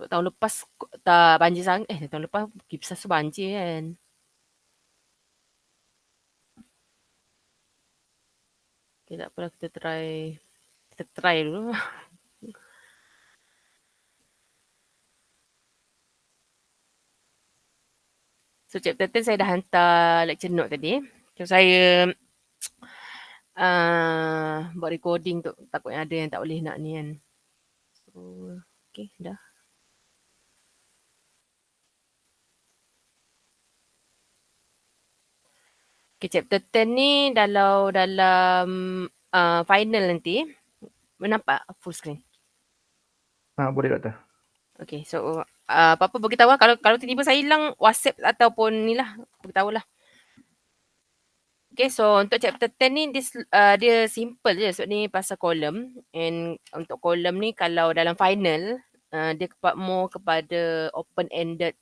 tahun lepas tak banjir sangat. Tahun lepas Kipsas tu banjir kan. Okay, tak apalah, kita try dulu. So chapter 10 saya dah hantar lecture note tadi. So saya buat recording tu, takutnya ada yang tak boleh nak ni kan. So okay, dah. Okay, chapter 10 ni dalam final nanti nampak full screen. Boleh doktor. Okay, so apa-apa beritahu lah. Kalau tiba-tiba saya hilang WhatsApp ataupun ni lah, beritahu lah. Okay, so untuk chapter 10 ni dia simple je. So ni pasal column. And untuk column ni kalau dalam final, dia more kepada open-ended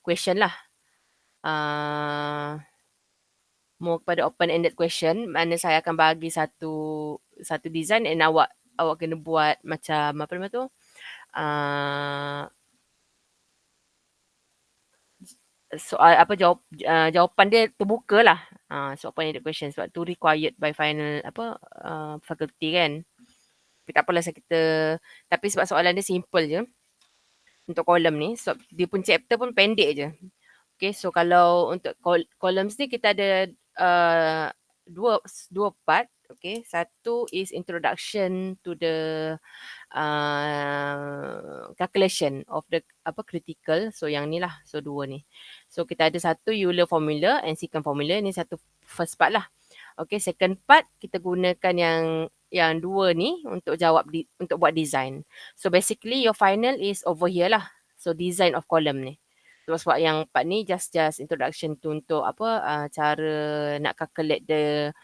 question lah. More kepada open-ended question. Mana saya akan bagi satu design and awak kena buat macam apa nama tu? Soal apa jawapan dia terbuka lah. So open-ended question sebab tu required by final faculty kan. Tapi tak apalah tapi sebab soalan dia simple je untuk kolom ni. So dia pun chapter pun pendek je. Okay, so kalau untuk columns ni kita ada dua part. Okay, satu is introduction to the calculation of the critical. So yang ni lah, so dua ni. So kita ada satu Euler Formula and secant formula. Ni satu first part lah. Okay, second part kita gunakan yang dua ni untuk untuk buat design. So basically your final is over here lah. So design of column ni. Sebab yang part ni just introduction to untuk cara nak calculate the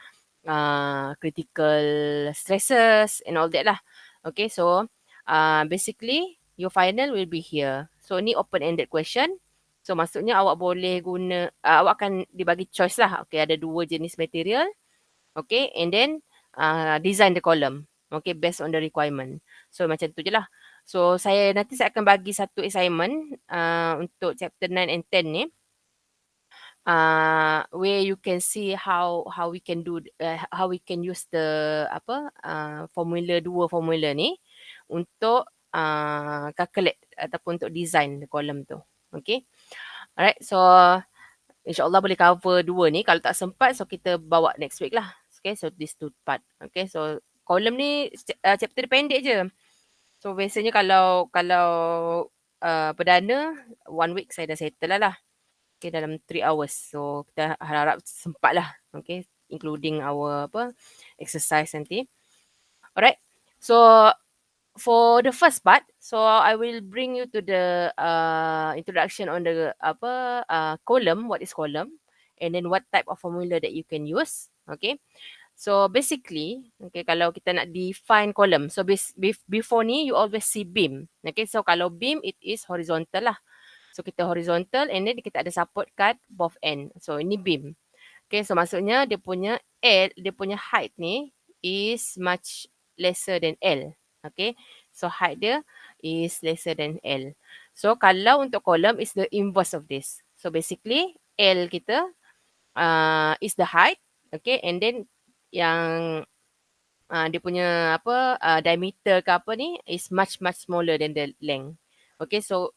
critical stresses and all that lah. Okay, so basically your final will be here. So ni open-ended question. So maksudnya awak boleh guna, awak akan dibagi choice lah. Okay, ada dua jenis material. Okay, and then design the column. Okay, based on the requirement. So macam tu je lah. So nanti saya akan bagi satu assignment untuk chapter 9 and 10 ni. Where you can see how we can do how we can use the dua formula ni untuk calculate ataupun untuk design the column tu. Okay. Alright, so insyaAllah boleh cover dua ni. Kalau tak sempat, so kita bawa next week lah. Okay, so this two part. Okay, so column ni chapter dia pendek je. So biasanya kalau perdana 1 week saya dah settle lah. Okay, dalam 3 hours. So kita harap sempat lah. Okay, including our exercise nanti. Alright, so for the first part, so I will bring you to the introduction on the column, what is column, and then what type of formula that you can use. Okay, so basically, okay, kalau kita nak define column, so before ni you always see beam. Okay, so kalau beam it is horizontal lah. So kita horizontal and then kita ada support kat both end. So ini beam. Okay, so maksudnya dia punya height ni is much lesser than L. Okay, so height dia is lesser than L. So kalau untuk column is the inverse of this. So basically L kita is the height. Okay, and then yang dia punya diameter ke apa ni is much smaller than the length. Okay, so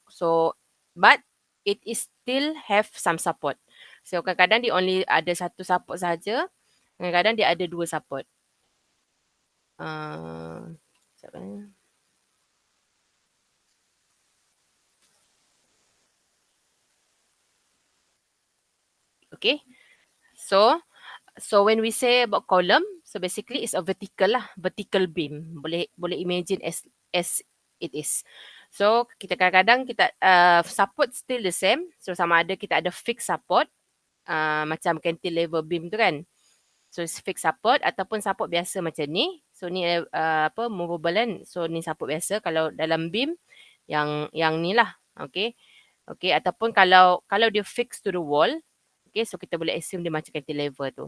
but it is still have some support. So kadang-kadang dia only ada satu support saja. Kadang-kadang dia ada dua support. Okay. So when we say about column, so basically it's a vertical lah, vertical beam. Boleh imagine as it is. So kita kadang-kadang kita support still the same. So sama ada kita ada fixed support macam cantilever beam tu kan. So it's fixed support ataupun support biasa macam ni. So ni movable kan. So ni support biasa kalau dalam beam yang ni lah. Okay. Okay, ataupun kalau dia fixed to the wall, okay, so kita boleh assume dia macam cantilever tu.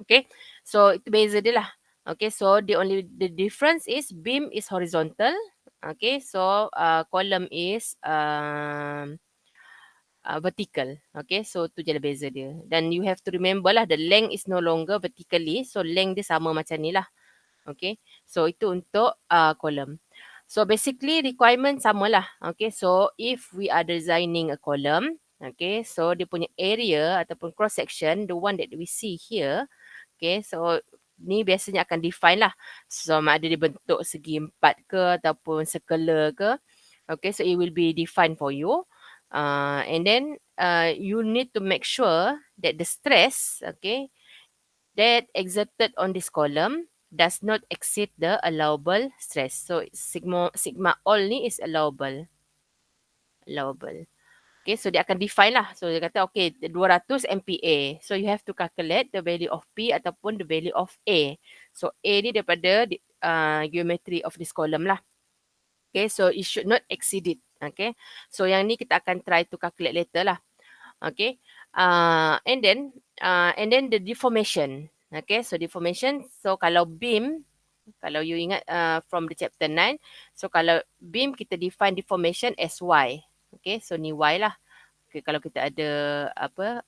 Okay, so itu beza dia lah. Okay, so the difference is beam is horizontal, Okay, so column is vertical. Okay, so tu je lah beza dia. Dan you have to remember lah, the length is no longer vertically. So length dia sama macam ni lah. Okay, so itu untuk column. So basically requirement sama lah. Okay, so if we are designing a column, okay, so dia punya area ataupun cross section, the one that we see here, okay, so ni biasanya akan define lah. So sama ada dia bentuk segi empat ke ataupun circular ke. Okay, so it will be defined for you. And then you need to make sure that the stress, okay, that exerted on this column does not exceed the allowable stress. So sigma all ni is allowable. Okay, so dia akan define lah. So dia kata okay, 200 MPa. So you have to calculate the value of P ataupun the value of A. So A ni daripada geometry of this column lah. Okay, so it should not exceed it. Okay, so yang ni kita akan try to calculate later lah. Okay, and then the deformation. Okay, so deformation. So kalau beam, kalau you ingat from the chapter 9, so kalau beam kita define deformation as Y. Okay, so ni Y lah. Okay, kalau kita ada apa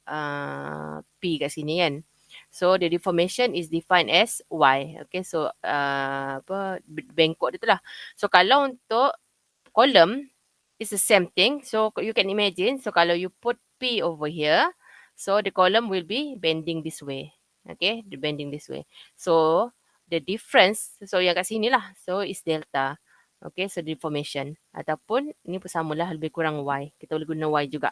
P kat sini kan. So the deformation is defined as Y. Okay, so apa bengkok dia tu lah. So kalau untuk column, it's the same thing. So you can imagine, so kalau you put P over here, so the column will be bending this way. Okay, the bending this way. So the difference, so yang kat sini lah, so is delta. Okay, so deformation. Ataupun ini pun samalah, lebih kurang Y. Kita boleh guna Y juga.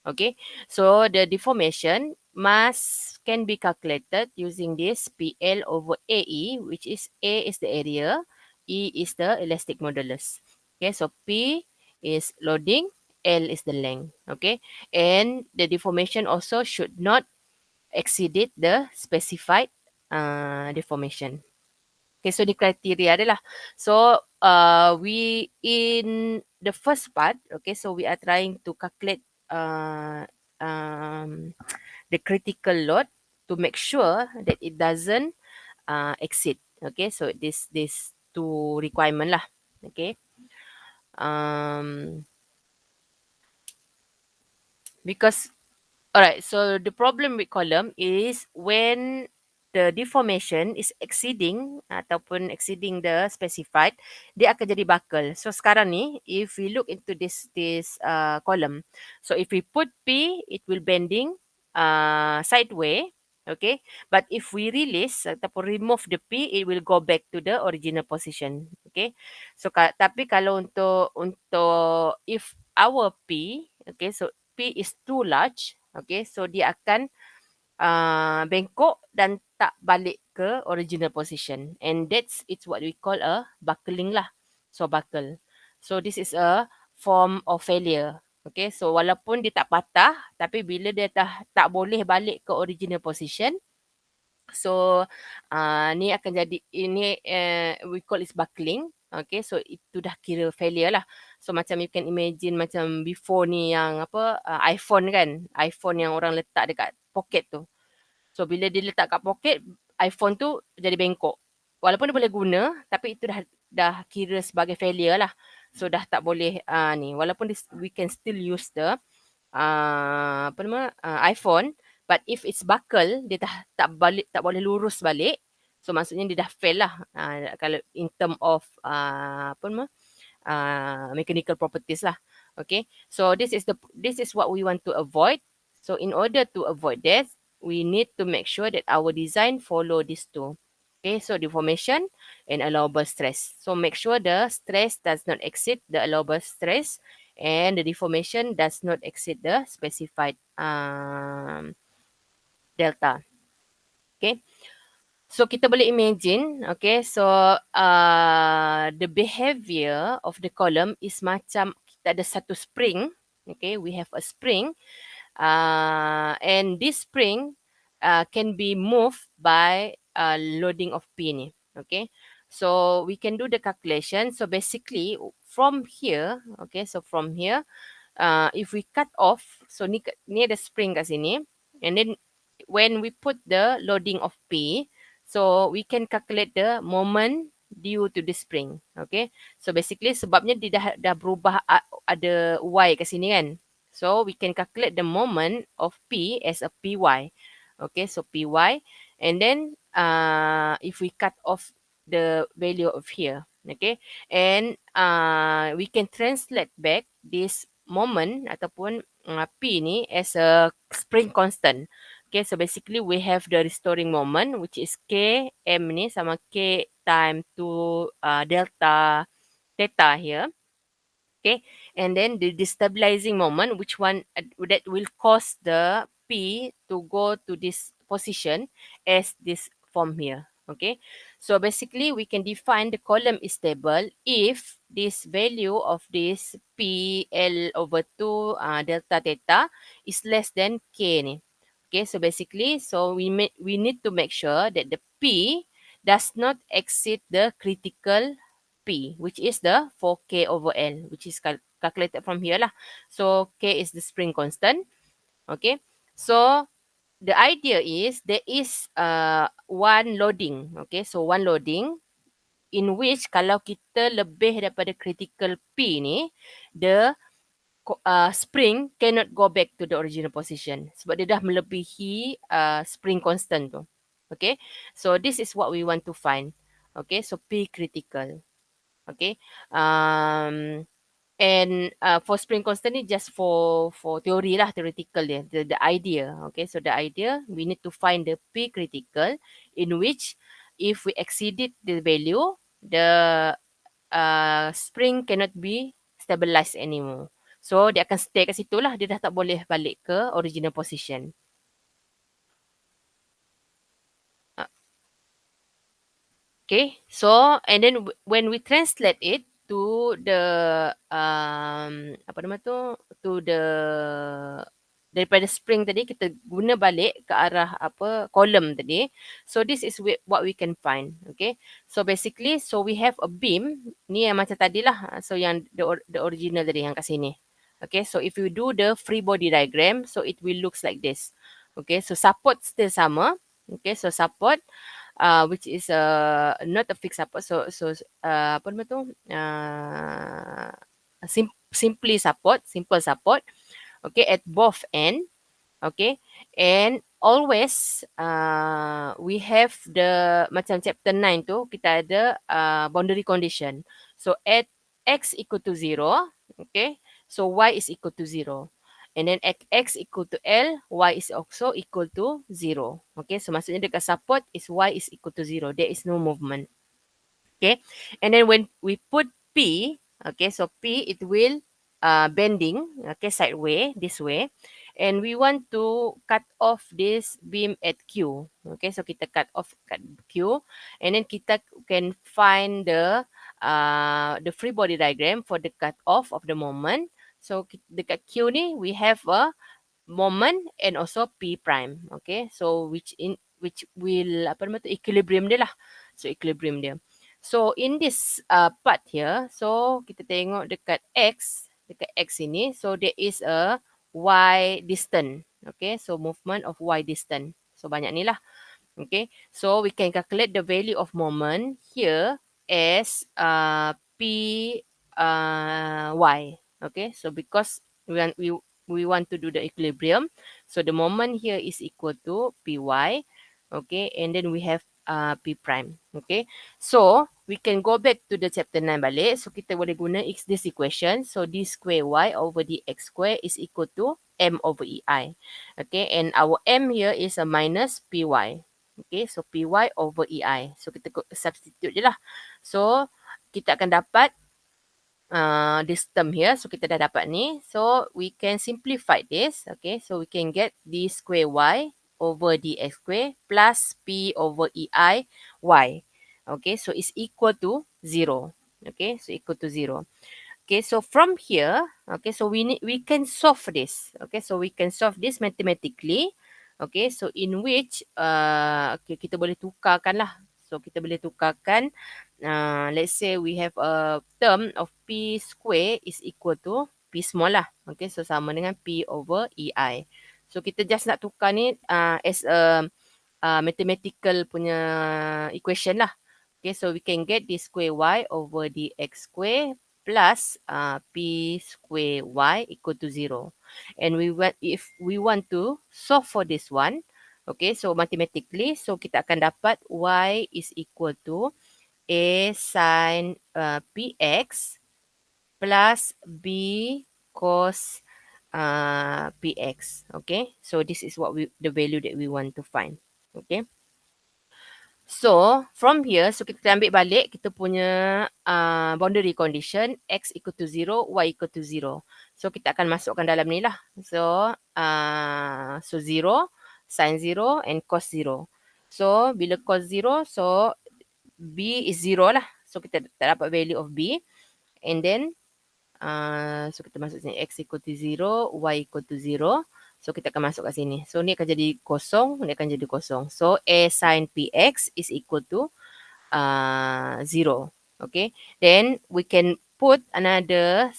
Okay, so the deformation mass can be calculated using this PL over AE, which is A is the area, E is the elastic modulus. Okay, so P is loading, L is the length. Okay, and the deformation also should not exceed the specified deformation. Okay, so the criteria adalah, so we in the first part, okay, so we are trying to calculate the critical load to make sure that it doesn't exceed. Okay, so this two requirement lah. Okay, because alright, so the problem with column is when the deformation is exceeding ataupun exceeding the specified, dia akan jadi buckle. So sekarang ni, if we look into this column, so if we put P, it will bending sideways. Okay, but if we release ataupun remove the P, it will go back to the original position. Okay, so tapi kalau untuk if our P, okay, so P is too large, okay, so dia akan bengkok dan tak balik ke original position, and it's what we call a buckling lah. So buckle, so this is a form of failure. Okay, so walaupun dia tak patah, tapi bila dia tak boleh balik ke original position, so ni akan jadi, ini we call it buckling. Okay, so itu dah kira failure lah. So macam you can imagine macam before ni yang apa iPhone kan, iPhone yang orang letak dekat poket tu. So bila dia letak kat poket, iPhone tu jadi bengkok. Walaupun dia boleh guna, tapi itu dah kira sebagai failure lah. So dah tak boleh ni. Walaupun we can still use the iPhone, but if it's buckle, dia tak boleh lurus balik. So maksudnya dia dah fail lah. Kalau in term of mechanical properties lah. Okay, so this is what we want to avoid. So in order to avoid this, we need to make sure that our design follow these two. Okay, so deformation and allowable stress. So make sure the stress does not exceed the allowable stress, and the deformation does not exceed the specified delta. Okay, so kita boleh imagine, okay, so the behavior of the column is macam kita ada satu spring. Okay, we have a spring, and this spring can be moved by loading of P ni. Okay, so we can do the calculation. So basically from here, okay, so from here, if we cut off, so ni ada spring kat sini, and then when we put the loading of P, so we can calculate the moment due to the spring. Okay. So basically sebabnya dia dah berubah ada Y kat sini kan. So we can calculate the moment of P as a PY. Okay. So PY. And then if we cut off the value of here. Okay. And we can translate back this moment ataupun P ni as a spring constant. Okay, so basically we have the restoring moment which is K, M ni sama K time to delta theta here. Okay, and then the destabilizing moment, which one that will cause the P to go to this position as this form here. Okay, so basically we can define the column is stable if this value of this P L over 2 delta theta is less than K ni. Okay, so basically, so we need to make sure that the P does not exceed the critical P, which is the 4K over L, which is calculated from here lah. So K is the spring constant. Okay, so the idea is there is one loading. Okay, so one loading in which kalau kita lebih daripada critical P ni, the spring cannot go back to the original position sebab dia dah melebihi spring constant tu. Okay, so this is what we want to find. Okay, so P critical. Okay, and for spring constant ni just for theory lah, theoretical dia, the idea. Okay, so the idea we need to find the P critical in which if we exceeded the value, the spring cannot be stabilized anymore. So dia akan stay kat situ lah, dia dah tak boleh balik ke original position. Okay, so and then when we translate it to the apa nama tu, to the daripada spring tadi kita guna balik ke arah apa column tadi. So this is what we can find. Okay, so basically so we have a beam ni yang macam tadi lah. So yang the original tadi yang kat sini. Okay, so if you do the free body diagram, so it will looks like this. Okay, so support still sama. Okay, so support which is not a fixed support. So apa nama tu? Simple support. Okay, at both end. Okay, and always we have the macam chapter 9 tu kita ada boundary condition. So at x equal to 0, okay, so y is equal to 0. And then at x equal to L, y is also equal to 0. Okay, so maksudnya dekat support is y is equal to 0. There is no movement. Okay, and then when we put P, okay, so P it will bending, okay, sideways, this way. And we want to cut off this beam at Q. Okay, so kita cut off kat Q. And then kita can find the free body diagram for the cut off of the moment. So dekat Q ni we have a moment and also P prime. Okay, so which will apa nama tu, equilibrium dia lah. So equilibrium dia. So in this part here, so kita tengok dekat X ini, so there is a Y distance. Okay, so movement of Y distance. So banyak ni lah. Okay, so we can calculate the value of moment here as P Y. Okay, so because we want to do the equilibrium, so the moment here is equal to Py. Okay, and then we have P prime. Okay, so we can go back to the chapter 9 balik. So kita boleh guna this equation. So d square y over dx square is equal to m over ei. Okay, and our m here is a minus py. Okay, so py over ei. So kita substitute je lah. So kita akan dapat this term here. So kita dah dapat ni. So we can simplify this. Okay, so we can get d square y over dx square plus p over ei y. Okay, so it's equal to 0. Okay, so equal to 0. Okay, so from here, okay, so we can solve this. Okay, so we can solve this mathematically. Okay, so in which okay, kita boleh tukarkan lah. So kita boleh tukarkan, let's say we have a term of p square is equal to p small lah. Okay, so sama dengan p over ei. So kita just nak tukar ni as a mathematical punya equation lah. Okay, so we can get d square y over dx square plus p square y equal to 0. And if we want to solve for this one, okay, so mathematically, so kita akan dapat y is equal to a sin px plus b cos px. Okay, so this is the value that we want to find. Okay. So, from here, so kita ambil balik kita punya boundary condition, x equal to 0, y equal to 0. So, kita akan masukkan dalam ni lah. So, 0, sin 0 and cos 0. So, bila cos 0, so b is 0 lah. So, kita tak dapat value of b. And then, so kita masuk sini, x equal to 0, y equal to 0. So, kita akan masuk kat sini. So, ni akan jadi kosong, ni akan jadi kosong. So, a sin px is equal to 0. Okay. Then, we can put another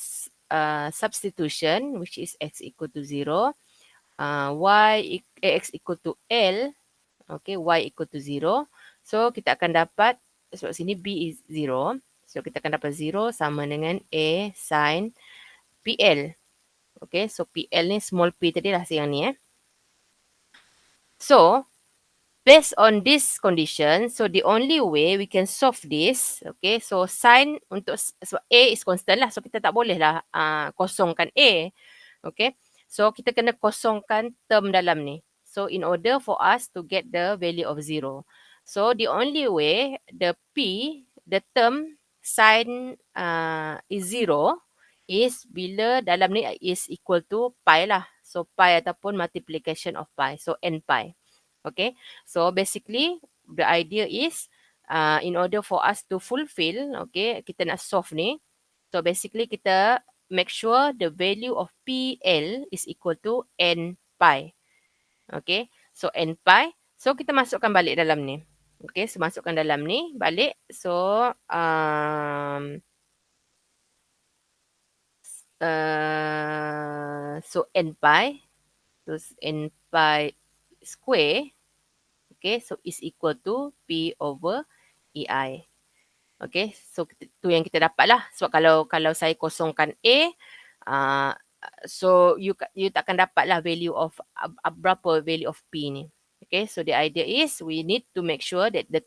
substitution, which is x equal to 0. X equal to L. Okay, y equal to 0. So, kita akan dapat, sebab sini b is 0. So, kita akan dapat 0 sama dengan a sin PL. Okay, so PL ni small p tadi lah yang ni So, based on this condition, so the only way we can solve this, okay, so sin untuk, so A is constant lah. So, kita tak boleh lah kosongkan A. Okay, so kita kena kosongkan term dalam ni. So, in order for us to get the value of 0. So, the only way, the term sin is 0 is bila dalam ni is equal to pi lah. So, pi ataupun multiplication of pi. So, n pi. Okay. So, basically, the idea is in order for us to fulfill, okay, kita nak solve ni. So, basically, kita make sure the value of PL is equal to n pi. Okay. So, n pi. So, kita masukkan balik dalam ni. Okay. So, masukkan dalam ni balik. So, so n pi, so n pi square, okay, so is equal to p over ei. Okay, so tu yang kita dapat lah. Sebab kalau saya kosongkan a, so you takkan dapat lah value of berapa value of p ni. Okay, so the idea is we need to make sure that the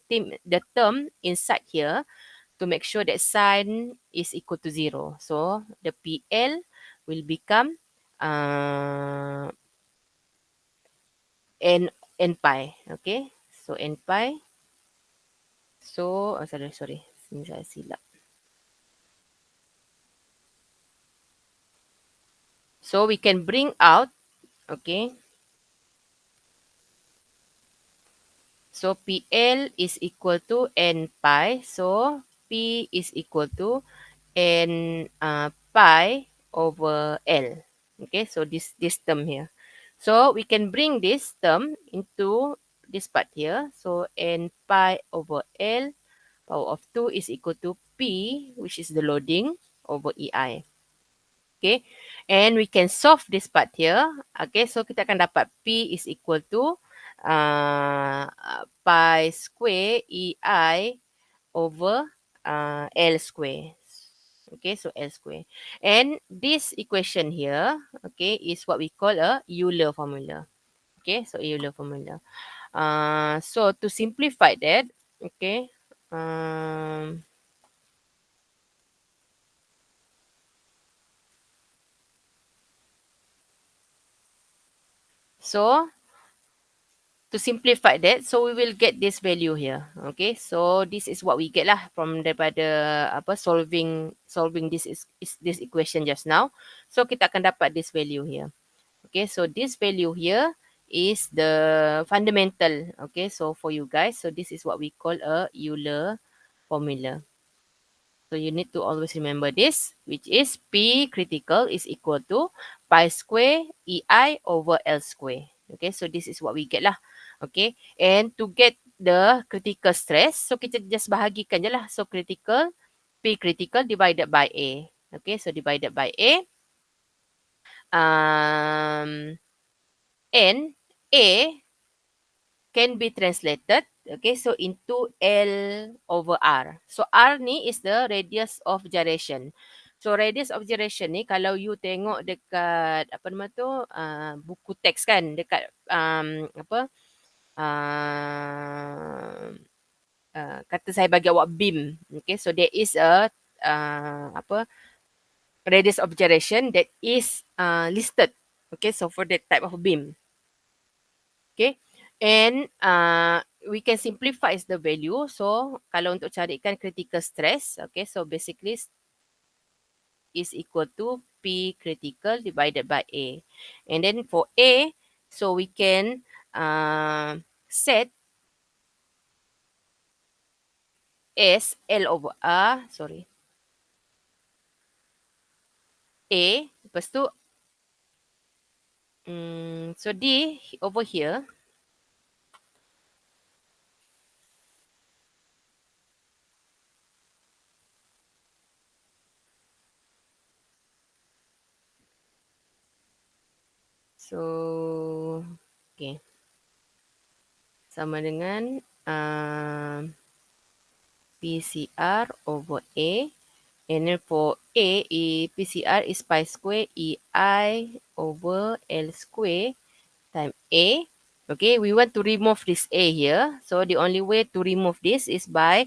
term inside here to make sure that sin is equal to 0. So, the PL will become n pi. Okay. So, n pi. So, sorry. Sini saya silap. So, we can bring out, okay. So, PL is equal to n pi. So, P is equal to n pi over L. Okay, so this term here. So, we can bring this term into this part here. So, n pi over L power of 2 is equal to P, which is the loading, over EI. Okay, and we can solve this part here. Okay, so kita akan dapat P is equal to pi square EI over L square. Okay, so L square. And this equation here, okay, is what we call a Euler formula. Okay, so Euler formula. So to simplify that, okay, so to simplify that, so we will get this value here. Okay, so this is what we get lah from daripada solving this this equation just now. So kita akan dapat this value here. Okay, so this value here is the fundamental. Okay, so for you guys, so this is what we call a Euler formula. So you need to always remember this, which is P critical is equal to pi square EI over L square. Okay, so this is what we get lah. Okay, and to get the critical stress, so kita just bahagikan je lah. So critical, P critical divided by A. Okay, so divided by A. And A can be translated Okay, so into L over R. So R ni is the radius of gyration. So radius of gyration ni kalau you tengok dekat apa nama tu buku teks kan, dekat apa kata saya bagi awak beam. Okay, so there is a apa radius of gyration that is listed. Okay, so for that type of beam. Okay, and we can simplify the value. So kalau untuk carikan critical stress, okay, so basically is equal to P critical divided by A. And then for A, so we can set as L over R, sorry, A, lepas tu, so D over here, so, okay, sama dengan PCR over A. And then for A, PCR is pi square EI over L square time A. Okay, we want to remove this A here. So the only way to remove this is by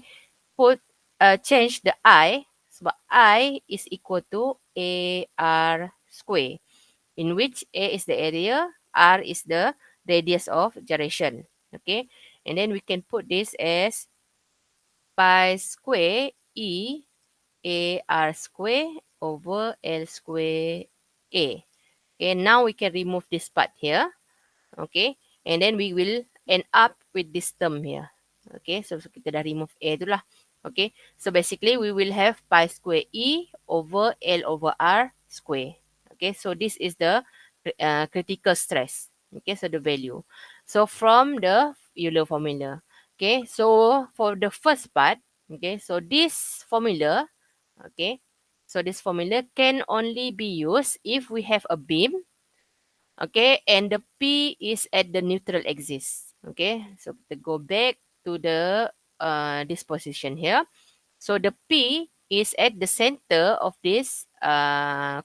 change the I. Sebab I is equal to AR square. In which A is the area, R is the radius of gyration. Okay, and then we can put this as pi square E AR square over L square A. Okay, now we can remove this part here. Okay, and then we will end up with this term here. Okay, so kita dah remove A tu lah. Okay, so basically we will have pi square E over L over R square. Okay, so this is the critical stress. Okay, so the value. So from the Euler formula. Okay, so for the first part, okay, so this formula, okay, so this formula can only be used if we have a beam. Okay, and the P is at the neutral axis. Okay, so kita go back to the this position here. So the P is at the center of this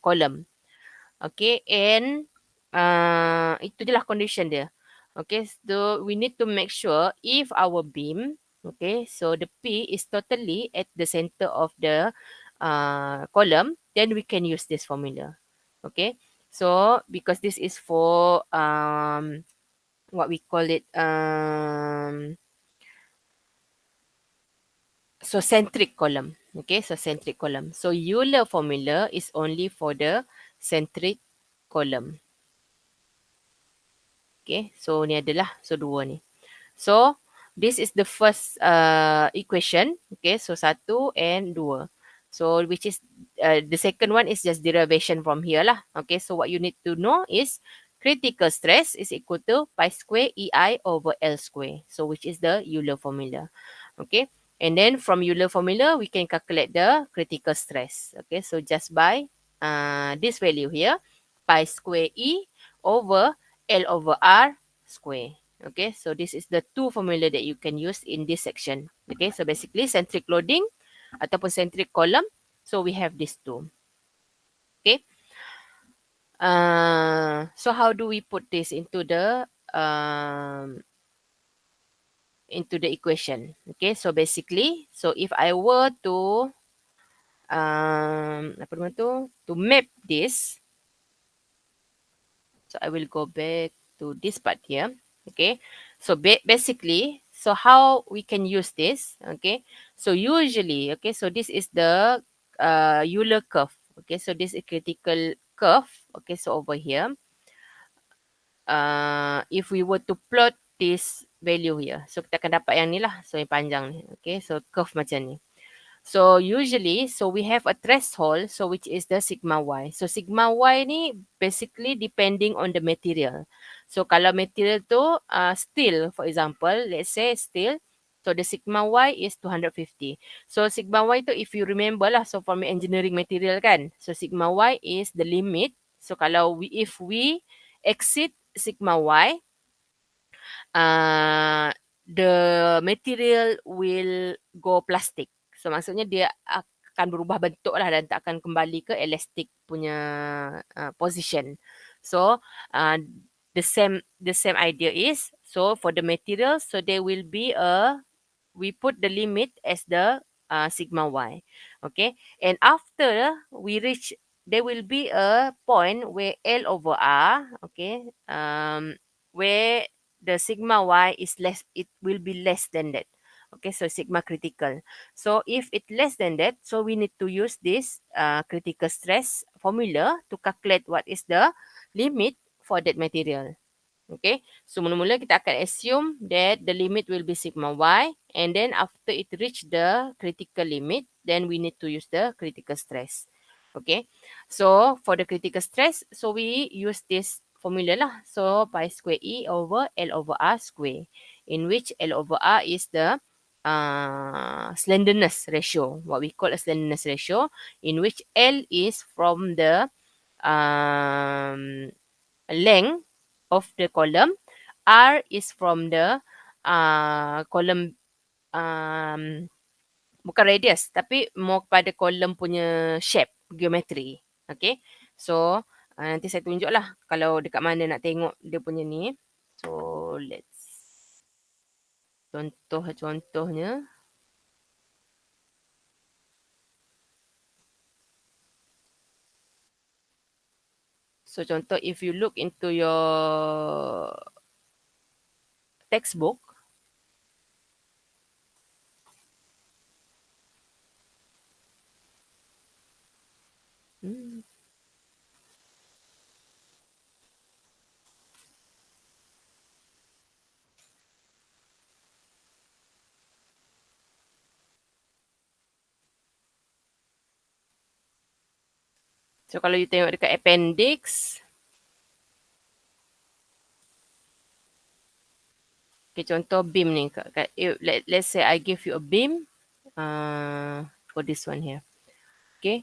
column. Okay, and itu je lah condition dia. Okay, so we need to make sure if our beam, okay, so the P is totally at the center of the column, then we can use this formula. Okay, so because this is for what we call it so centric column. Okay, so centric column. So Euler formula is only for the centric column. Okay, so ni adalah, so dua ni. So this is the first equation. Okay, so 1 and 2. So which is the second one is just derivation from here lah. Okay, so what you need to know is critical stress is equal to pi square EI over L square. So which is the Euler formula. Okay, and then from Euler formula we can calculate the critical stress. Okay, so just by this value here, pi square E over L over R square. Okay, so this is the two formula that you can use in this section. Okay, so basically centric loading ataupun centric column. So we have these two. Okay. So how do we put this into the equation? Okay, so basically, so if I were to apa nama tu, to map this, so I will go back to this part here. Okay, so basically, so how we can use this? Okay, so usually, okay, so this is the Euler curve. Okay, so this is critical curve. Okay, so over here, if we were to plot this value here, so kita akan dapat yang ni lah, so yang panjang ni. Okay, so curve macam ni. So usually, so we have a threshold, so which is the sigma y. So sigma y ni basically depending on the material. So kalau material tu steel, for example, let's say steel, so the sigma y is 250. So sigma y tu if you remember lah, so from engineering material kan, so sigma y is the limit. So kalau if we exceed sigma y, the material will go plastic. So maksudnya dia akan berubah bentuk lah dan tak akan kembali ke elastic punya position. So the same idea is, so for the material, so there will be we put the limit as the sigma y. Okay, and after we reach, there will be a point where L over R, okay, where the sigma y is less, it will be less than that. Okay, so sigma critical. So if it less than that, so we need to use this critical stress formula to calculate what is the limit for that material. Okay, so mula-mula kita akan assume that the limit will be sigma y, and then after it reach the critical limit, then we need to use the critical stress. Okay, so for the critical stress, so we use this formula lah. So pi square E over L over R square, in which L over R is the slenderness ratio, what we call a slenderness ratio, in which L is from the length of the column, R is from the column, bukan radius tapi more pada column punya shape, geometry. Okay, so nanti saya tunjuk lah kalau dekat mana nak tengok dia punya ni. So let's contohnya. So contoh, if you look into your textbook, so kalau you tengok dekat appendix, okay, contoh beam ni. Let's say I give you a beam for this one here. Okay.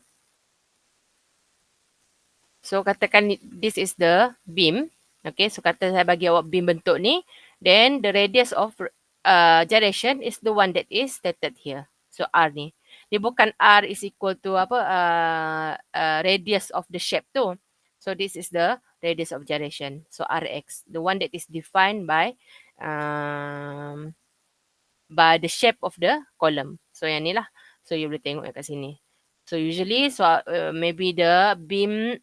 So katakan this is the beam. Okay, so kata saya bagi awak beam bentuk ni. Then the radius of gyration is the one that is stated here. So R ni. Dia bukan R is equal to apa radius of the shape tu. So this is the radius of gyration. So Rx, the one that is defined by the shape of the column. So yang ni lah. So you boleh tengok kat sini. So usually, so maybe the beam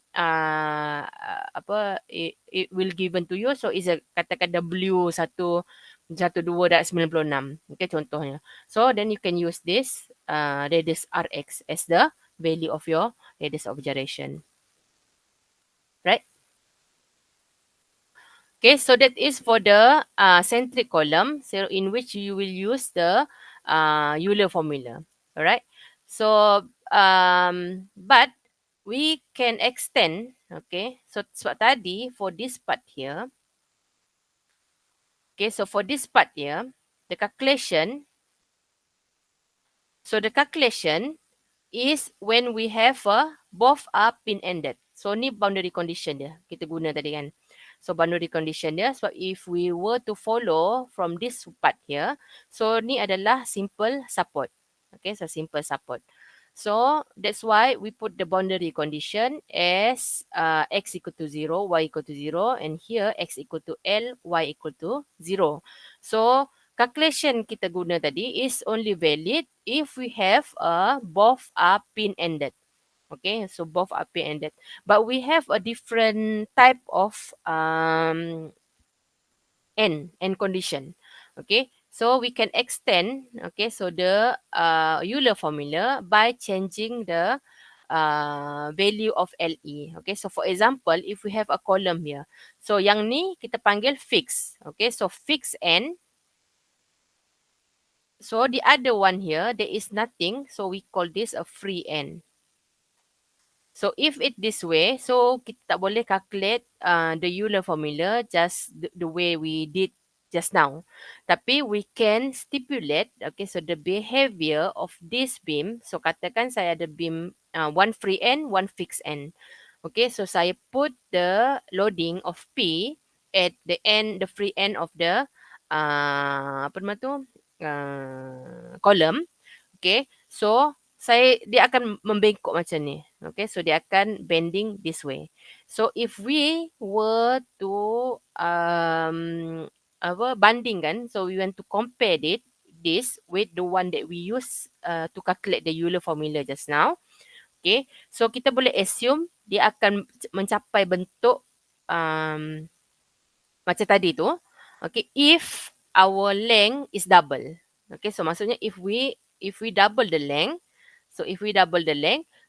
it will given to you. So is a katakan W 112.96. Okay, contohnya. So then you can use this radius Rx as the value of your radius of gyration. Right? Okay, so that is for the centric column, so in which you will use the Euler formula. Alright. So but we can extend, okay. So sebab tadi for this part here, okay, so for this part here, the calculation, so the calculation is when we have both are pin-ended. So ni boundary condition dia kita guna tadi kan. So boundary condition dia, so if we were to follow from this part here, so ni adalah simple support. Okay, so simple support. So that's why we put the boundary condition as x equal to 0, y equal to 0, and here x equal to L, y equal to 0. So calculation kita guna tadi is only valid if we have both are pin-ended. Okay, so both are pin-ended. But we have a different type of end condition. Okay, so we can extend, okay, so the Euler formula by changing the value of LE. Okay, so for example, if we have a column here, so yang ni kita panggil fix. Okay, so fix N. So the other one here, there is nothing, so we call this a free N. So if it this way, so kita tak boleh calculate the Euler formula just the way we did just now. Tapi we can stipulate, okay, so the behavior of this beam. So katakan saya ada beam one free end, one fixed end. Okay, so saya put the loading of P at the end, the free end of the apa nama tu, column. Okay, so dia akan membengkok macam ni. Okay, so dia akan bending this way. So if we were to bandingkan, so we want to compare this with the one that we use to calculate the Euler formula just now. Okay, so kita boleh assume dia akan mencapai bentuk macam tadi tu. Okay, if our length is double. Okay, so maksudnya if we double the length,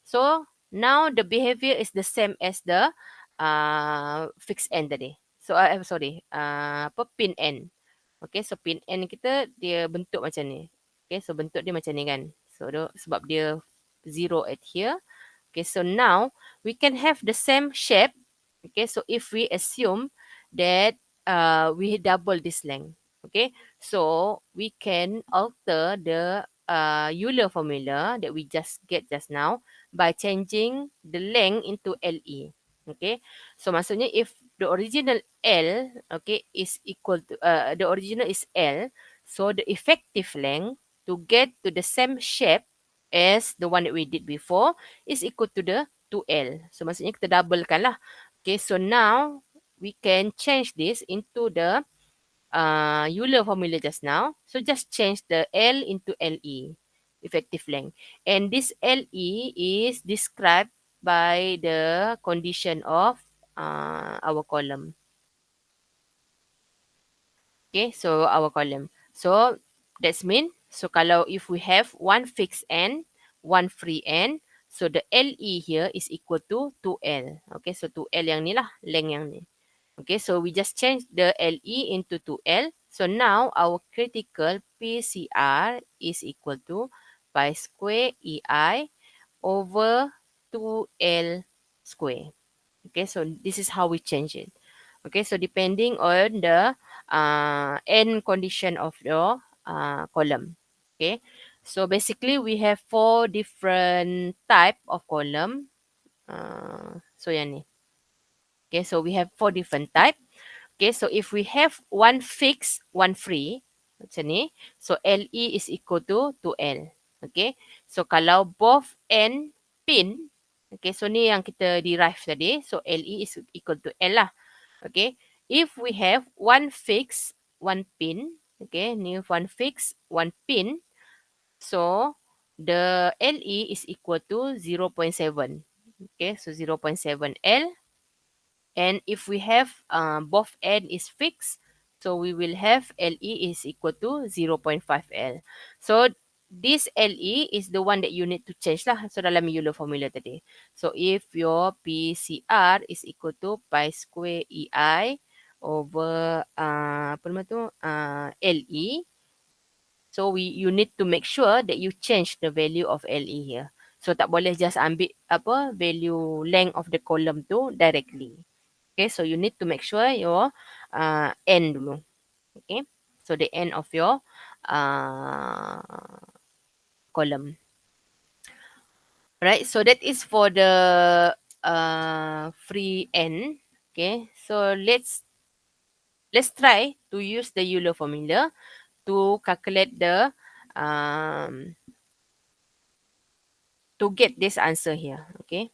so now the behavior is the same as the fixed end tadi. So pin end. Okay, so pin end kita dia bentuk macam ni. Okay, so bentuk dia macam ni kan. So sebab dia 0 at here. Okay, so now we can have the same shape. Okay, so if we assume that we double this length. Okay, so we can alter the Euler formula that we just get just now by changing the length into LE. Okay, so maksudnya if the original L, okay, is equal to the original is L, so the effective length to get to the same shape as the one that we did before is equal to the 2L. So maksudnya kita doublekan lah. Okay, so now we can change this into the Euler formula just now. So just change the L into LE, effective length. And this LE is described by the condition of our column. Okay, so our column. So that's mean, so kalau if we have one fixed end, one free end, so the LE here is equal to 2L. Okay, so 2L yang ni lah, length yang ni. Okay, so we just change the LE into 2L. So now our critical PCR is equal to pi square EI over 2L square. Okay, so this is how we change it. Okay, so depending on the end condition of your column. Okay, so basically we have 4 different type of column. So yang ni. Okay, so we have 4 different type. Okay, so if we have one fixed, one free, macam ni, so LE is equal to 2L. Okay, so kalau both end pin, okay, so ni yang kita derive tadi, so LE is equal to L lah. Okay, if we have one fixed, one pin, okay, ni one fixed, one pin, so the LE is equal to 0.7. Okay, so 0.7 L. And if we have both end is fixed, so we will have LE is equal to 0.5 L. So this LE is the one that you need to change lah. So dalam Euler formula tadi. So if your PCR is equal to pi square EI over apa nama tu LE. So you need to make sure that you change the value of LE here. So tak boleh just ambil value length of the column tu directly. Okay, so you need to make sure your end dulu. Okay, so the end of your column. Right, so that is for the free end. Okay, so let's try to use the Euler formula to calculate the to get this answer here. Okay,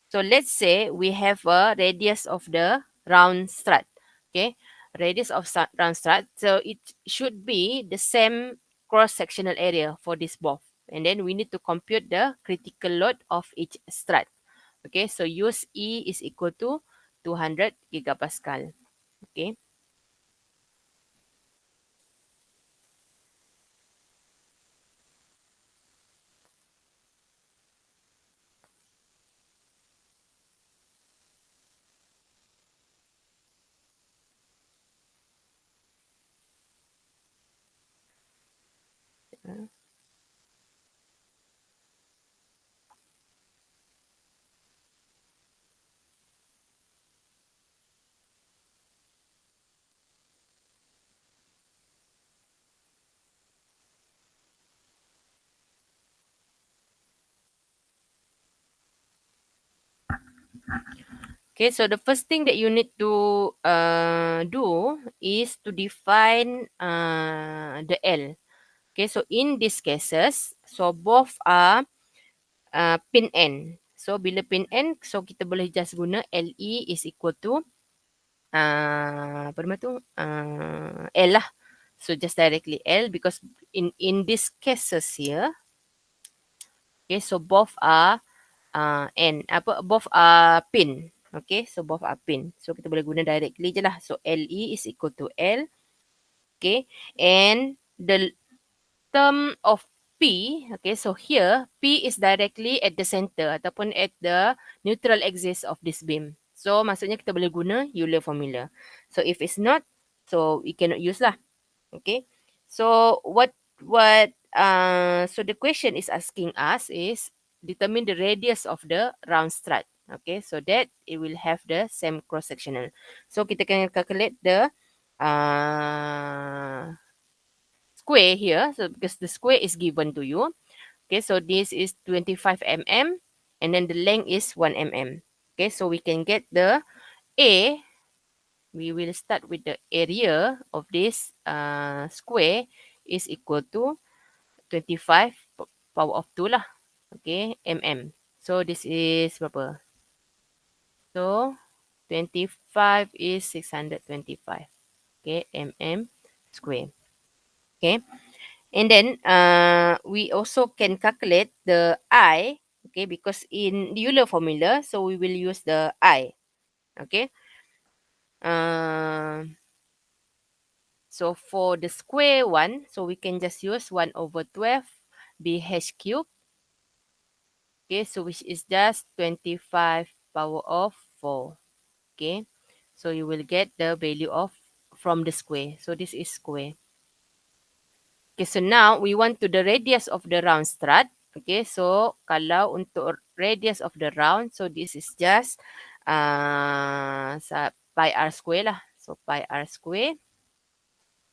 so let's say we have a radius of the round strut. Okay, radius of round strut. So it should be the same cross-sectional area for this both. And then we need to compute the critical load of each strut. Okay, so use E is equal to 200 gigapascal. Okay. Okay, so the first thing that you need to do is to define the L. Okay, so in these cases, so both are pin N. So bila pin N, so kita boleh just guna LE is equal to apa nama tu? L lah. So just directly L because in these cases here, okay, so both are both are pin. Okay, so both are pin. So kita boleh guna directly je lah. So LE is equal to L. Okay, and the term of P, okay, so here P is directly at the center ataupun at the neutral axis of this beam. So maksudnya kita boleh guna Euler Formula. So if it's not, so we cannot use lah. Okay, so so the question is asking us is determine the radius of the round strut. Okay, so that it will have the same cross sectional. So kita can calculate the square here. So because the square is given to you. Okay, so this is 25 mm and then the length is 1 mm. Okay, so we can get the A. We will start with the area of this square is equal to 25 power of 2 lah. Okay, mm. So this is berapa? So 25 is 625. Okay, mm square. Okay. And then we also can calculate the I, okay, because in the Euler formula, so we will use the I, okay. So for the square one, so we can just use 1 over 12 BH cube, okay, so which is just 25 power of 4, okay. So you will get the value of from the square. So this is square. Okay, so now we want to the radius of the round strut. Okay, so kalau untuk radius of the round, so this is just pi r square lah. So pi r square.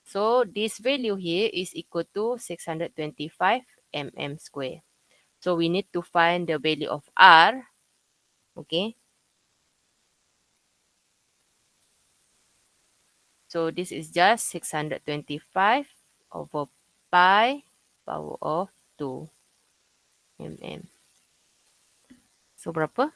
So this value here is equal to 625 mm square. So we need to find the value of r. Okay. So this is just 625 over pi power of 2 mm. So berapa?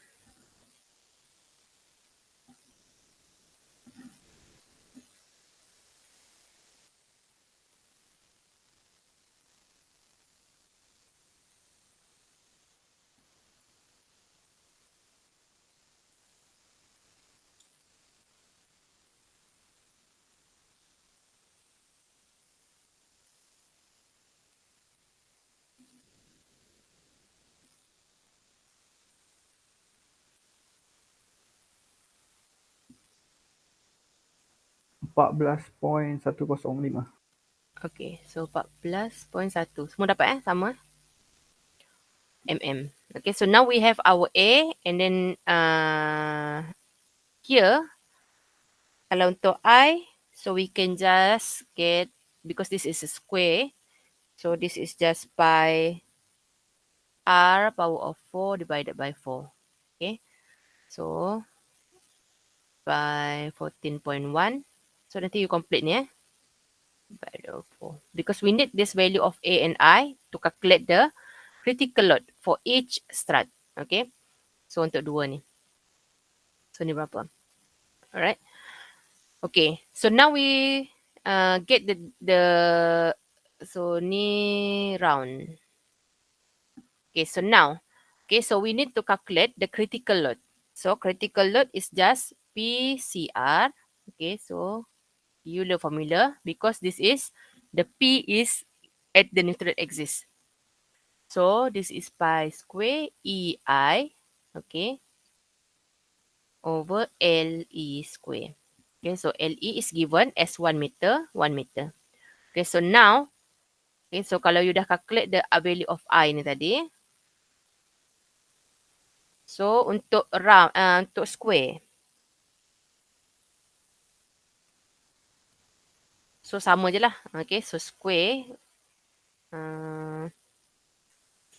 14.105. Okay, so 14.1. Semua dapat sama mm. Okay, so now we have our A and then here kalau untuk I, so we can just get, because this is a square, so this is just pi r power of 4 divided by 4. Okay, so by 14.1. So nanti you complete ni divided by 4. Because we need this value of A and I to calculate the critical load for each strut. Okay. So untuk dua ni. So ni berapa? Alright. Okay. So now we get the so ni round. Okay. So now, okay. So we need to calculate the critical load. So critical load is just PCR. Okay. So Euler formula, because this is the P is at the neutral axis. So this is pi square EI, okay, over LE square. Okay, so LE is given as 1 meter, 1 meter. Okay, so now, okay, so kalau you dah calculate the value of I ni tadi, so untuk round, untuk square, so sama je lah. Okay, so square,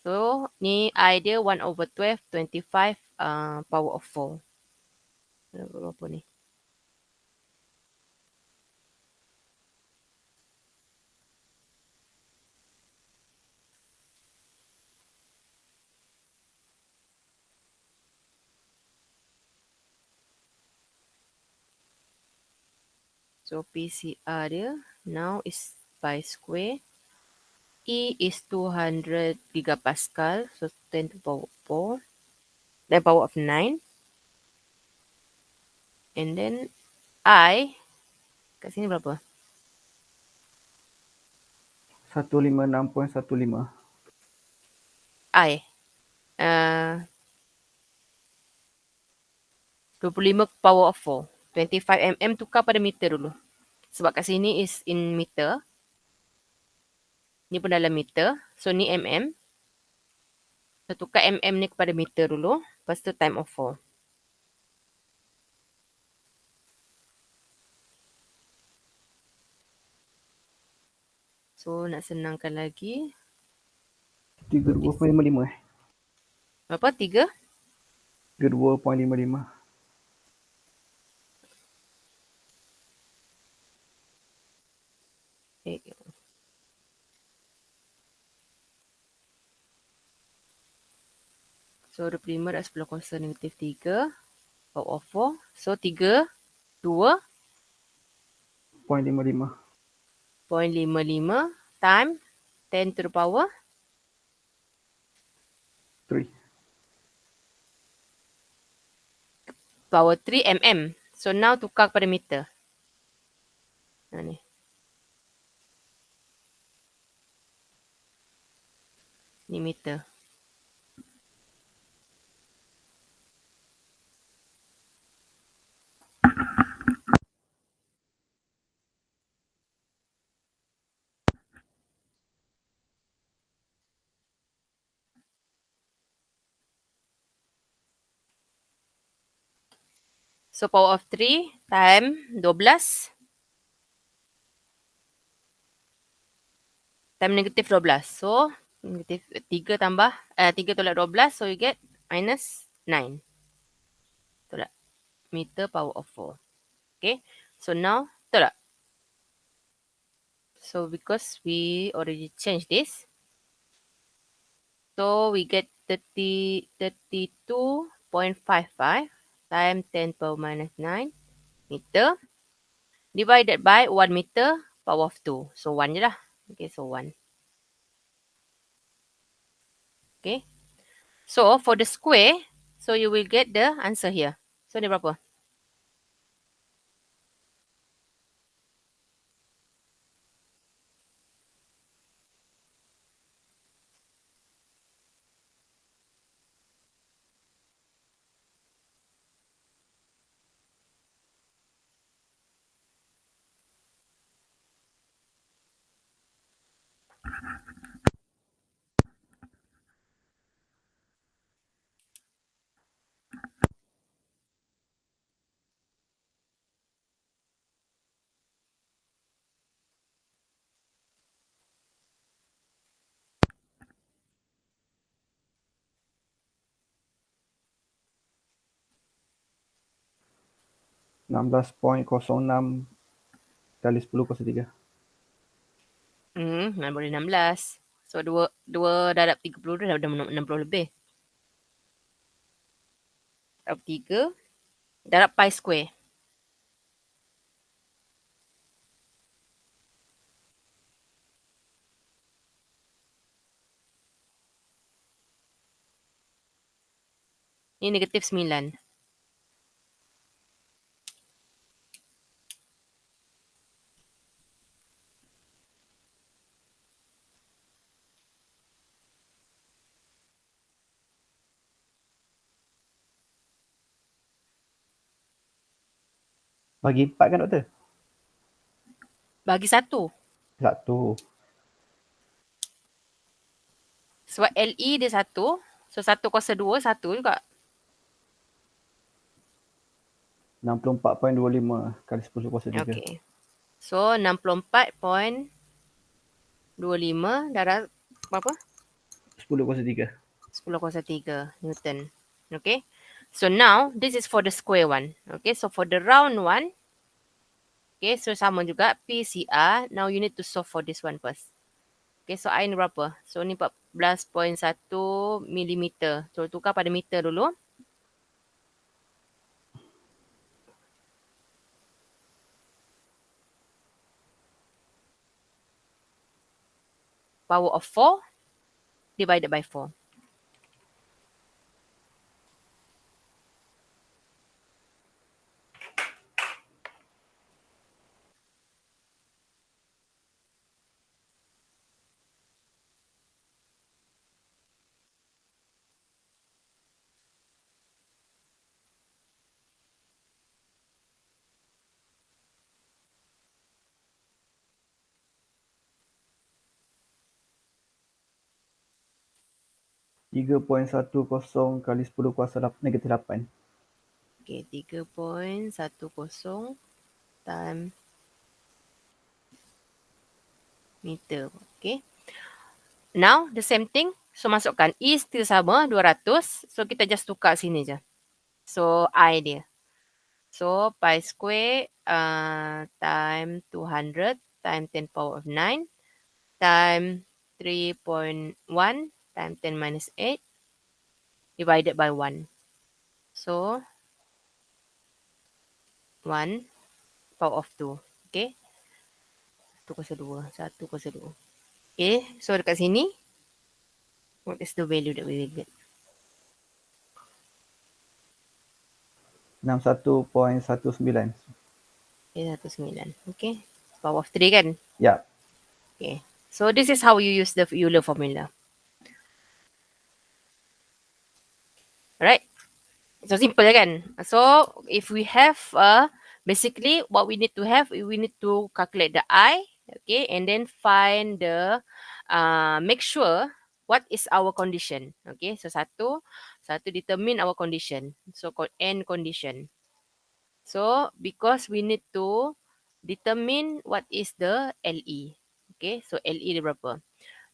so ni I dia 1 over 12, 25 power of 4. Berapa ni? So PCR dia now is pi square. E is 200 gigapascal. So 10 to the power of 4. Then power of 9. And then I, kat sini berapa? 156.15. I. 25 power of 4. 25 mm tukar pada meter dulu. Sebab kat sini is in meter. Ni pun dalam meter. So ni mm. So tukar mm ni kepada meter dulu. Lepas tu time of 4. So nak senangkan lagi. 32.55 Berapa? 3? 32.55. So 25 dah 10 kuasa negatif 3. Power of 4. So 3, 2, 0.55. 0.55 time 10 to the power 3. power 3 mm. So now tukar kepada meter. Ni. Ni meter. So power of 3 time 12. Time negatif 12. So negatif 3 tambah 3 tolak 12. So you get minus 9. Betul tak? Meter power of 4. Okay. So now, betul tak? So because we already changed this. So we get 32.55 times 10 power minus 9 meter divided by 1 meter power of 2. So 1 je lah. Okay, so 1. Okay. So for the square, so you will get the answer here. So ni berapa? $16.06 kali 10 kuasa 3. Boleh 16. So 2 darab 30 dah 60 lebih. Darab 3. Darab pi square. Ni negatif 9. Bagi 4 kan doktor? Bagi 1. 1. Sebab LE dia 1. So 1 kuasa 2, 1 juga. 64.25 kali 10 kuasa 3. Okay. So 64.25 darab berapa? 10 kuasa 3. 10 kuasa 3 Newton. Okay. So now, this is for the square one. Okay, so for the round one, okay, so sama juga PCR. Now you need to solve for this one first. Okay, so I ni berapa? So ni 14.1 millimeter. So tukar pada meter dulu. Power of 4 divided by 4. 3.10 kali 10 kuasa negatif 8. Okay, 3.10 time meter. Okay. Now, the same thing. So, masukkan E still sama, 200. So, kita just tukar sini je. So, I dia. So, pi square time 200 time 10 power of 9 time 3.1 time 10 minus 8 divided by 1. So, 1 power of 2. Okay. 1 kuasa 2. 1 kuasa 2. Okay. So, dekat sini, what is the value that we will get? 61.19. Okay, 19. Okay. Power of 3 kan? Ya. Okay. So, this is how you use the Euler formula. Alright. So, simple kan? So, if we have, basically, what we need to have, we need to calculate the I, okay, and then find the, make sure what is our condition. Okay, so satu determine our condition. So, N condition. So, because we need to determine what is the LE. Okay, so LE dia berapa?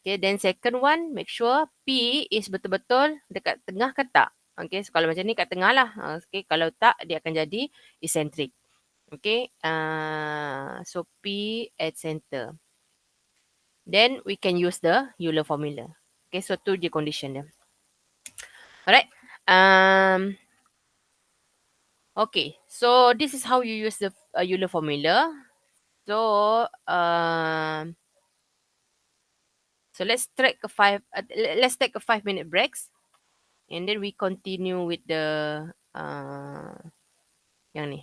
Okay, then second one, make sure P is betul-betul dekat tengah ke tak. Okay, so kalau macam ni kat tengah lah. Okay, kalau tak, dia akan jadi eccentric. Okay, so P at center. Then we can use the Euler formula. Okay, so tu je condition dia. Alright. Okay, so this is how you use the Euler formula. So, so let's take a 5-minute breaks. And then we continue with the yang ni,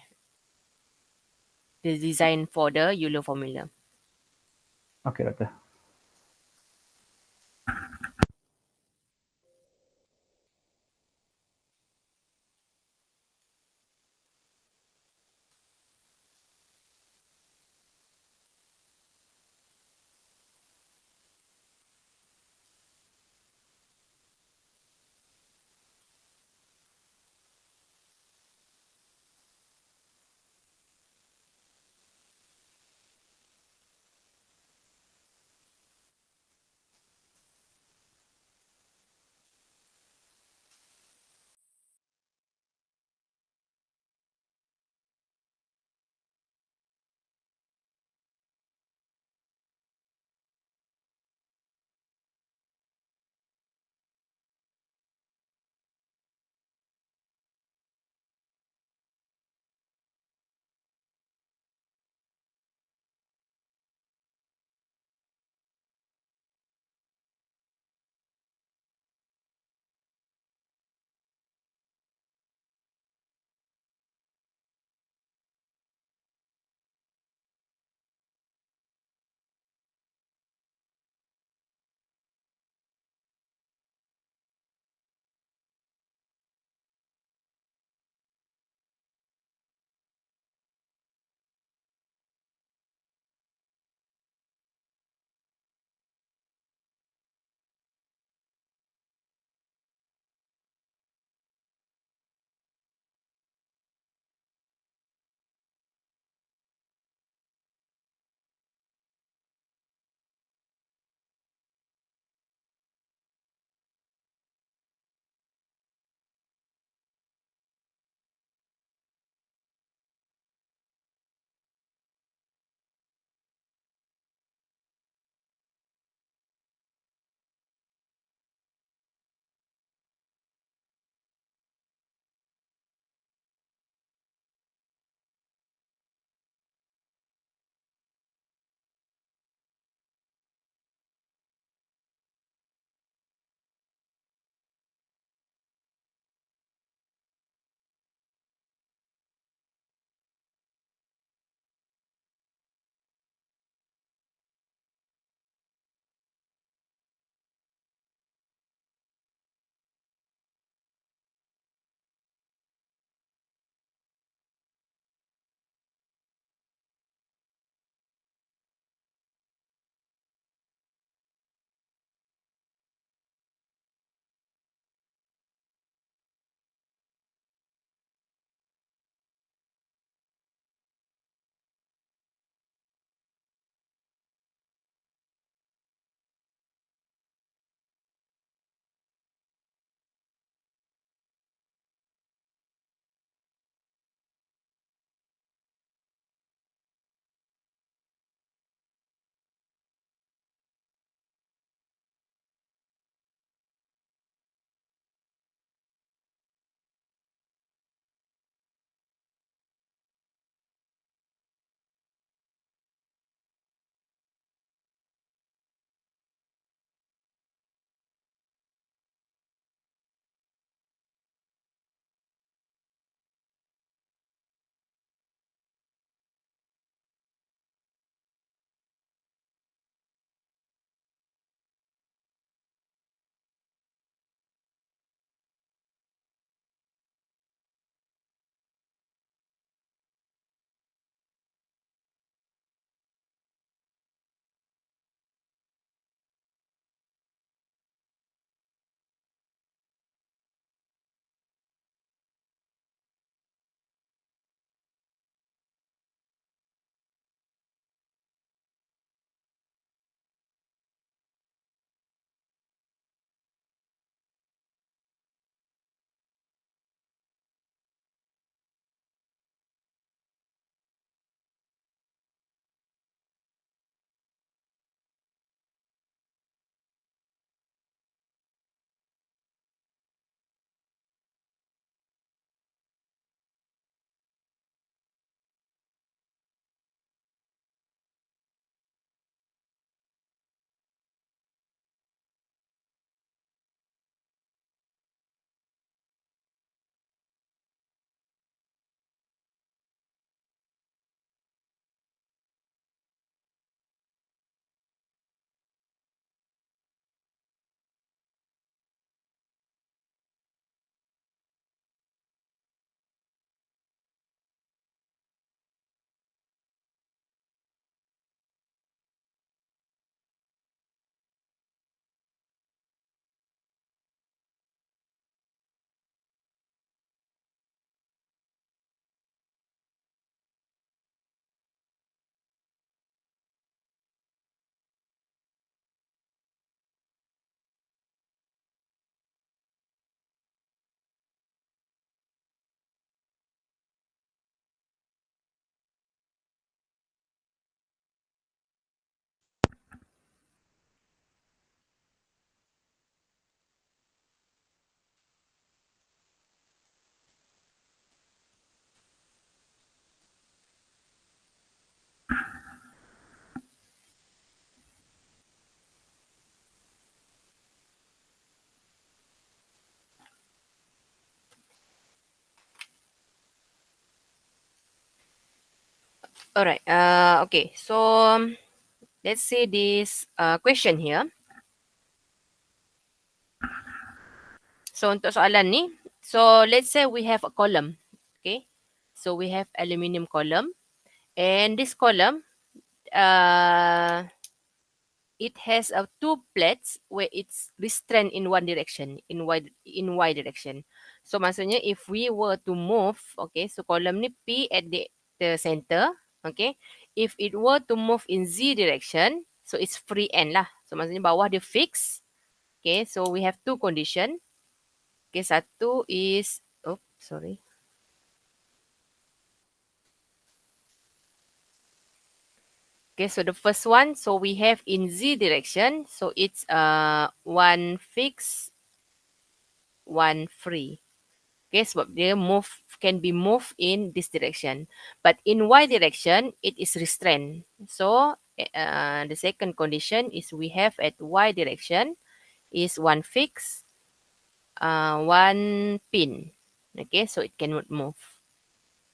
the design for the Euler formula. Okey, doktor. Alright. Okay. So let's say this question here. So untuk soalan ni, so let's say we have a column. Okay. So we have aluminium column, and this column, it has two plates where it's restrained in one direction, in y direction. So maksudnya if we were to move, okay, so column ni P at the center, okay. If it were to move in Z direction, so it's free end lah. So maksudnya bawah dia fix. Okay, so we have two condition. Okay, satu is, oh sorry. Okay, so the first one, so we have in Z direction, so it's one fix, one free. Okay, sebab dia can be moved in this direction. But in Y direction, it is restrained. So the second condition is we have at Y direction is one fix, one pin. Okay, so it cannot move.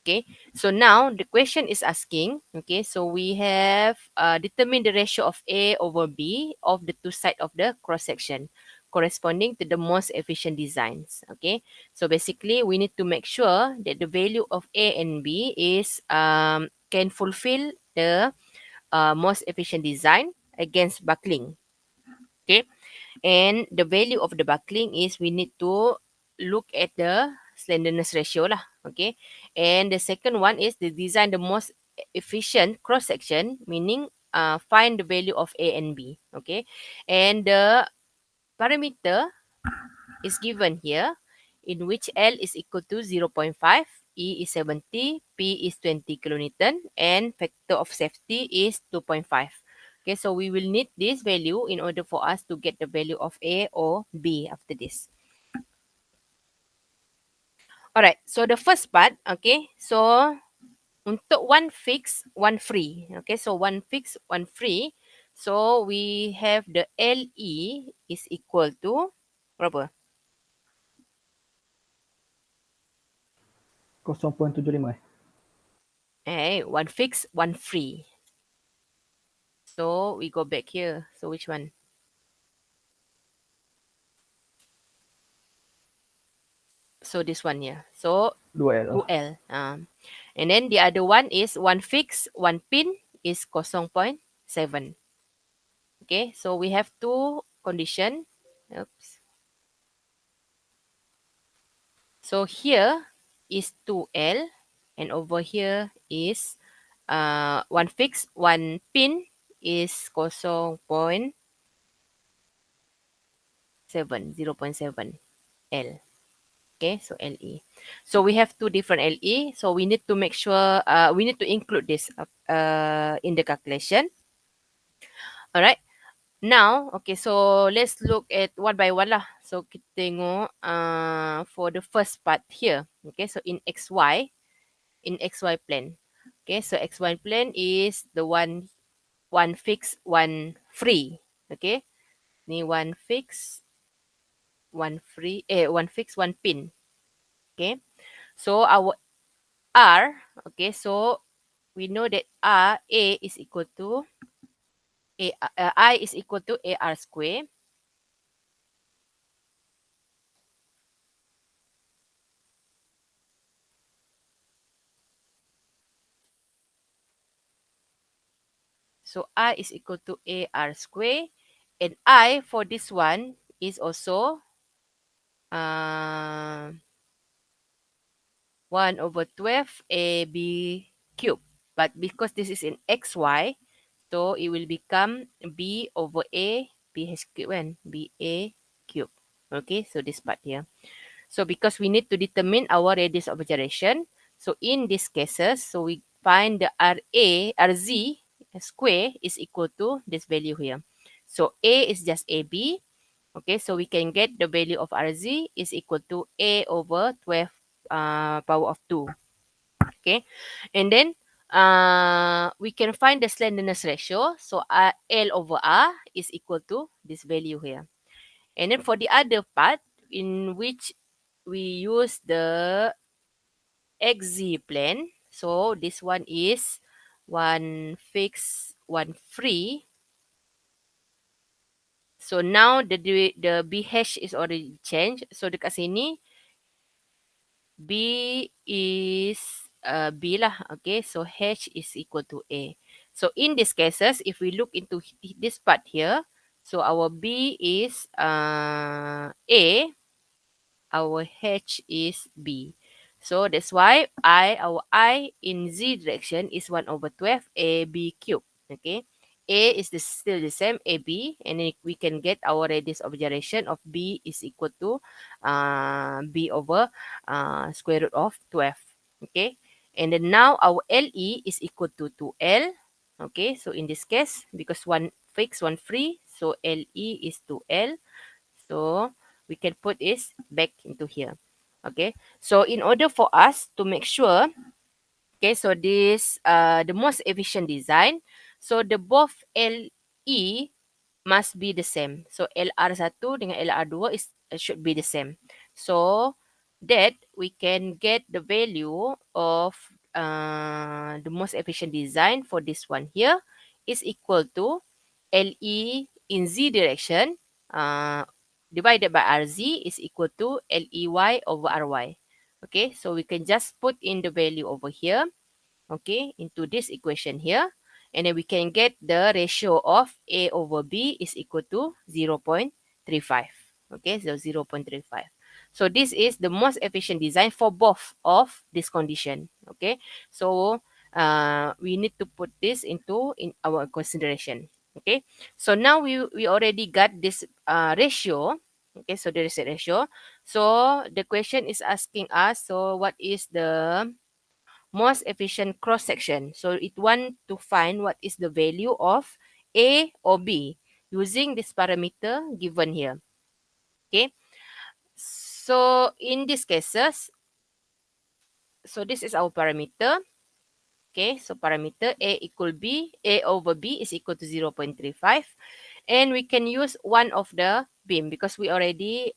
Okay, so now the question is asking, okay, so we have determine the ratio of A over B of the two sides of the cross section corresponding to the most efficient designs. Okay, so basically we need to make sure that the value of A and B is can fulfill the most efficient design against buckling. Okay, and the value of the buckling is we need to look at the slenderness ratio lah. Okay. And the second one is to design the most efficient cross section, meaning find the value of A and B. Okay. And the parameter is given here, in which L is equal to 0.5, E is 70, P is 20 kilonewton, and factor of safety is 2.5. Okay, so we will need this value in order for us to get the value of A or B after this. Alright, so the first part, okay, so untuk one fix, one free. Okay, so one fix, one free. So we have the LE is equal to berapa? 0.75 One fix, one free. So we go back here. So which one? So this one here. So 2L 2L. And then the other one is one fix, one pin is 0.7. Okay, so we have two condition. Oops. So here is 2L, and over here is one fix, one pin is 0.7, 0.7 L. Okay, so LE. So we have two different LE. So we need to make sure, we need to include this in the calculation. All right. Now, okay, so let's look at one by one lah. So kita tengok for the first part here. Okay, so in XY plane. Okay, so XY plane is the one fixed, one free. Okay, ni one fixed, one free, one fixed, one pin. Okay, so our R, okay, so we know that A is equal to I is equal to AR square. So I is equal to AR square, and I for this one is also 1 over 12 AB cube. But because this is in XY, so it will become B over A BH cube and BA cube. Okay, so this part here. So because we need to determine our radius of gyration, so in these cases, so we find the RZ square is equal to this value here. So A is just AB. Okay, so we can get the value of RZ is equal to A over 12 power of 2. Okay, and then we can find the slenderness ratio. So L over R is equal to this value here. And then for the other part, in which we use the XZ plane, so this one is one fixed, one free. So now the BH is already changed. So dekat sini B is B lah. Okay, so H is equal to A. So in these cases, if we look into this part here, so our B is A, our H is B. So that's why our I in Z direction is 1 over 12 AB cubed. Okay. A is still the same, AB, and then we can get our radius of gyration of B is equal to B over square root of 12. Okay. And then now our LE is equal to 2L. Okay. So in this case, because one fixed, one free, so LE is 2L. So we can put this back into here. Okay. So in order for us to make sure, okay, so this the most efficient design, so the both LE must be the same. So LR1 dengan LR2 is should be the same. So that we can get the value of the most efficient design for this one here is equal to LE in Z direction divided by RZ is equal to LEY over RY. Okay, so we can just put in the value over here, okay, into this equation here. And then we can get the ratio of A over B is equal to 0.35. Okay, so 0.35. So this is the most efficient design for both of this condition. Okay, so we need to put this into in our consideration. Okay, so now we already got this ratio. Okay, so there is a ratio. So the question is asking us, so what is the most efficient cross section? So it want to find what is the value of A or B using this parameter given here. Okay. So in these cases, so this is our parameter. Okay, so parameter A equal B, A over B is equal to 0.35. And we can use one of the beam because we already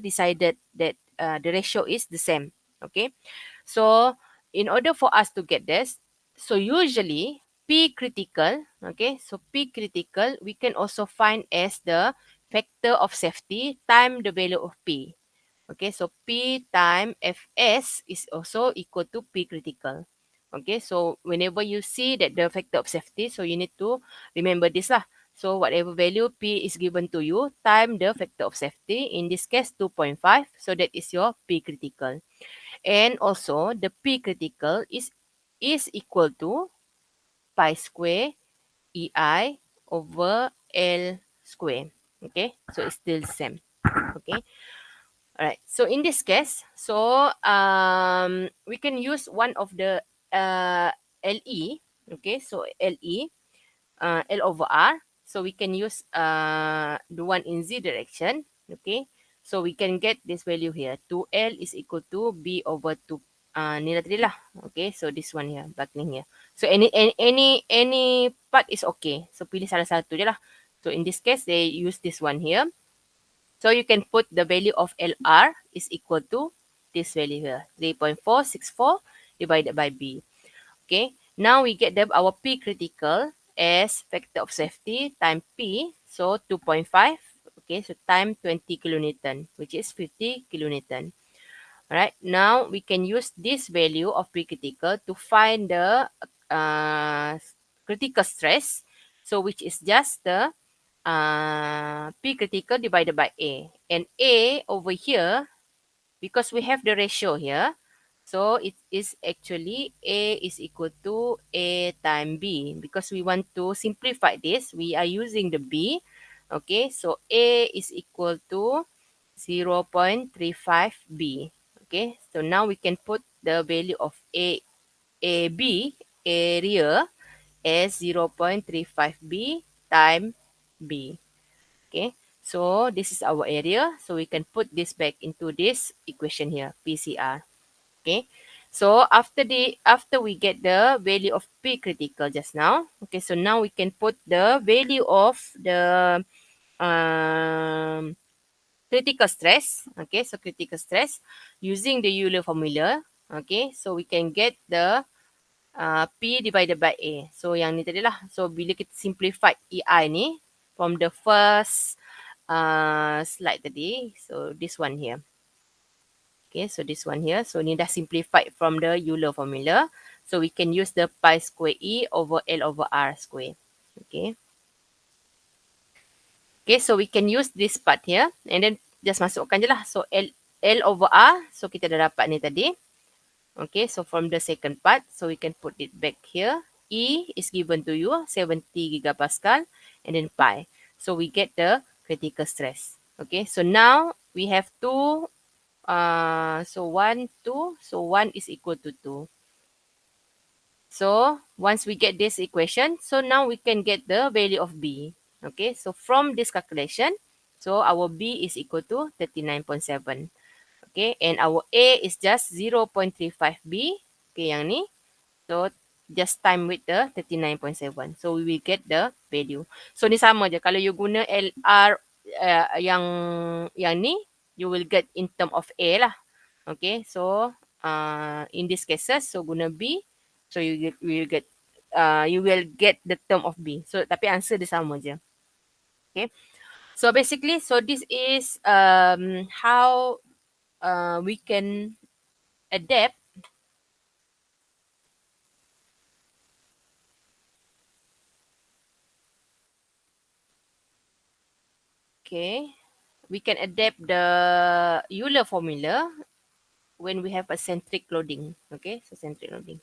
decided that the ratio is the same. Okay, so in order for us to get this, so usually P critical, okay, so P critical we can also find as the factor of safety time the value of P. Okay, so P time Fs is also equal to P critical. Okay, so whenever you see that the factor of safety, so you need to remember this lah. So whatever value P is given to you, time the factor of safety, in this case 2.5, so that is your P critical. And also the P critical is equal to pi square EI over L square. Okay, so it's still the same. Okay. Alright. So in this case, so we can use one of the LE. Okay, so LE, L over R. So we can use the one in Z direction. Okay, so we can get this value here. 2L is equal to B over 2. Nila tadi lah. Okay, so this one here, buckling here. So any part is okay. So pilih salah satu je lah. So in this case, they use this one here. So you can put the value of LR is equal to this value here, 3.464 divided by B. Okay, now we get our P critical as factor of safety time P, so 2.5, okay, so time 20 kilonewton, which is 50 kilonewton. Alright, now we can use this value of P critical to find the critical stress, so which is just the P critical divided by A. And A over here, because we have the ratio here, so it is actually A is equal to A times B. Because we want to simplify this, we are using the B. Okay, so A is equal to 0.35 B. Okay, so now we can put the value of AB, area, as 0.35 B times B. Okay, so this is our area. So we can put this back into this equation here, PCR. Okay, so after we get the value of P critical just now, okay, so now we can put the value of the critical stress. Okay, so critical stress using the Euler formula. Okay, so we can get the P divided by A. So yang ni tadi lah. So bila kita simplify EI ni from the first slide tadi. So this one here. Okay, so this one here. So ni dah simplified from the Euler Formula. So we can use the pi square E over L over R square. Okay. Okay, so we can use this part here. And then just masukkan je lah. So L over R. So kita dah dapat ni tadi. Okay, so from the second part. So we can put it back here. E is given to you 70 gigapascal. And then pi. So we get the critical stress. Okay, so now we have two. So 1, 2. So 1 is equal to 2. So once we get this equation, so now we can get the value of B. Okay, so from this calculation, so our B is equal to 39.7. Okay, and our A is just 0.35 B. Okay, yang ni. So just time with the 39.7. So we will get the value. So ni sama je. Kalau you guna LR yang ni, you will get in term of A lah. Okay, so in this cases, so guna B. So you will get the term of B. So tapi answer dia sama je. Okay. So basically, so this is how we can adapt we can adapt the Euler formula when we have a centric loading. Okay, so centric loading.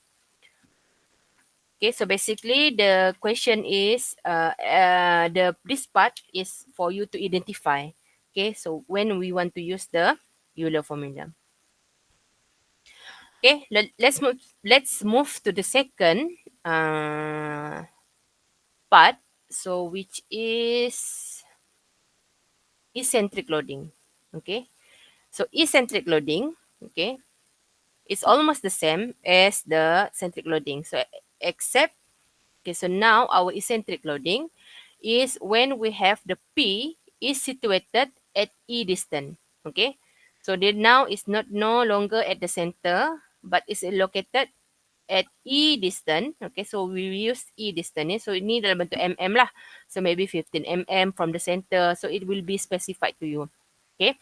Okay, so basically the question is this part is for you to identify. Okay, so when we want to use the Euler formula. Okay, let's move to the second part. So which is eccentric loading. Okay, so eccentric loading. Okay, it's almost the same as the centric loading. So except, okay, so now our eccentric loading is when we have the P is situated at E distance. Okay, so then now it's no longer at the center, but is located at E distance. Okay, so we use E distance. So ini dalam bentuk mm lah. So maybe 15 mm from the center. So it will be specified to you. Okay,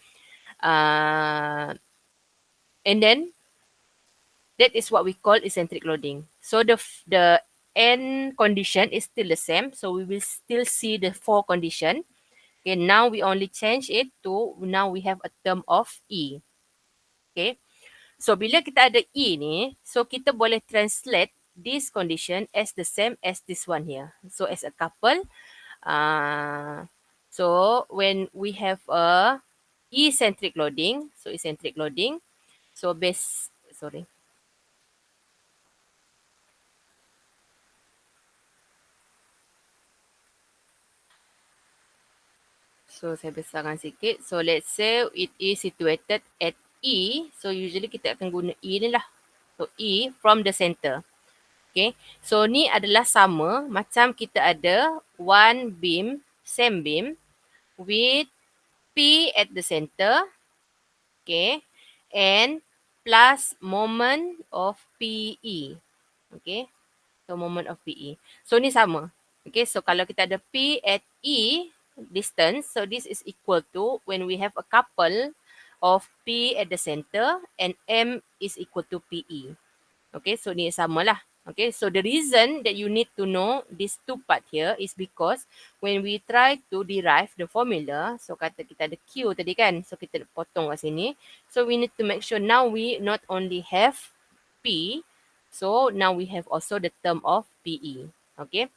and then that is what we call eccentric loading. So the N condition is still the same. So we will still see the 4 condition. Okay, now we only change it to, now we have a term of E. Okay, so bila kita ada E ni, so kita boleh translate this condition as the same as this one here. So as a couple, so when we have a eccentric loading, so eccentric loading, so So saya besarkan sikit. So let's say it is situated at E. So usually kita akan guna E ni lah. So E from the center. Okay. So ni adalah sama macam kita ada one beam, same beam with P at the center. Okay. And plus moment of PE. Okay. So moment of PE. So ni sama. Okay. So kalau kita ada P at E distance, so this is equal to when we have a couple of P at the center and M is equal to PE. Okay, so ni sama lah. Okay, so the reason that you need to know these two part here is because when we try to derive the formula, so kata kita ada Q tadi kan, so kita potong kat sini. So we need to make sure now we not only have P, so now we have also the term of PE. Okay.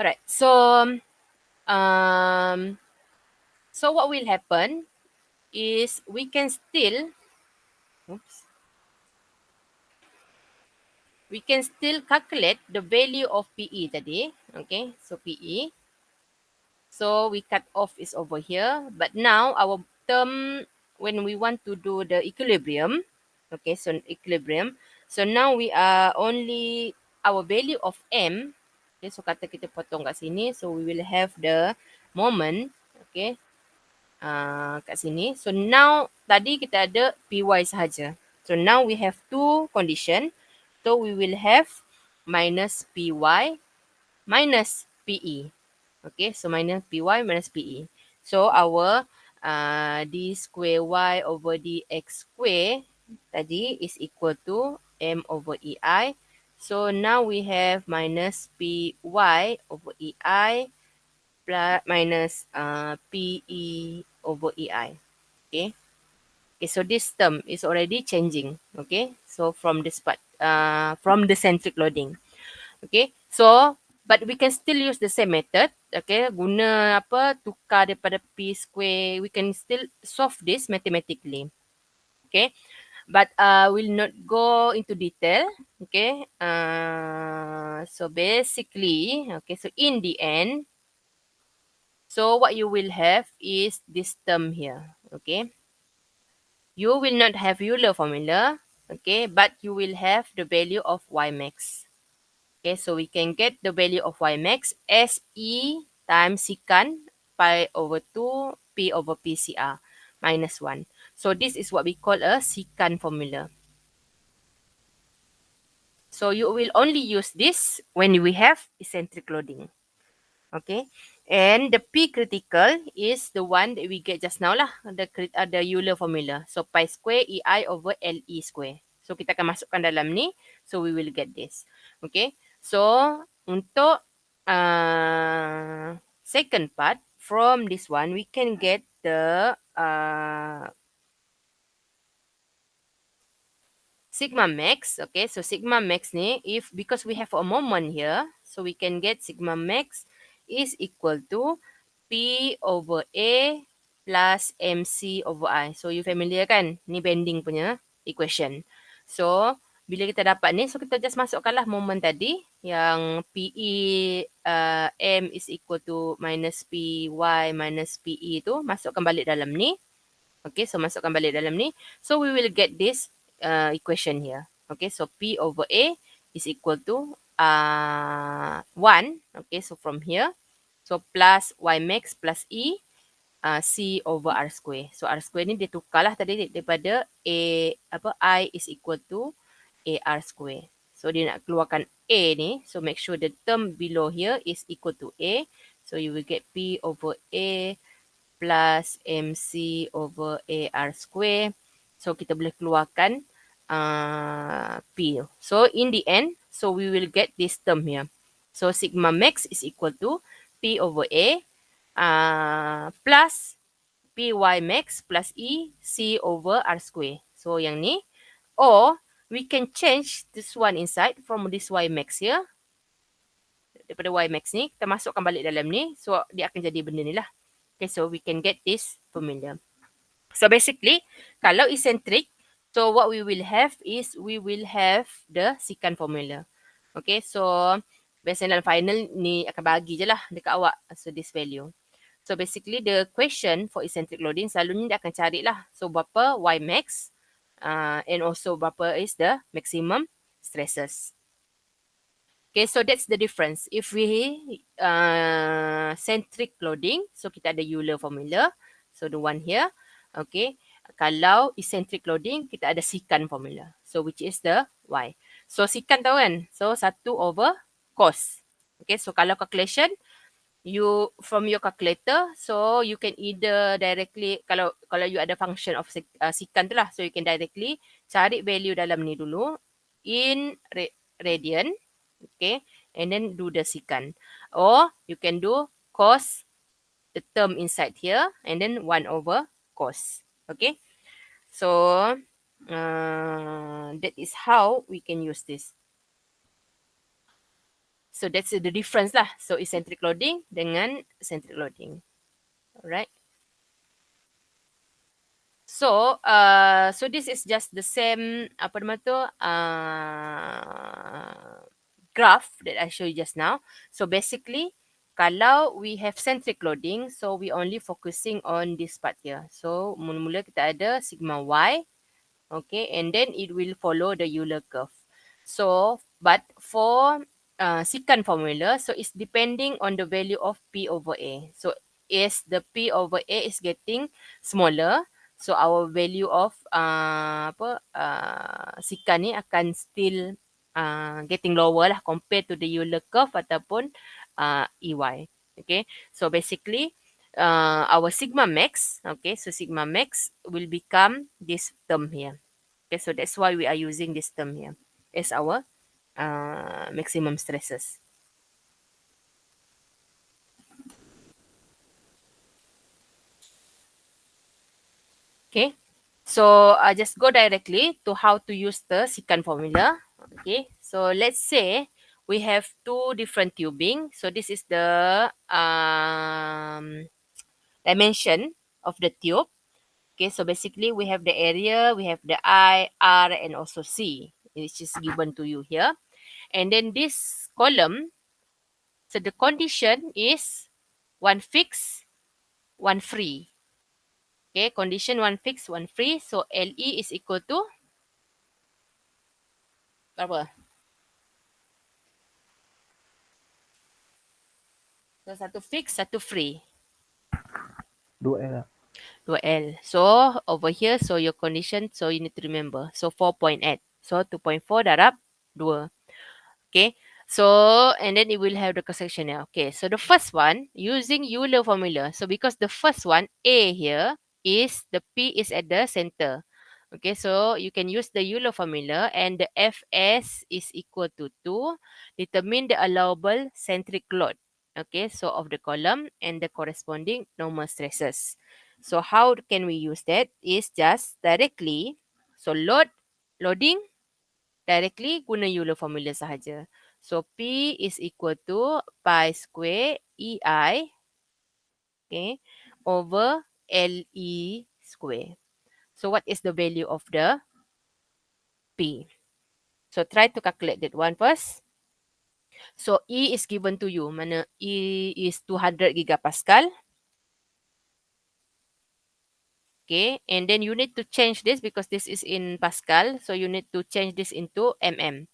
Alright, so what will happen is we can still calculate the value of PE tadi. Okay, so PE. So we cut off is over here. But now our term, when we want to do the equilibrium, okay, so equilibrium. So now we are only, our value of M, okay, so kata kita potong kat sini. So we will have the moment, okay, kat sini. So now, tadi kita ada PY sahaja. So now we have two condition. So we will have minus PY minus PE. Okay, so minus PY minus PE. So our D square Y over DX square tadi is equal to M over EI. So now we have minus PY over EI plus minus PE over EI. Okay. Okay, so this term is already changing. Okay, so from this part, from the centric loading. Okay, so but we can still use the same method. Okay, guna apa, tukar daripada P square, we can still solve this mathematically. Okay, but we'll not go into detail. Okay, so basically, okay, so in the end, so what you will have is this term here. Okay, you will not have Euler formula. Okay, but you will have the value of Y max. Okay, so we can get the value of Y max as E times secant pi over 2 P over PCR minus 1. So this is what we call a secant formula. So you will only use this when we have eccentric loading. Okay, and the P critical is the one that we get just now lah, the Euler formula. So pi square EI over LE square. So kita akan masukkan dalam ni, so we will get this. Okay, so untuk second part, from this one we can get the sigma max. Okay, so sigma max ni, if because we have a moment here, so we can get sigma max is equal to P over A plus MC over I. So you familiar kan? Ni bending punya equation. So bila kita dapat ni, so kita just masukkanlah moment tadi yang PE M is equal to minus PY minus PE tu, masukkan balik dalam ni. Okay, so masukkan balik dalam ni. So we will get this equation here. Okay, so P over A is equal to 1. Okay, so from here, so plus Y max plus E C over R square. So R square ni dia tukarlah tadi daripada I is equal to AR square. So dia nak keluarkan A ni. So make sure the term below here is equal to A. So you will get P over A plus MC over AR square. So kita boleh keluarkan P. So in the end, so we will get this term here. So sigma max is equal to P over A plus PY max plus E C over R square. So yang ni. Or we can change this one inside from this Y max here. Daripada Y max ni, kita masukkan balik dalam ni. So dia akan jadi benda ni lah. Okay, so we can get this formula. So basically, kalau eccentric, so what we will have is we will have the secant formula. Okay, so biasanya dalam final ni akan bagi je lah dekat awak. So this value. So basically the question for eccentric loading selalunya dia akan carilah. So berapa Y max and also berapa is the maximum stresses. Okay, so that's the difference. If we centric loading, so kita ada Euler formula. So the one here. Okay, kalau eccentric loading, kita ada secant formula. So which is the Y. So secant tahu kan? So 1 over cos. Okay, so kalau calculation, you from your calculator, so you can either directly, kalau you ada function of secant tu lah, so you can directly cari value dalam ni dulu in radian. Okay, and then do the secant. Or you can do cos the term inside here and then 1 over cos. Okay, so that is how we can use this. So that's the difference lah. So eccentric loading dengan centric loading. Alright. So so this is just the same apa nama tu graph that I showed you just now. So basically, kalau we have centric loading, so we only focusing on this part here. So mula-mula kita ada sigma Y, okay, and then it will follow the Euler curve. So, but for secant formula, so it's depending on the value of P over A. So as the P over A is getting smaller, so our value of secant ni akan still getting lower lah compared to the Euler curve ataupun EY. Okay, so basically our sigma max, okay, so sigma max will become this term here. Okay, so that's why we are using this term here as our maximum stresses. Okay, so I just go directly to how to use the secant formula. Okay, so let's say we have two different tubing. So this is the dimension of the tube. Okay, so basically we have the area, we have the I, R, and also C, which is given to you here. And then this column, so the condition is one fixed, one free. Okay, condition one fixed, one free. So LE is equal to berapa? So satu fixed, satu free. 2L lah. 2L. So over here, so your condition, so you need to remember. So 4.8. So 2.4 darab 2. Okay. So, and then it will have the cross section here. Okay. So the first one, using Euler formula. So because the first one, A here, is the P is at the center. Okay. So you can use the Euler formula and the Fs is equal to 2. Determine the allowable centric load. Okay. So of the column and the corresponding normal stresses. So how can we use that? Is just directly. So loading, directly guna Euler formula sahaja. So P is equal to pi square EI, okay, over LE square. So what is the value of the P? So try to calculate that one first. So E is given to you. Mana E is 200 gigapascal. Okay, and then you need to change this because this is in Pascal. So you need to change this into mm.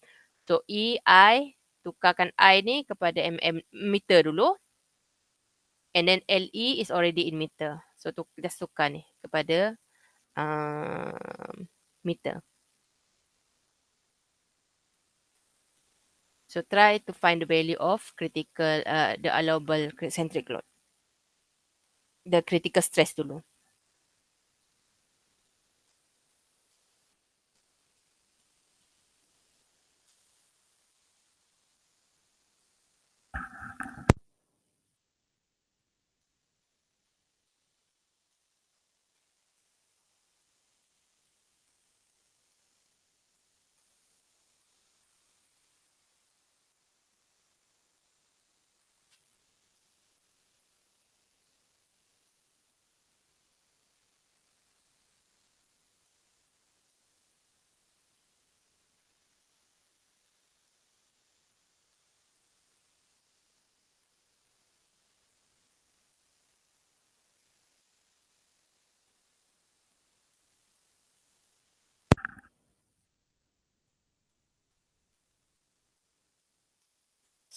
So EI, tukarkan I ni kepada mm meter dulu. And then LE is already in meter. So just tukar ni kepada meter. So try to find the value of critical, the allowable centric load. The critical stress dulu.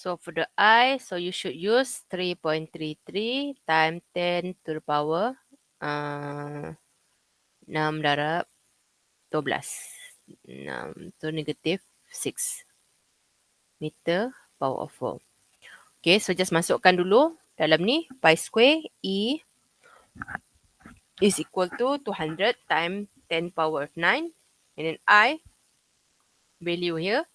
So for the I, so you should use 3.33 times 10 to the power 6 darab 12. 6 to negative 6 meter power of 4. Okay, so just masukkan dulu dalam ni pi square E is equal to 200 times 10 power of 9. And then I, value here.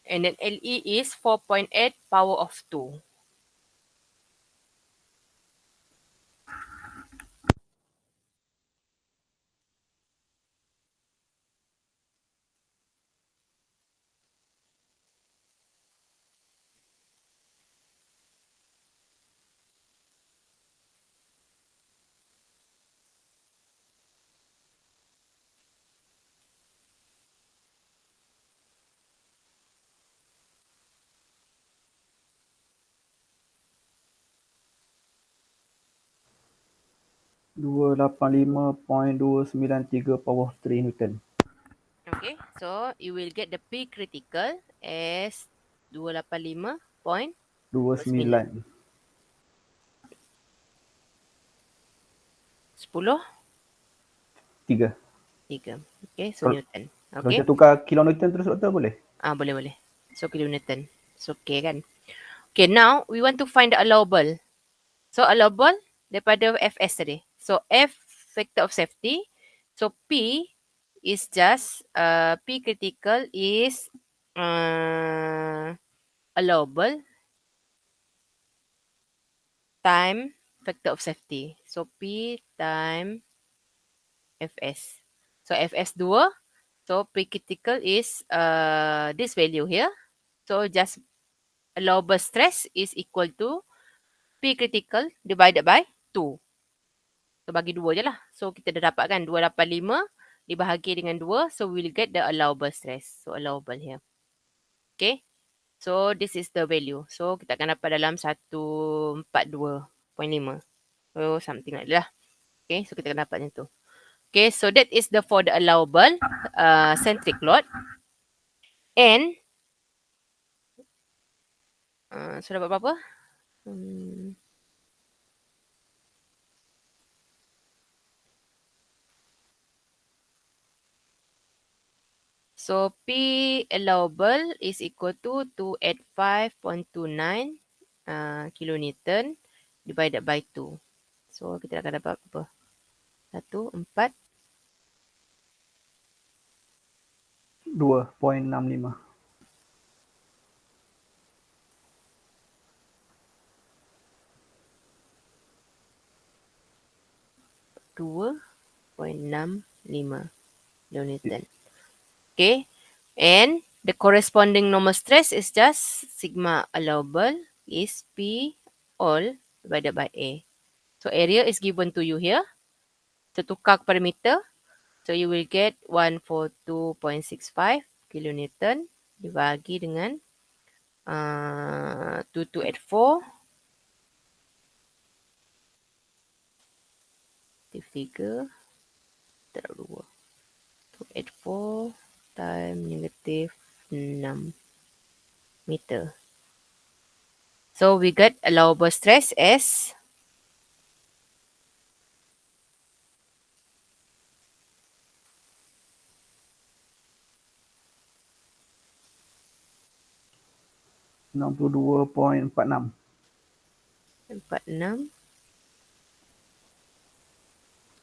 And then LE is 4.8 power of 2. Dua 285.293 power 3 Newton. Okay, so you will get the P critical as 285.29. 29. 10, 3. 3. Okay, so Kalau Newton. Kalau Okay. kita tukar kilonewton terus doktor boleh? Boleh. So, kilonewton. So, okay kan. Okay, now we want to find the allowable. So, allowable daripada Fs tadi. So, F factor of safety. So, P is just, P critical is allowable time factor of safety. So, P time Fs. So, Fs 2. So, P critical is this value here. So, just allowable stress is equal to P critical divided by 2. So, bagi 2 je lah. So, kita dah dapat kan 285 dibahagi dengan 2. So, we'll get the allowable stress. So, allowable here. Okay. So, this is the value. So, kita akan dapat dalam 142.5. So, something like that lah. Okay. So, kita akan dapat macam tu. Okay. So, that is the for the allowable centric load. And, so, dapat berapa? So, P allowable is equal to 285.29 kilonewton divided by 2. So, kita akan dapat apa? 1, 4. 2.65. 2.65 kilonewton. Okay. And the corresponding normal stress is just sigma allowable is P all divided by A. So, area is given to you here. So, tukar kepada meter. So, you will get 142.65 kilonewton dibagi dengan 2284. The figure terlalu 284 times negative 6 meter. So, we get allowable stress as 62.46. 46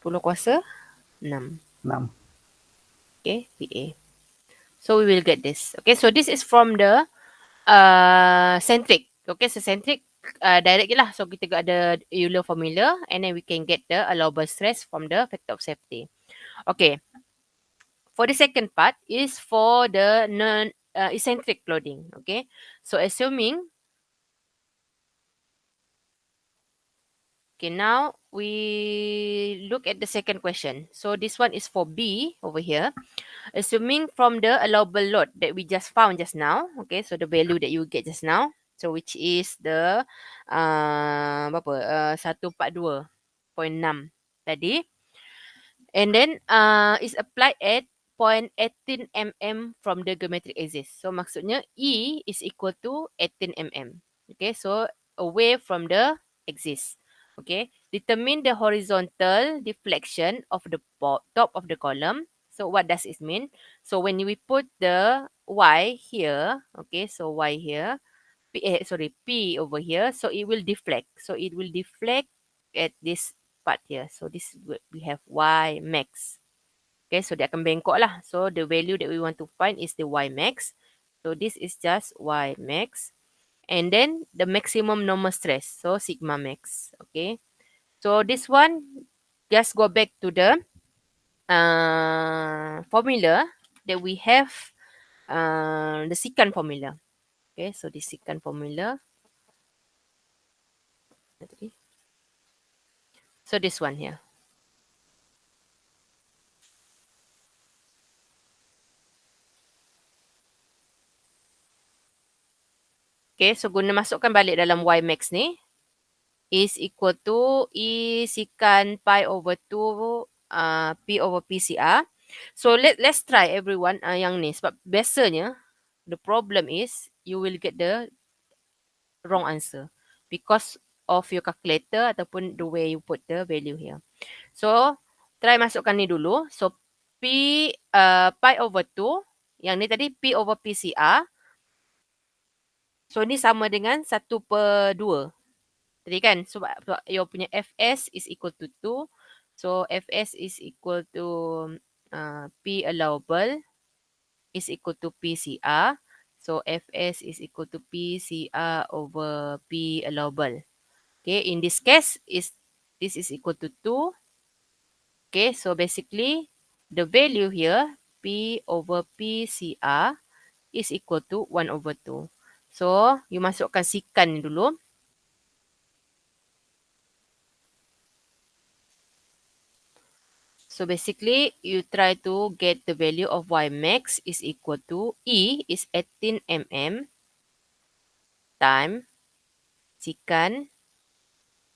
10 kuasa 6. 6. Okay, PA. So, we will get this. Okay, so this is from the centric. Okay, so centric direct je lah. So, kita ada Euler Formula and then we can get the allowable stress from the factor of safety. Okay. For the second part is for the eccentric loading. Okay, so assuming, okay, now we look at the second question. So this one is for B over here. Assuming from the allowable load that we just found just now. Okay, so the value that you get just now. So which is the berapa? 142.6 tadi. And then is applied at 0.18 mm from the geometric axis. So maksudnya E is equal to 18 mm. Okay, so away from the axis. Okay, determine the horizontal deflection of the top of the column. So what does it mean? So when we put the Y here, okay, so Y here, P over here, so it will deflect. So it will deflect at this part here. So this we have Y max. Okay, so dia akan bengkok lah. So the value that we want to find is the Y max. So this is just Y max. And then the maximum normal stress. So sigma max. Okay. So this one, just go back to the formula that we have, the secant formula. Okay, so the secant formula. So this one here. Okay, so guna masukkan balik dalam Y max ni is equal to E secant pi over 2 P over PCR. So let's try everyone yang ni sebab biasanya the problem is you will get the wrong answer because of your calculator ataupun the way you put the value here. So try masukkan ni dulu. So P pi over 2. Yang ni tadi P over PCR. So, ni sama dengan 1/2. Tadi kan, sebab you punya Fs is equal to 2. So, Fs is equal to P allowable is equal to PCR. So, Fs is equal to PCR over P allowable. Okay, in this case, this is equal to 2. Okay, so basically, the value here, P over PCR, is equal to 1 over 2. So, you masukkan sikan ni dulu. So, basically, you try to get the value of Y max is equal to E is 18 mm time sikan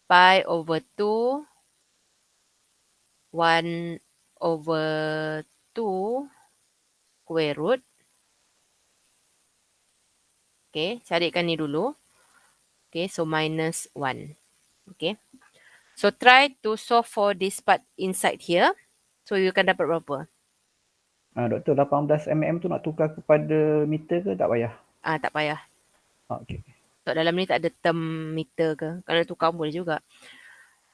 pi over 2 1 over 2 square root. Okay, carikan ni dulu. Okay, so minus 1. Okay. So, try to solve for this part inside here. So, you akan dapat berapa? Doktor, 18 mm tu nak tukar kepada meter ke tak payah? Tak payah. Okey. So, dalam ni tak ada term meter ke. Kalau tukar boleh juga.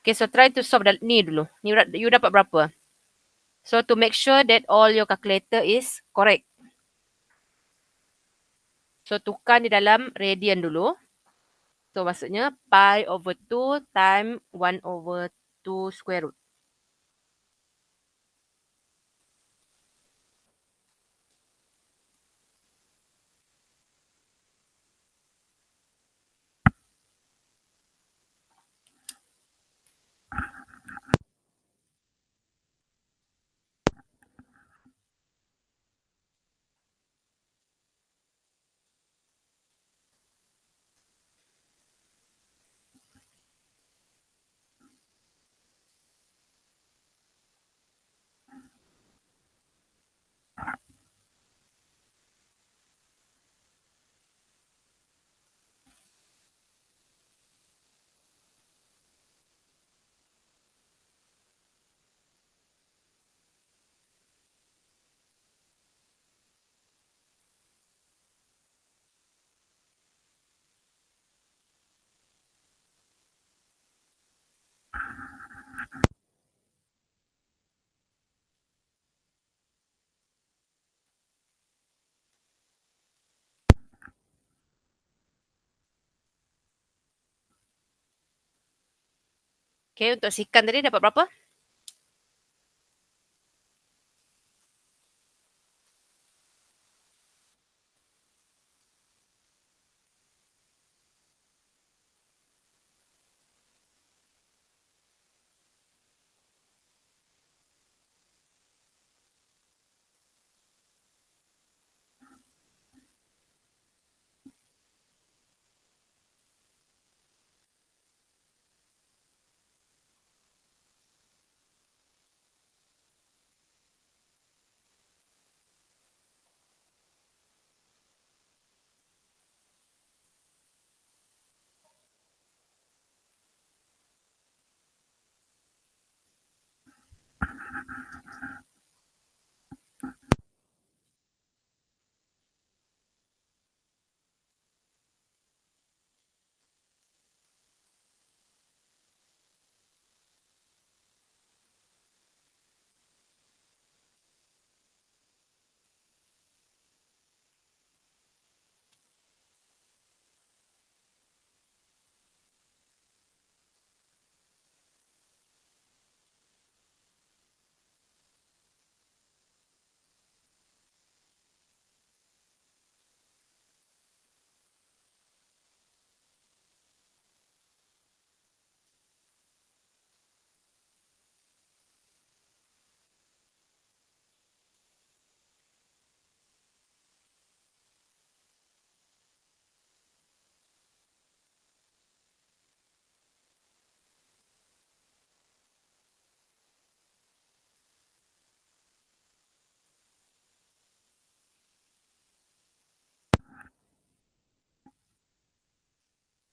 Okay, so try to solve ni dulu. You dapat berapa? So, to make sure that all your calculator is correct. So, tukar di dalam radian dulu. So, maksudnya pi over 2 time 1 over 2 square root. Okay, untuk sikan tadi dapat berapa?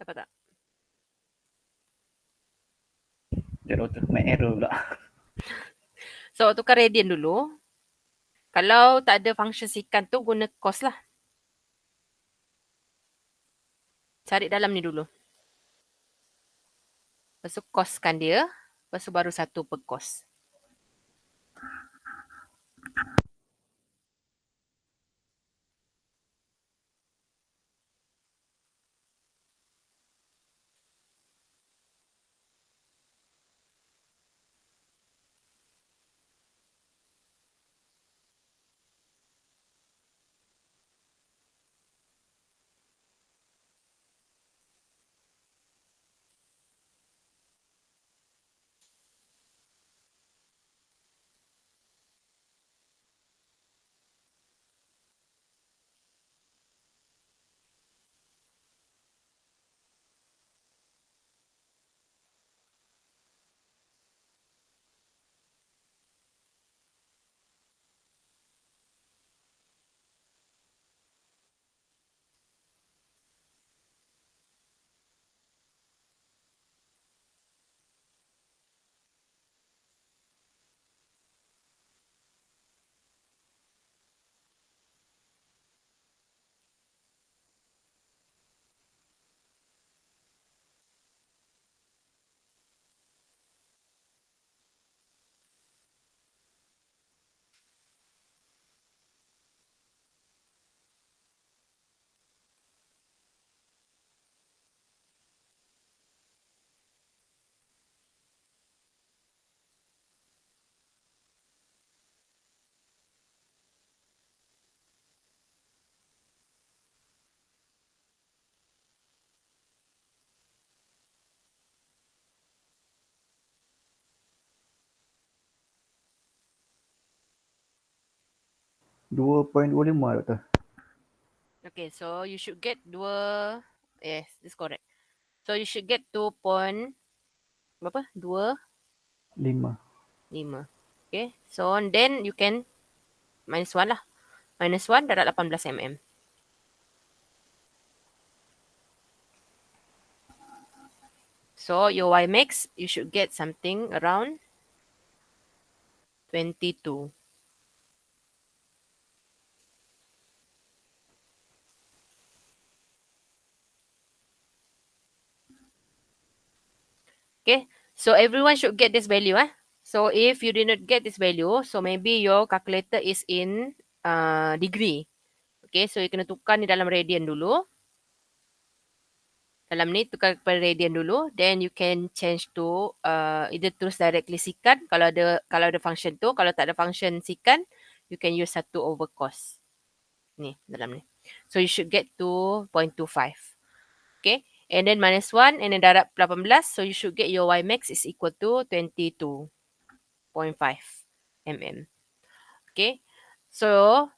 Dapat tak? Sekejap doktor, main error pula. So, tukar radian dulu. Kalau tak ada function secant tu, guna cos lah. Cari dalam ni dulu. Lepas tu coskan dia. Lepas tu baru 1 per cos. $2.25 Doktor. Okay, so you should get 2. Yes, this correct. So you should get 2 berapa? 5. 5. Okay, so then you can minus 1 lah. Minus 1 darat 18 mm. So your Y max, you should get something around 22. Okay, so everyone should get this value. So if you did not get this value, so maybe your calculator is in degree. Okay, so you kena tukar ni dalam radian dulu. Dalam ni tukar kepada radian dulu. Then you can change to either terus directly secant. Kalau ada function tu. Kalau tak ada function secant, you can use 1 over cos. Ni dalam ni. So you should get to 0.25. Okay. And then minus 1 and then darat 18. So you should get your Y max is equal to 22.5 mm. Okay. So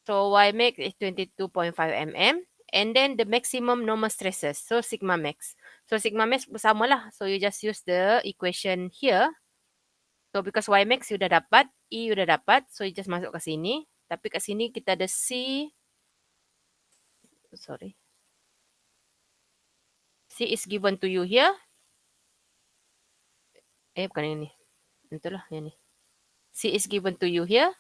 Y max is 22.5 mm. And then the maximum normal stresses. So sigma max. So sigma max bersama lah. So you just use the equation here. So because Y max you dah dapat, E you dah dapat. So you just masuk ke sini. Tapi kat sini kita ada C. Sorry. C is given to you here. Bukan yang ni. Itulah yang ni. C is given to you here.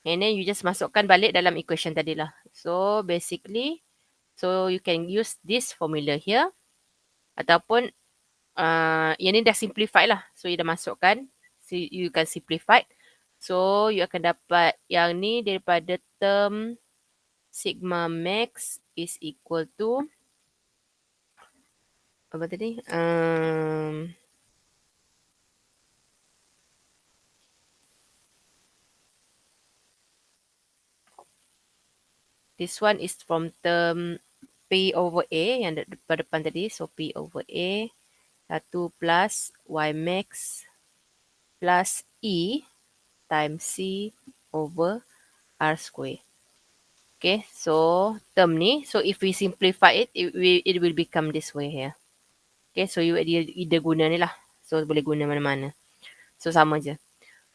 And then you just masukkan balik dalam equation tadi lah. So basically, so you can use this formula here. Ataupun yang ni dah simplify lah. So you dah masukkan. So you can simplify. So you akan dapat yang ni daripada term sigma max is equal to apa tadi? This one is from term P over A yang pada depan tadi. So P over A 1 plus Y max plus E times C over R square. Okay, so term ni. So if we simplify it, it will become this way here. Okay, so you either guna ni lah. So boleh guna mana-mana. So sama je.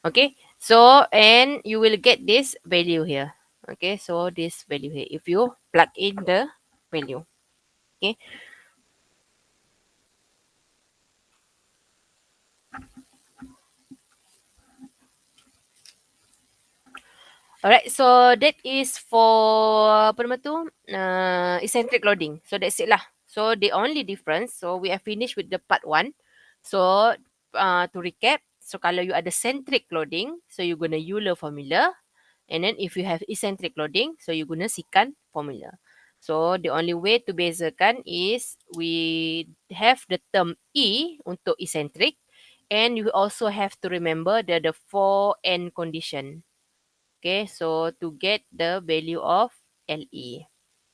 Okay, so and you will get this value here. Okay, so this value here. If you plug in the value. Okay. Alright, so that is for apa nama tu? Eccentric loading. So that's it lah. So the only difference, so we are finished with the part 1. So to recap, so kalau you ada centric loading, so you guna Euler formula. And then if you have eccentric loading, so you guna secant formula. So the only way to bezakan is we have the term E untuk eccentric, and you also have to remember the 4n condition. Okay, so to get the value of LE.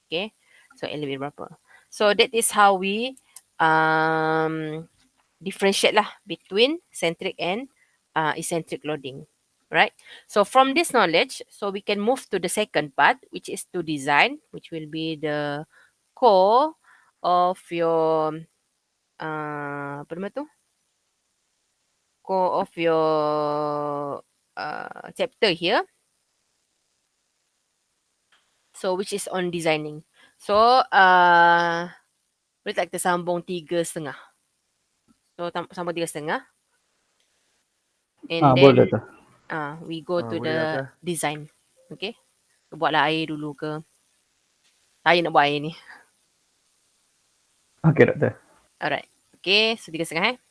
Okay, so LE berapa? So that is how we differentiate lah between centric and eccentric loading. Right? So from this knowledge, so we can move to the second part, which is to design, which will be the core of your apa nama tu? Core of your chapter here. So which is on designing. So boleh tak kita sambung 3.5? So sambung 3.5. And Boleh then tu. we go to Boleh lah the Kak. design. Okay. Buatlah air dulu ke. Saya nak buat air ni. Okey doktor. Alright. Okay. So 3.5 eh.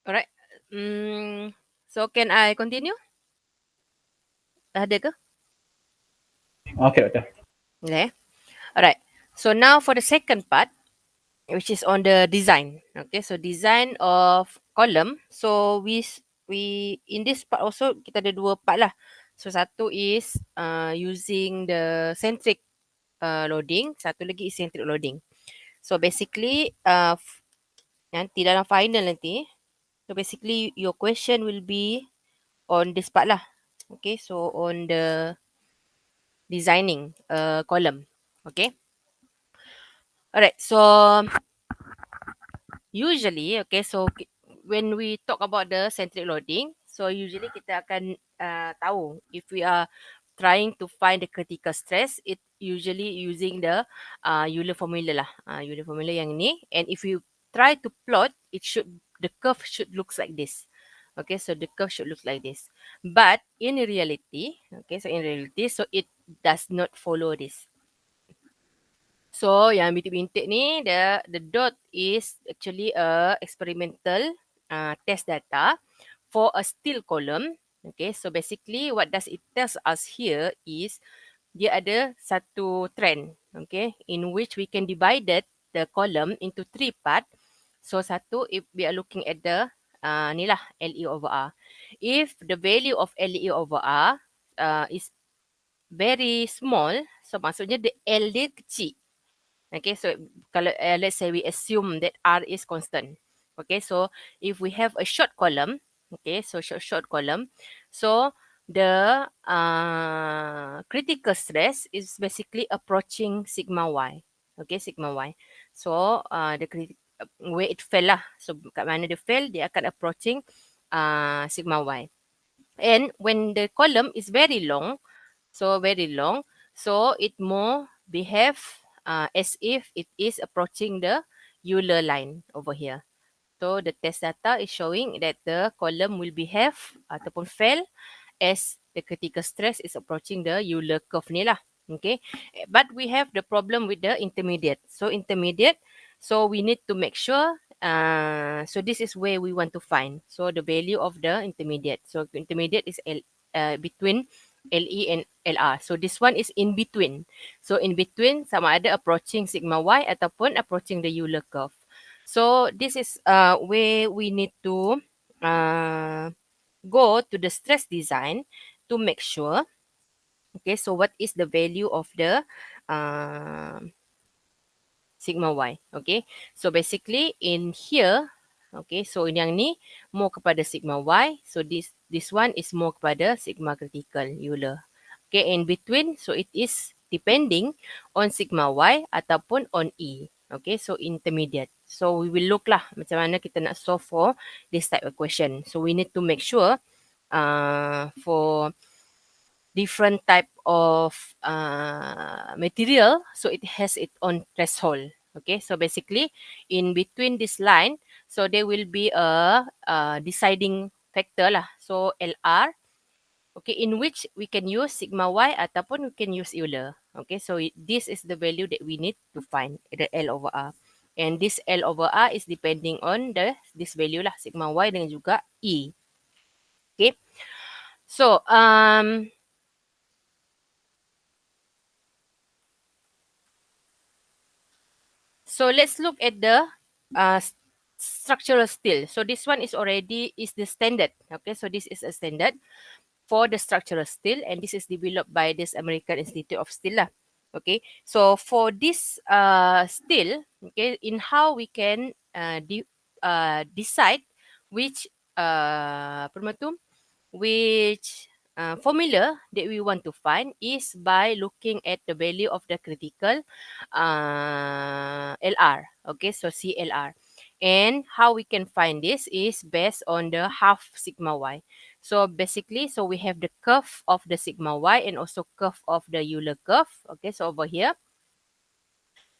Alright. So can I continue? Ada ke? Okey, doktor. Okay. Alright. So now for the second part, which is on the design. Okay, so design of column. So we in this part also kita ada dua part lah. So satu is using the centric loading, satu lagi eccentric loading. So basically nanti dalam final nanti, so basically your question will be on this part lah. Okay, so on the designing column. Okay. Alright, so usually, okay, so when we talk about the centric loading, so usually kita akan tahu if we are trying to find the critical stress, it usually using the Euler Formula lah. Euler Formula yang ni. And if you try to plot, the curve should looks like this. Okay, so the curve should look like this. But in reality, okay, so in reality, so it does not follow this. So yang bintik-bintik ni, the dot is actually a experimental test data for a still column. Okay, so basically what does it tells us here is dia ada satu trend, okay, in which we can divide the column into three part. So satu, if we are looking at the ni lah LE over R. If the value of LE over R is very small, so maksudnya the L dia kecil. Okay, so kalau let's say we assume that R is constant. Okay, so if we have a short column, okay, so short column, so the critical stress is basically approaching sigma Y. Okay, sigma Y. So where it fell lah. So kat mana dia fell, dia akan approaching sigma Y. And when the column is very long, so it more behave as if it is approaching the Euler line over here. So the test data is showing that the column will behave ataupun fail as the critical stress is approaching the Euler curve ni lah. Okay, but we have the problem with the intermediate. So intermediate, so we need to make sure. So this is where we want to find. So the value of the intermediate. So intermediate is between LE and LR. So this one is in between. So in between sama ada approaching sigma Y ataupun approaching the Euler curve. So this is where we need to go to the stress design to make sure. Okay, so what is the value of the sigma Y? Okay, so basically in here, okay, so yang ni more kepada sigma Y. So this one is more kepada sigma critical Euler. Okay, in between, so it is depending on sigma Y ataupun on E. Okay, so intermediate. So we will look lah macam mana kita nak solve for this type of question. So we need to make sure for different type of material, so it has its own threshold. Okay, so basically in between this line, so there will be a deciding factor lah. So LR, okay, in which we can use sigma Y ataupun we can use Euler. Okay, so this is the value that we need to find, the L over R. And this L over R is depending on this value lah, sigma Y dengan juga E. Okay, so so let's look at the structural steel. So this one is the standard. Okay, so this is a standard for the structural steel, and this is developed by this American Institute of Steel lah. Okay, so for this steel, okay, in how we can decide which which formula that we want to find is by looking at the value of the critical LR. Okay, so CLR. And how we can find this is based on the half sigma Y. So basically, so we have the curve of the sigma Y and also curve of the Euler curve. Okay, so over here.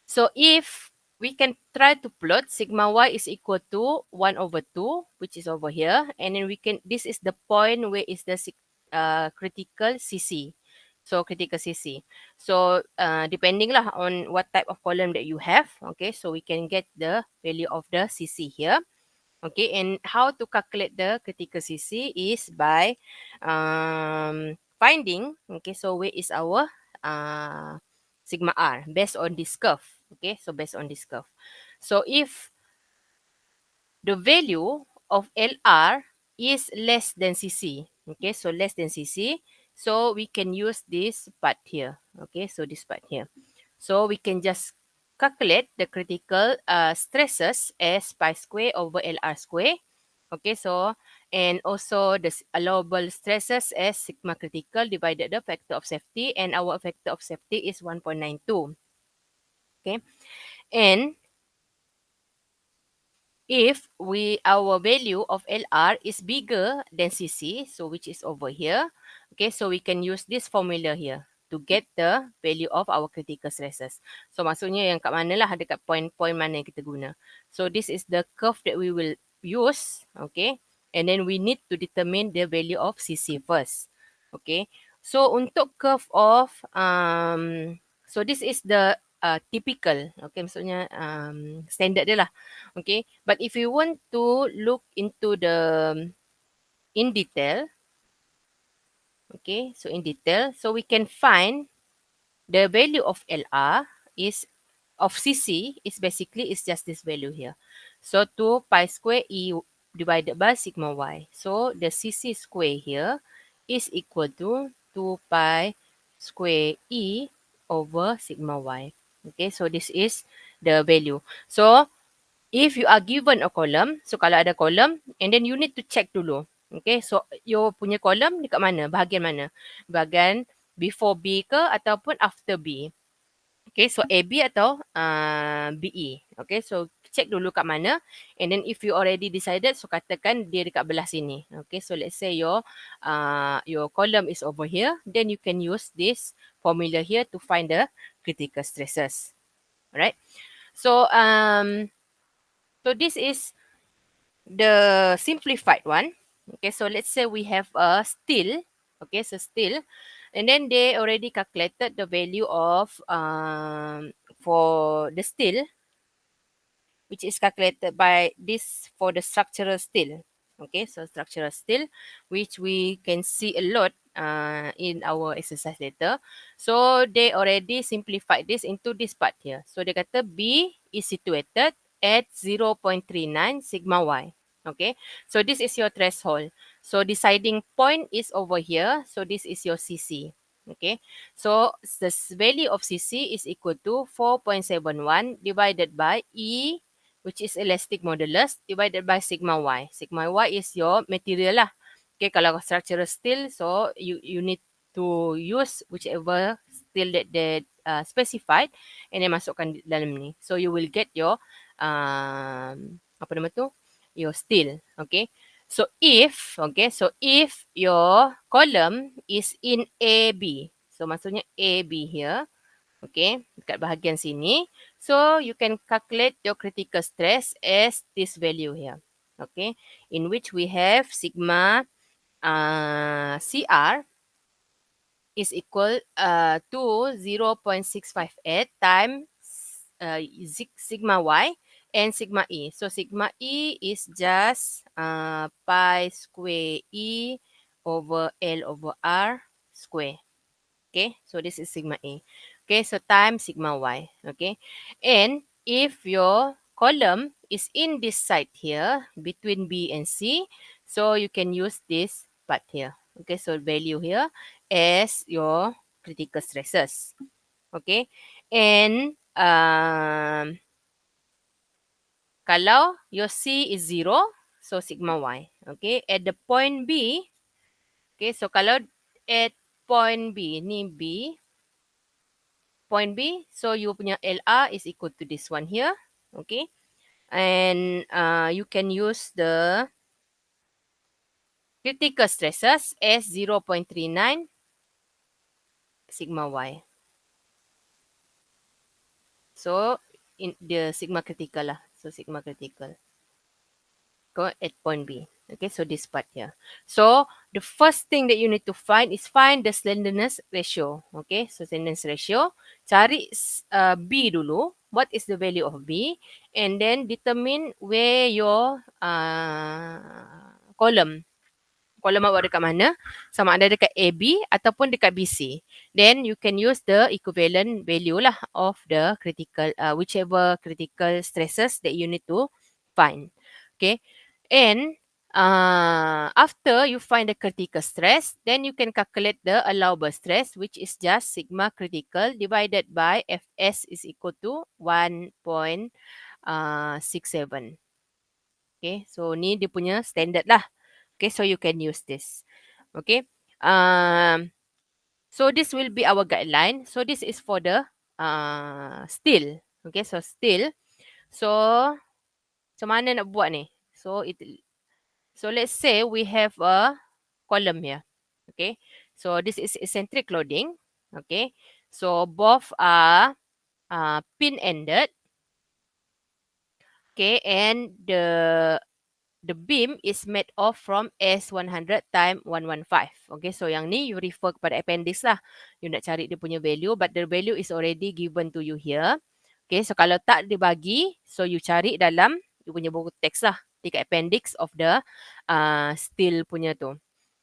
So if we can try to plot sigma Y is equal to 1 over 2, which is over here. And then this is the point where is the critical CC. So critical CC. So depending lah on what type of column that you have. Okay, so we can get the value of the CC here. Okay, and how to calculate the critical CC is by finding, okay, so where is our sigma R based on this curve. Okay, so based on this curve. So if the value of LR is less than CC, okay, so less than CC, so we can use this part here. Okay, so this part here. So we can just calculate the critical stresses as pi square over LR square. Okay, so and also the allowable stresses as sigma critical divided the factor of safety, and our factor of safety is 1.92. Okay, and if our value of LR is bigger than CC, so which is over here, okay, so we can use this formula here to get the value of our critical stresses. So maksudnya yang kat mana lah, dekat point-point mana yang kita guna. So this is the curve that we will use, okay, and then we need to determine the value of CC first. Okay, so untuk curve of so this is the typical, okay, maksudnya standard dia lah. Okay, but if you want to look into the in detail, okay, so in detail, so we can find the value of LR is of CC is basically is just this value here. So 2 pi square E divided by sigma Y. So the CC square here is equal to 2 pi square E over sigma Y. Okay, so this is the value. So if you are given a column, so kalau ada column, and then you need to check dulu. Okay, so you punya column dekat mana? Bahagian mana? Bahagian before B ke ataupun after B? Okay, so AB atau BE. Okay, so check dulu kat mana. And then if you already decided, so katakan dia dekat belah sini. Okay, so let's say your column is over here. Then you can use this formula here to find the critical stresses. Alright. So this is the simplified one. Okay, so let's say we have a steel. Okay, so steel, and then they already calculated the value of for the steel, which is calculated by this for the structural steel. Okay, so structural steel, which we can see a lot in our exercise later. So they already simplified this into this part here. So they kata B is situated at 0.39 sigma Y. Okay, so this is your threshold. So deciding point is over here. So this is your CC. Okay, so the value of CC is equal to 4.71 divided by E, which is elastic modulus, divided by sigma Y. Sigma Y is your material lah. Okay, kalau structural steel, so you need to use whichever steel that they specified, and then masukkan dalam ni. So you will get your apa nama tu? Your steel. Okay. So if your column is in AB, so maksudnya AB here, okay, dekat bahagian sini. So you can calculate your critical stress as this value here, okay, in which we have sigma CR is equal to 0.658 times sigma Y and sigma E. So sigma E is just pi square E over L over R square. Okay, so this is sigma E. Okay, so times sigma Y. Okay, and if your column is in this side here between B and C, so you can use this part here. Okay, so value here as your critical stresses. Okay, and kalau your C is 0, so sigma Y. Okay, at the point B, okay, so kalau at point B, ni B, point B, so you punya LR is equal to this one here, okay, and you can use the critical stresses as 0.39 sigma Y. So in the sigma critical lah, so sigma critical go at point B. Okay, so this part here. So the first thing that you need to find is find the slenderness ratio. Okay, so slenderness ratio. Cari B dulu. what is the value of B, and then determine where your column awak dekat mana, sama ada dekat AB ataupun dekat BC. Then you can use the equivalent value lah of the critical, whichever critical stresses that you need to find. Okay, and after you find the critical stress, then you can calculate the allowable stress, which is just sigma critical divided by Fs is equal to 1.67. Okay, so ni dia punya standard lah. Okay, so you can use this. Okay. So this will be our guideline. So this is for the steel. Okay, so steel. So macam mana nak buat ni? So let's say we have a column here. Okay. So this is eccentric loading. Okay. So both are pin-ended. Okay, and the beam is made of from S100 times 115. Okay, so yang ni you refer kepada appendix lah. You nak cari dia punya value, but the value is already given to you here. Okay, so kalau tak dibagi, so you cari dalam you punya buku teks lah, dekat appendix of the steel punya tu.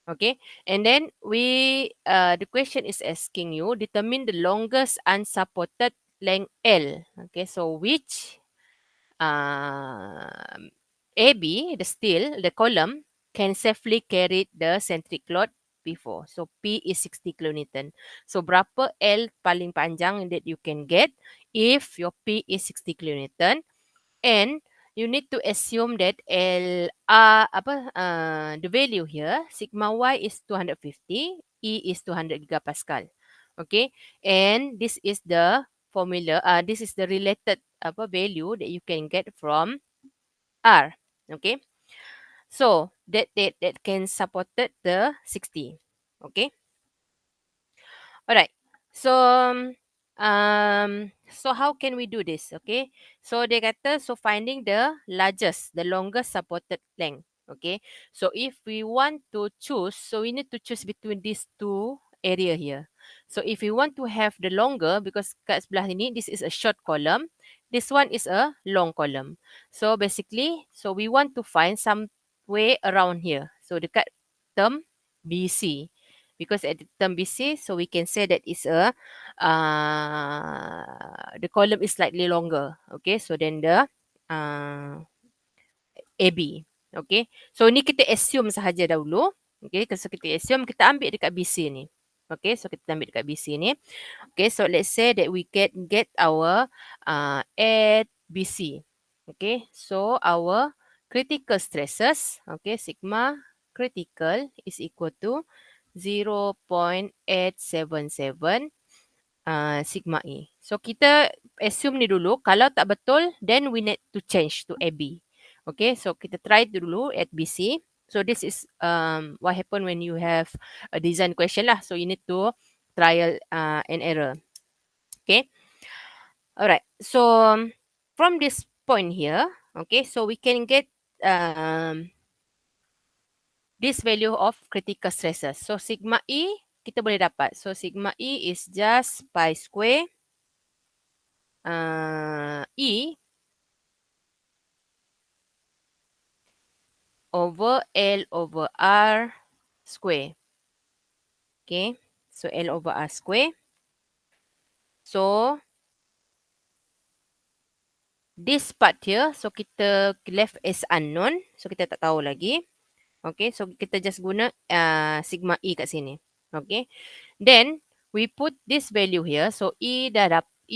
Okay, and then the question is asking you, determine the longest unsupported length L. Okay, so which AB, the steel, the column, can safely carry the centric load before. So P is 60 kN. So berapa L paling panjang that you can get if your P is 60 kN, and you need to assume that the value here, sigma Y is 250, E is 200 gigapascal. Okay, and this is the formula, this is the related value that you can get from R. Okay, so that can supported the 60. Okay, alright. So so how can we do this? Okay, so dia kata, so finding the longest supported length. Okay, so if we want to choose, so we need to choose between these two area here. So if we want to have the longer, because kat sebelah ini this is a short column, this one is a long column. So basically, so we want to find some way around here. So dekat term BC, because at the term BC, so we can say that is a the column is slightly longer. Okay, so then the AB. Okay, so ni kita assume sahaja dahulu. Okay, so kita assume kita ambil dekat BC ni. Okay, so kita ambil dekat BC ni. Okay, so let's say that we get our at BC. Okay, so our critical stresses, okay, sigma critical is equal to 0.877 sigma E. So kita assume ni dulu. Kalau tak betul, then we need to change to AB. Okay, so kita try dulu at BC. So this is what happen when you have a design question lah. So you need to trial and error. Okay. Alright. So from this point here, okay, so we can get this value of critical stresses. So sigma E kita boleh dapat. So sigma E is just pi square E over L over R square. Okay, so L over R square. So this part here, so kita left as unknown. So kita tak tahu lagi. Okay, so kita just guna sigma E kat sini. Okay, then we put this value here. So E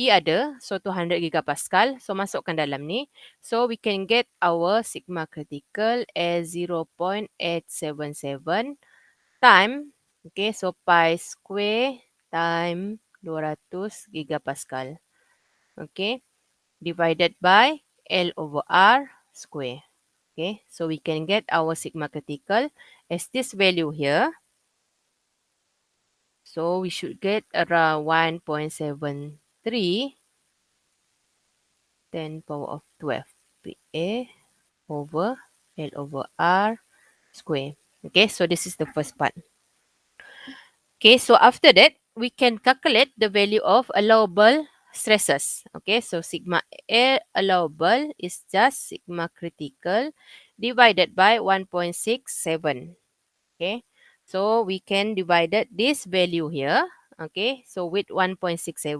ada, so 200 gigapascal. So masukkan dalam ni. So we can get our sigma critical as 0.877 time. Okay, so pi square time 200 gigapascal. Okay, divided by L over R square. Okay, so we can get our sigma critical as this value here. So we should get around 1.73 10 power of 12 PA over L over R square. Okay, so this is the first part. Okay, so after that, we can calculate the value of allowable stresses. Okay, so sigma allowable is just sigma critical divided by 1.67. Okay, so we can divide this value here. Okay, so with 1.67,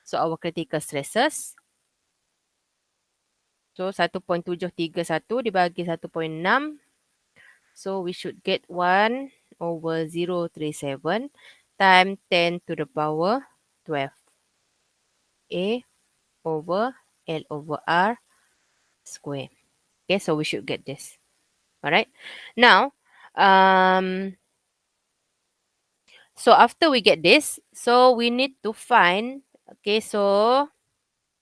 so our critical stresses, so 1.731 dibagi 1.6, so we should get 1/037 times 10 to the power 12 A over L over R square. Okay, so we should get this. All right. Now, so after we get this, so we need to find, okay, so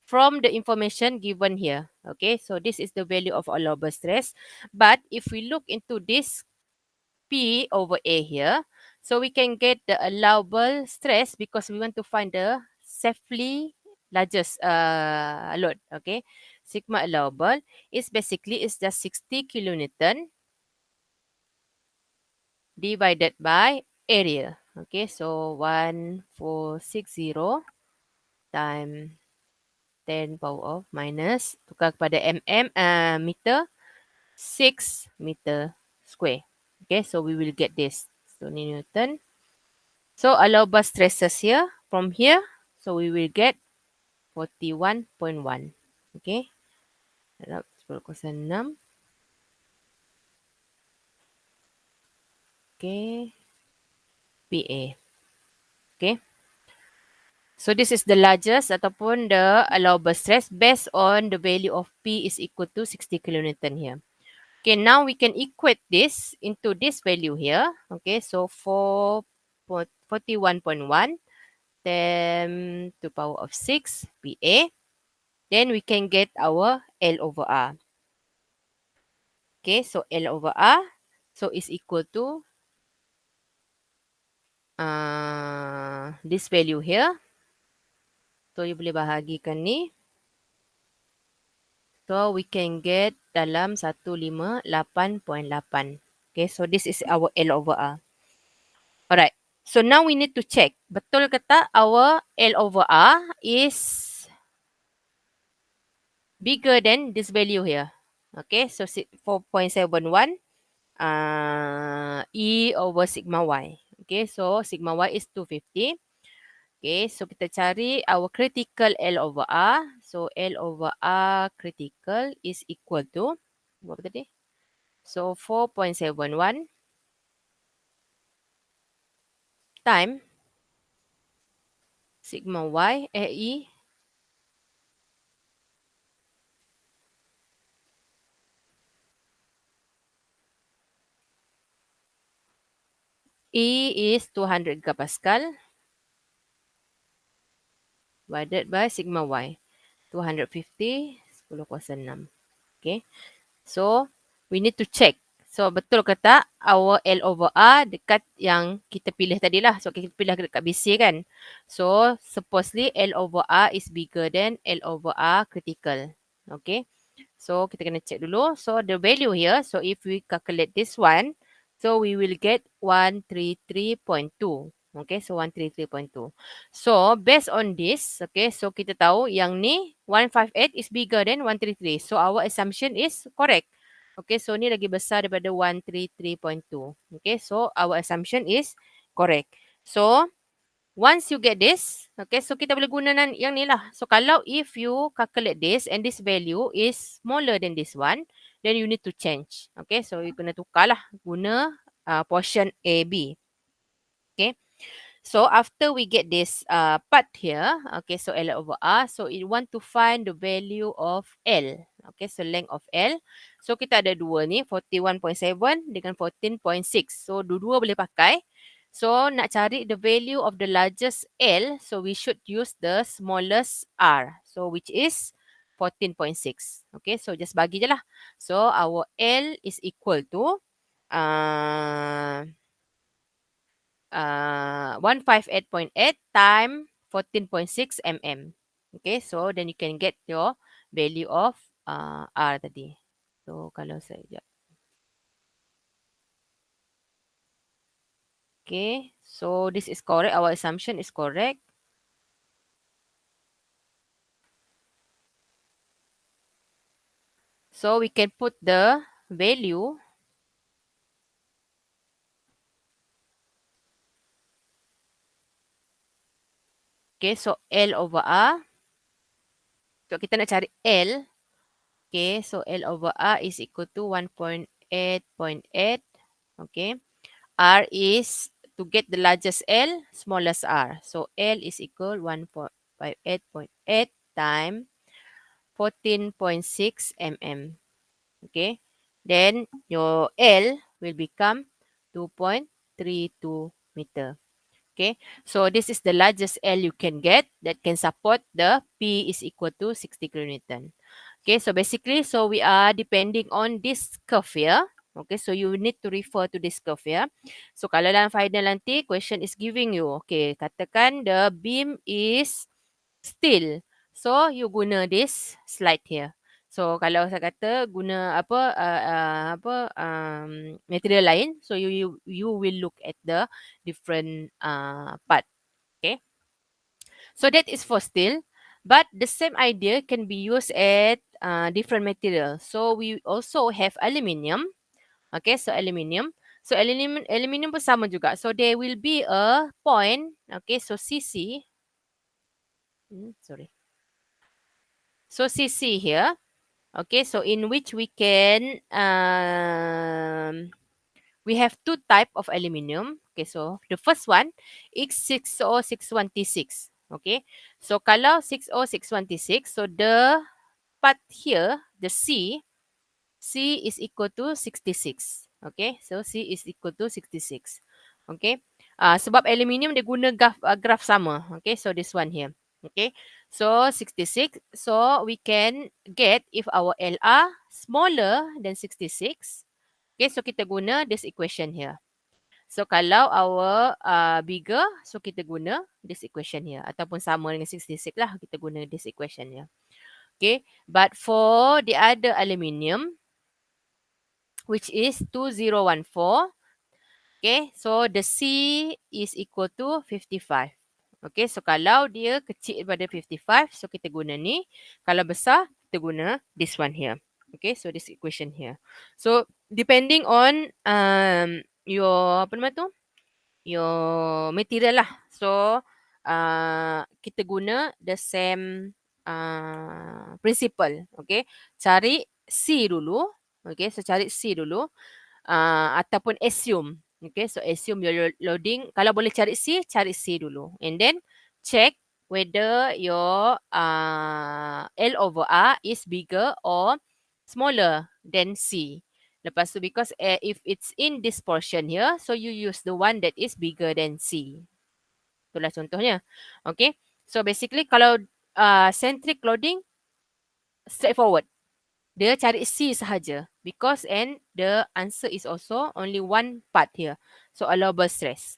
from the information given here, okay, so this is the value of allowable stress. But if we look into this P over A here, so we can get the allowable stress because we want to find the safely largest load, okay. Sigma allowable is basically is just 60 kilonewton divided by area. Okay, so 1460 times 10 power of minus, tukar kepada meter, 6 meter square. Okay, so we will get this. So ni Newton. So allowable stresses here, from here, so we will get 41.1. Okay, darab 10/6. Okay, PA. Okay. So this is the largest ataupun the allowable stress based on the value of P is equal to 60 kilonewton here. Okay, now we can equate this into this value here. Okay, so 41.1 10 to power of 6 PA. Then we can get our L over R. Okay, so L over R, so is equal to this value here. So you boleh bahagikan ni. So we can get dalam 158.8. Okay, so this is our L over R. Alright. So now we need to check. Betul ke tak our L over R is bigger than this value here. Okay, so 4.71 E over sigma Y. Okay, so sigma Y is 250. Okay, so kita cari our critical L over R. So L over R critical is equal to, berapa tadi? So 4.71 time sigma Y, E is 200 gigapascal divided by sigma Y. 250, 10/6. Okay. So, we need to check. So, betul ke tak our L over R dekat yang kita pilih tadi lah. So, kita pilih dekat BC kan. So, supposedly L over R is bigger than L over R critical. Okay. So, kita kena check dulu. So, the value here. So, if we calculate this one, so we will get 133.2. Okay, so 133.2. So, based on this, okay, so kita tahu yang ni 158 is bigger than 133. So, our assumption is correct. Okay, so ni lagi besar daripada 133.2. Okay, so our assumption is correct. So, once you get this, okay, so kita boleh guna yang ni lah. So, kalau if you calculate this and this value is smaller than this one, then you need to change. Okay, so you kena tukar lah guna portion AB. Okay. So after we get this part here, okay, so L over R, so you want to find the value of L. Okay, so length of L. So kita ada dua ni, 41.7 dengan 14.6. So dua-dua boleh pakai. So nak cari the value of the largest L, so we should use the smallest R. So which is 14.6. Okay, so just bagi je lah. So our L is equal to 158.8 times 14.6 mm. Okay, so then you can get your value of R tadi. So kalau saya, okay, so this is correct. Our assumption is correct. So we can put the value. Okay, so L over R. So kita nak cari L. Okay, so L over R is equal to 1.8.8. Okay. R is to get the largest L, smallest R. So L is equal 1.58.8 times 14.6 mm. Okay. Then your L will become 2.32 meter. Okay. So this is the largest L you can get that can support the P is equal to 60 kilonewton. Okay. So basically, so we are depending on this curve here. Okay. So you need to refer to this curve here. So kalau dalam final nanti, question is giving you. Okay. Katakan the beam is steel. So you guna this slide here. So kalau saya kata guna material lain, so you will look at the different part. Okay. So that is for steel, but the same idea can be used at different materials. So we also have aluminium. Okay, so aluminium. So aluminium pun sama juga. So there will be a point. Okay, so CC. Sorry. So CC here. Okay, so in which we can we have two type of aluminium. Okay, so the first one is 60616. Okay, so kalau 60616, so the part here, the C is equal to 66. Okay, so C is equal to 66. Okay, sebab aluminium dia guna graph sama. Okay, so this one here. Okay, so 66. So we can get if our LR smaller than 66. Okay, so kita guna this equation here. So kalau our bigger, so kita guna this equation here. Ataupun sama dengan 66 lah, kita guna this equation here. Okay, but for the other aluminium, which is 2014. Okay, so the C is equal to 55. Okay, so kalau dia kecil daripada 55, so kita guna ni. Kalau besar, kita guna this one here. Okay, so this equation here. So depending on your apa nama tu? Your material lah. So kita guna the same principle. Okay, cari C dulu. Okay, so cari C dulu. Ataupun assume. Okay, so assume your loading. Kalau boleh cari C dulu. And then check whether your L over R is bigger or smaller than C. Lepas tu, because if it's in this portion here, so you use the one that is bigger than C. Itulah contohnya. Okay, so basically kalau centric loading, straightforward. Dia cari C sahaja because and the answer is also only one part here. So allowable stress.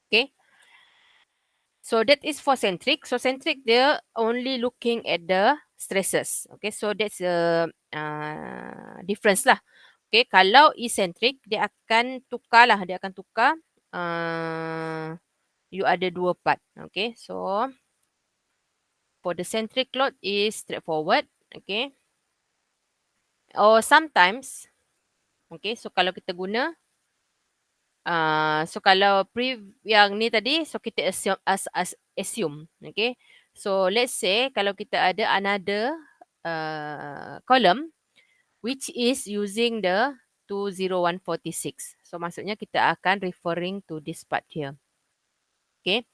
Okay. So that is for centric. So centric dia only looking at the stresses. Okay. So that's a difference lah. Okay. Kalau eccentric dia akan tukar lah. Dia akan tukar. You ada dua part. Okay. So for the centric load is straightforward. Okay. Or sometimes, okay, so kalau kita guna, so kalau yang ni tadi, so kita assume, okay. So let's say kalau kita ada another column which is using the 20146. So maksudnya kita akan referring to this part here. Okay.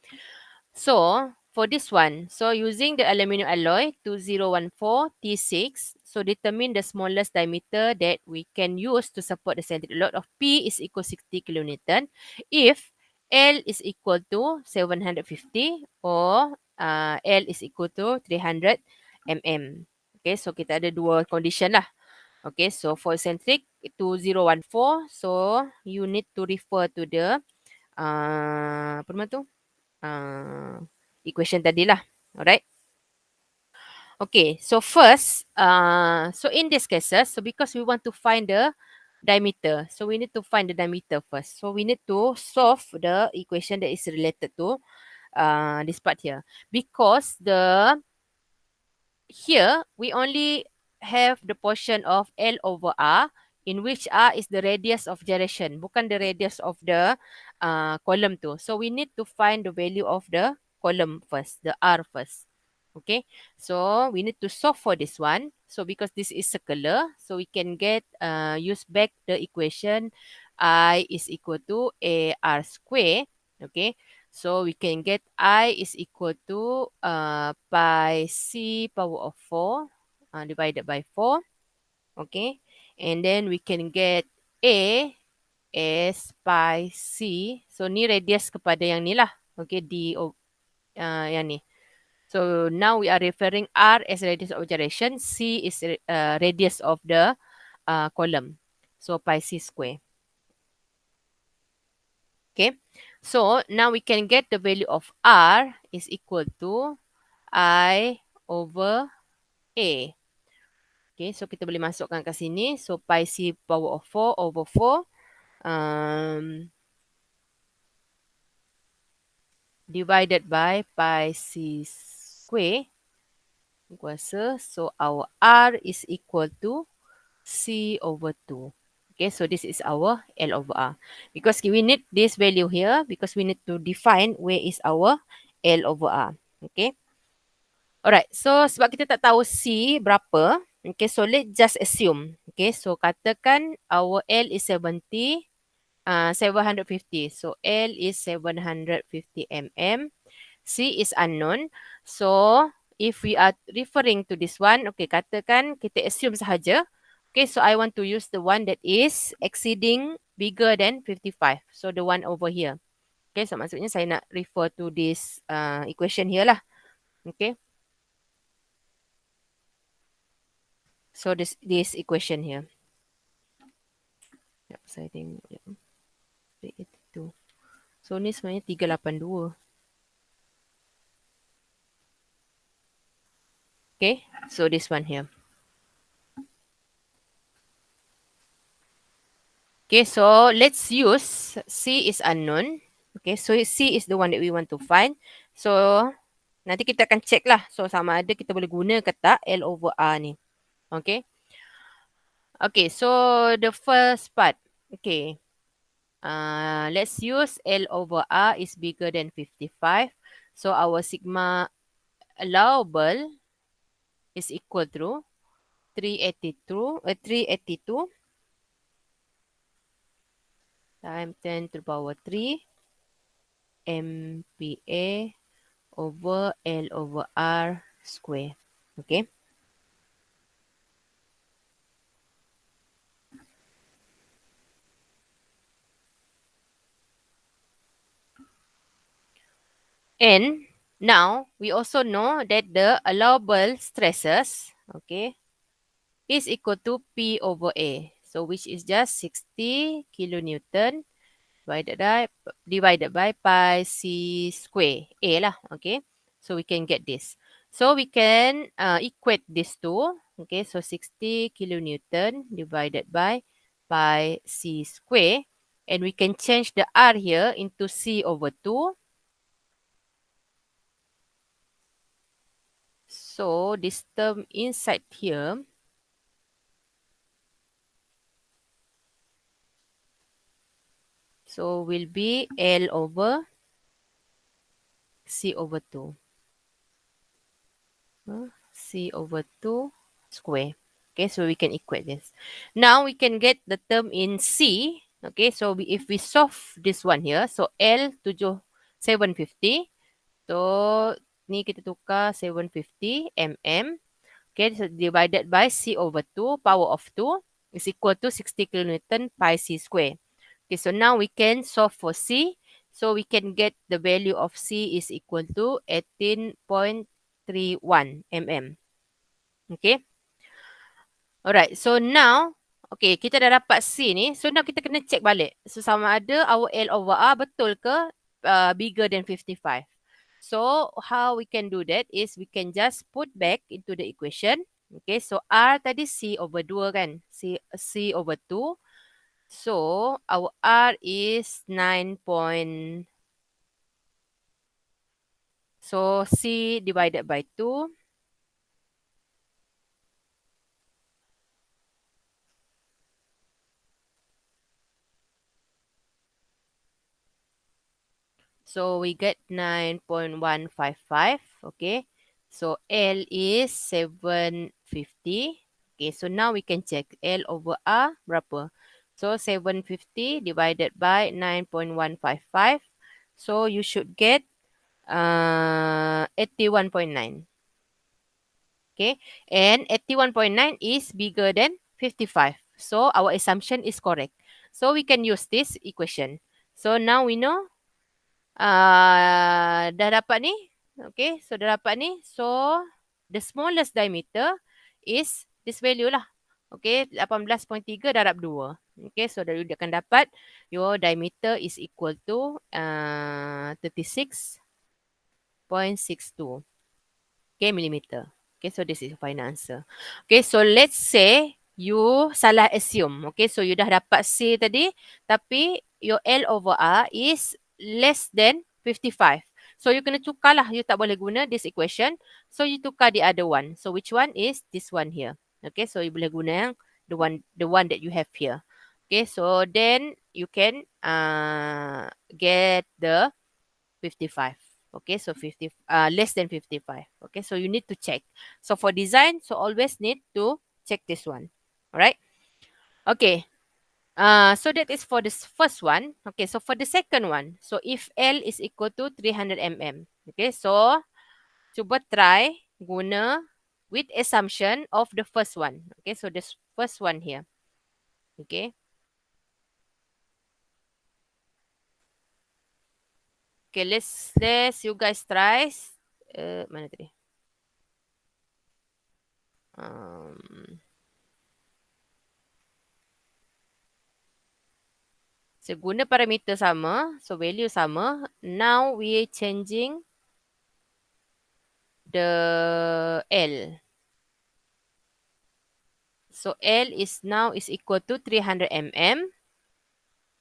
So for this one, so using the aluminum alloy 2014 T6, so determine the smallest diameter that we can use to support the centric load of P is equal 60 kilonewton if L is equal to 750 or L is equal to 300 mm. Okay, so kita ada dua condition lah. Okay, so for centric 2014, so you need to refer to the apa nama tu? Equation tadi lah. Alright. Okay, so first, so in this cases, so because we want to find the diameter, so we need to find the diameter first. So we need to solve the equation that is related to this part here. Because here, we only have the portion of L over R, in which R is the radius of gyration, bukan the radius of the column tu. So we need to find the value of the column first, the R first. Okay, so we need to solve for this one. So because this is circular, so we can get use back the equation I is equal to AR square. Okay, so we can get I is equal to pi C power of 4 divided by 4. Okay, and then we can get A as pi C. So ni radius kepada yang ni lah. Okay, yang ni. So now we are referring R as radius of gyration, C is radius of the column. So pi C square. Okay, so now we can get the value of R is equal to I over A. Okay, so kita boleh masukkan kat sini. So pi C power of 4 over 4. Divided by pi C square kuasa. So our R is equal to C over 2. Okay, so this is our L over R. Because we need this value here because we need to define where is our L over R. Okay. Alright, so sebab kita tak tahu C berapa, okay, so let's just assume. Okay, so katakan our L is 750. So L is 750 mm. C is unknown. So if we are referring to this one, okay, katakan kita assume sahaja. Okay, so I want to use the one that is exceeding bigger than 55. So the one over here. Okay, so maksudnya saya nak refer to this equation here lah. Okay. So this equation here. Yep, saya tengok. Yep. 382. So ni sebenarnya 382. Okay, so this one here. Okay, so let's use C is unknown. Okay, so C is the one that we want to find. So nanti kita akan check lah. So sama ada kita boleh guna ke tak L over R ni. Okay. Okay, so the first part. Okay. Let's use L over R is bigger than 55. So our sigma allowable is equal to 382 times 10 to the power 3 MPa over L over R square. Okay. And now we also know that the allowable stresses, okay, is equal to P over A. So which is just 60 kilonewton divided by pi C square. A lah, okay. So we can get this. So we can equate these two. Okay, so 60 kilonewton divided by pi C square. And we can change the R here into C over 2. So this term inside here so will be L over C over 2. C over 2 square. Okay, so we can equate this. Now we can get the term in C. Okay, so if we solve this one here, so L 750. So ni kita tukar 750 mm. Okay, so divided by C over 2, power of 2 is equal to 60 kilonewton pi C square. Okay, so now we can solve for C. So we can get the value of C is equal to 18.31 mm. Okay. Alright, so now, okay, kita dah dapat C ni. So now kita kena check balik. So sama ada our L over R betul ke bigger than 55. So how we can do that is we can just put back into the equation. Okay, so R tadi C over 2 kan. C over 2. So our R is 9. So C divided by 2. So we get 9.155. Okay. So L is 750. Okay. So now we can check L over R berapa. So 750 divided by 9.155. So you should get 81.9. Okay. And 81.9 is bigger than 55. So our assumption is correct. So we can use this equation. So now we know dah dapat ni. Okay. So dah dapat ni. So the smallest diameter is this value lah. Okay. 18.3 darab 2. Okay. So dari dia akan dapat your diameter is equal to 36.62. Okay, millimeter. Okay, so this is the final answer. Okay, so let's say you salah assume. Okay, so you dah dapat C tadi, tapi your L over R is less than 55. So you kena tukar lah. You tak boleh guna this equation. So you tukar the other one. So which one is this one here? Okay, so you boleh guna yang the one that you have here. Okay, so then you can get the 55. Okay, so less than 55. Okay, so you need to check. So for design, so always need to check this one. All right. Okay. So that is for this first one. Okay, so for the second one, so if L is equal to 300 mm. Okay, so cuba try guna with assumption of the first one. Okay, so this first one here. Okay. Okay, let's you guys try. Mana tadi? So, guna parameter sama. So, value sama. Now, we changing the L. So, L is now is equal to 300 mm.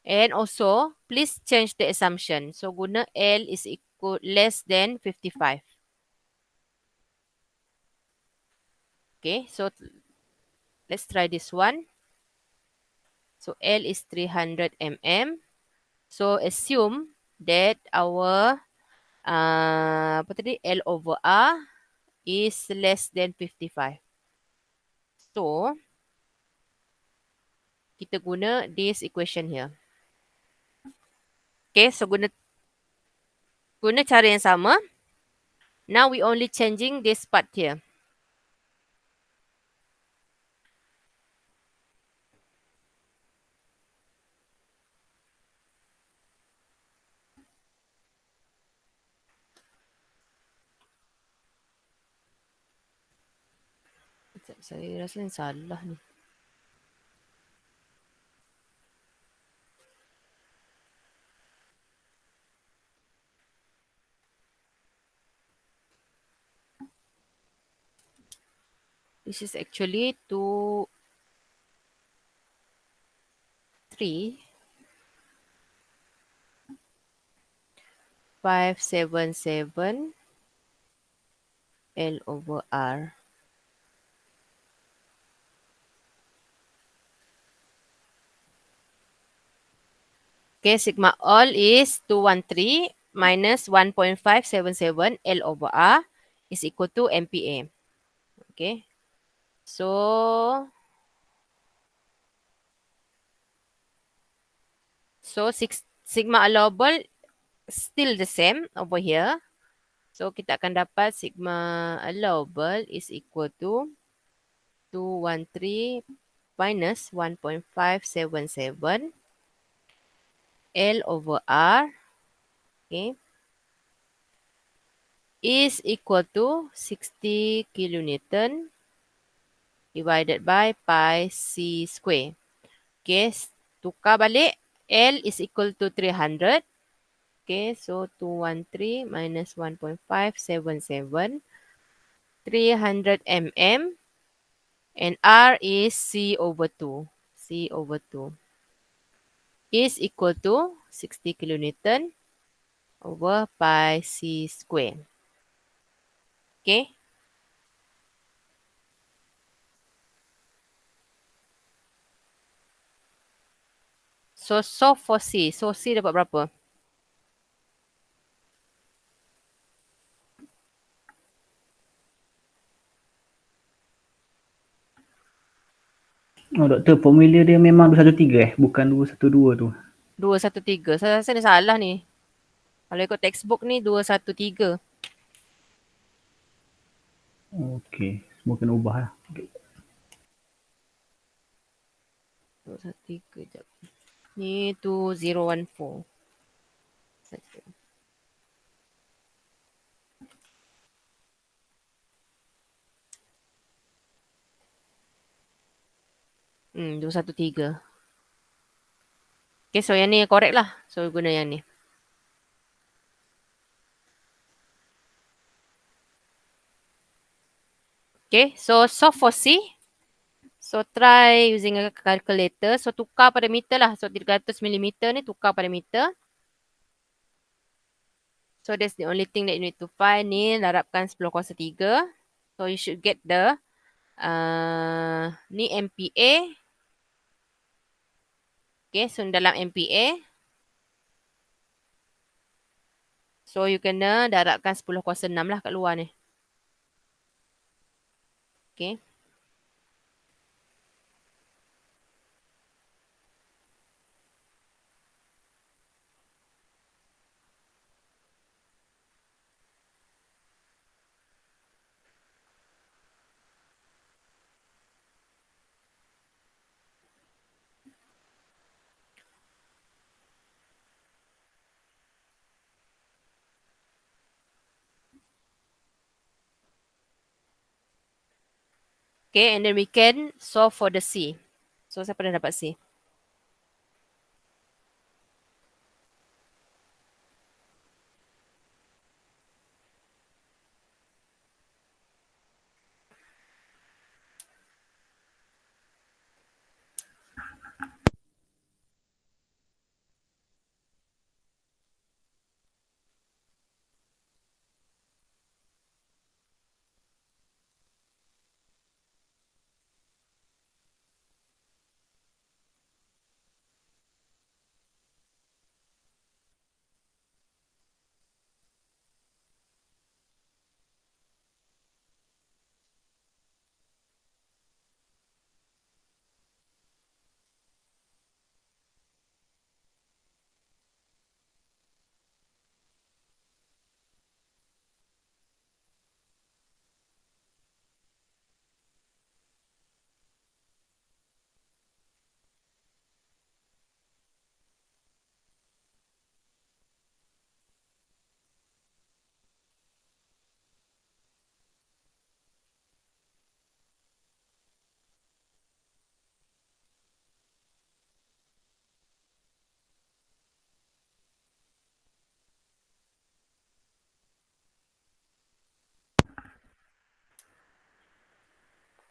And also, please change the assumption. So, guna L is equal less than 55. Okay, so let's try this one. So, L is 300 mm. So, assume that our apa tadi? L over R is less than 55. So, kita guna this equation here. Okay, so guna cara yang sama. Now we only changing this part here. Saya rasa yang salah ni. This is actually 2, 3, 577 L over R. Okay, sigma all is 213 minus 1.577 L over R is equal to MPa. Okay. So sigma allowable still the same over here. So, kita akan dapat sigma allowable is equal to 213 minus 1.577 L over R, okay, is equal to 60 kilonewton divided by pi c square. Okay, tukar balik. L is equal to 300. Okay, so 213 minus 1.577, 300 mm. And R is C over 2. C over 2 is equal to 60 kilonewton over pi C square. Okay. So, solve for C. So, C dapat berapa? Oh doktor, formula dia memang 213 bukan 212 tu. 213. Saya rasa ni salah ni. Kalau ikut textbook ni 213. Okey, semua kena ubah lah. Okay. 213 jap. Ni 2014. Saja. 213. Okay, so yang ni correct lah. So guna yang ni. Okay, so solve for C. So try using a calculator. So tukar pada meter lah. So 300 mm ni tukar pada meter. So that's the only thing that you need to find. Ni darabkan 10/3. So you should get the ni MPa. Okay, so dalam MPa. So you kena darabkan 10/6 lah kat luar ni. Okay. Okay, and then we can solve for the C. So siapa dah dapat C?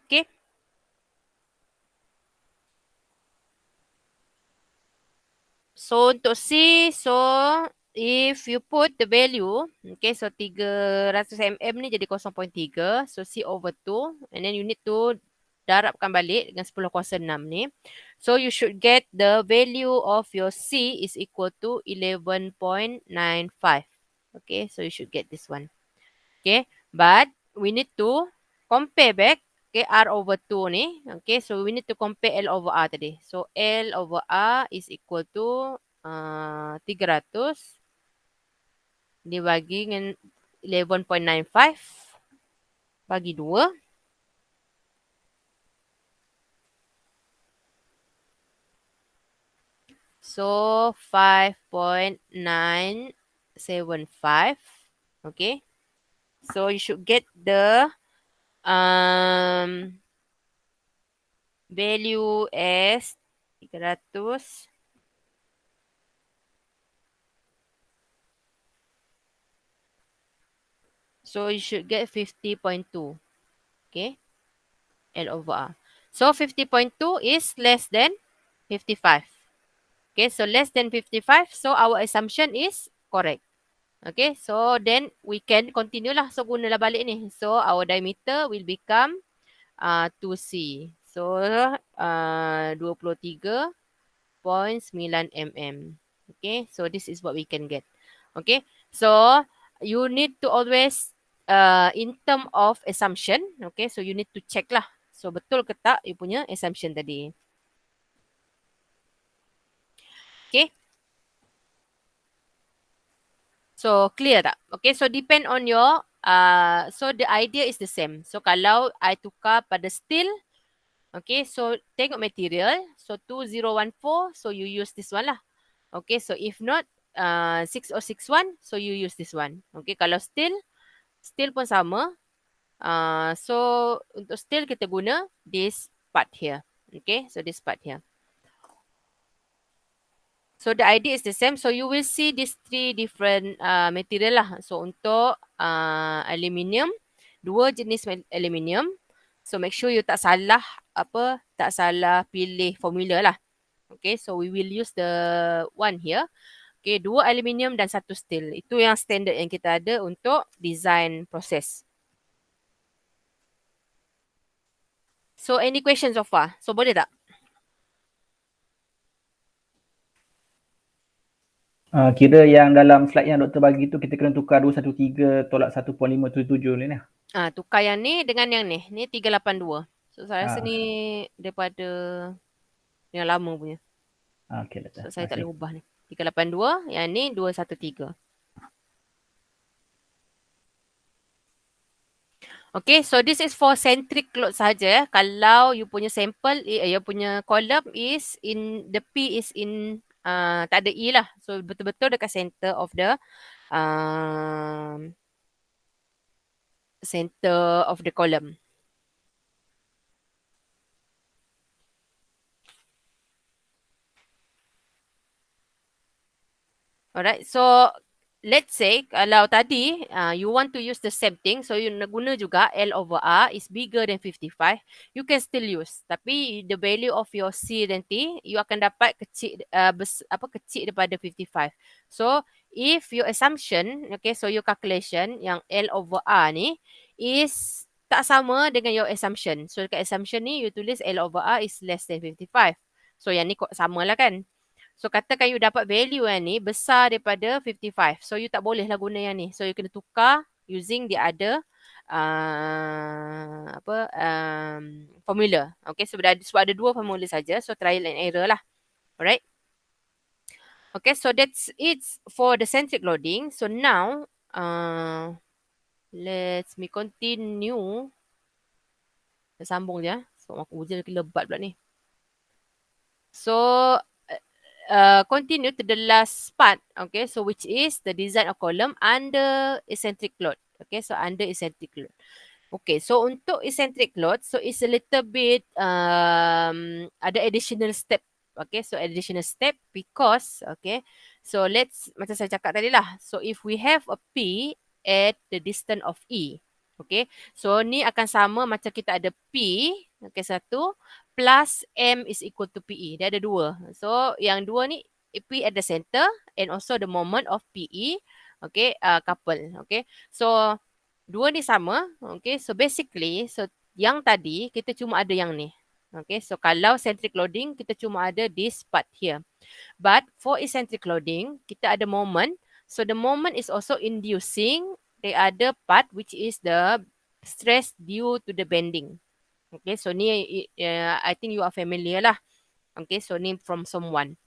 Okay. So untuk C, so if you put the value, okay, so 300 mm ni jadi 0.3. So C over 2. And then you need to darabkan balik dengan 10/6 ni. So you should get the value of your C is equal to 11.95. Okay, so you should get this one. Okay, but we need to compare back. Okay, R over 2 ni. Okay, so we need to compare L over R tadi. So L over R is equal to 300 dibagi dengan 11.95 bagi 2. So 5.975. Okay. So you should get the value as 300. So you should get 50.2. Okay. L over R. So 50.2 is less than 55. Okay, so less than 55. So our assumption is correct. Okay, so then we can continue lah. So gunalah balik ni. So our diameter will become 2C. So 23.9 mm. Okay, so this is what we can get. Okay, so you need to always in term of assumption. Okay, so you need to check lah. So betul ke tak you punya assumption tadi. Okay. So clear tak? Okay, so depend on your, so the idea is the same. So kalau I tukar pada steel, okay, so tengok material, so 2014, so you use this one lah. Okay, so if not, 6061, so you use this one. Okay, kalau steel pun sama. So untuk steel kita guna this part here. Okay, so this part here. So the idea is the same. So you will see these three different material lah. So untuk aluminium, dua jenis aluminium. So make sure you tak salah pilih formula lah. Okay, so we will use the one here. Okay, dua aluminium dan satu steel. Itu yang standard yang kita ada untuk design proses. So any questions so far? So boleh tak? Kira yang dalam slide yang doktor bagi tu kita kena tukar 213 tolak 1.577 ni lah. Tukar yang ni dengan yang ni. Ni 382. So saya rasa ni daripada yang lama punya. Okay, doktor. So saya tak boleh ubah ni. 382, yang ni 213. Okay, so this is for centric load saja. Kalau you punya sample, you punya column is in, the P is in, tak ada E lah. So betul-betul dekat center of the column. Alright, so let's say kalau tadi you want to use the same thing, so you guna juga L over R is bigger than 55, you can still use. Tapi the value of your C dan T, you akan dapat kecil daripada 55. So if your assumption, okay, so your calculation yang L over R ni is tak sama dengan your assumption. So dekat assumption ni you tulis L over R is less than 55. So yang ni sama lah kan. So katakan you dapat value yang ni besar daripada 55. So you tak boleh lah guna yang ni. So you kena tukar using the other formula. Okay, sebab ada dua formula saja. So trial and error lah. Alright. Okay, so that's it for the centric loading. So now, let's me continue. Sambung je. So aku hujan lagi lebat pula ni. So continue to the last part, okay, so which is the design of column under eccentric load. Okay, so under eccentric load. Okay, so untuk eccentric load, so it's a little bit ada additional step. Okay, so additional step because, okay, so let's, macam saya cakap tadi lah, so if we have a P at the distance of E, okay, so ni akan sama macam kita ada P, okay, satu, plus M is equal to PE. Dia ada dua. So yang dua ni P at the center and also the moment of PE, okay, couple, okay. So dua ni sama, okay. So basically, so yang tadi kita cuma ada yang ni. Okay, so kalau centric loading kita cuma ada this part here. But for eccentric loading, kita ada moment. So the moment is also inducing the other part which is the stress due to the bending. Okay, so ni I think you are familiar lah. Okay, so ni from someone.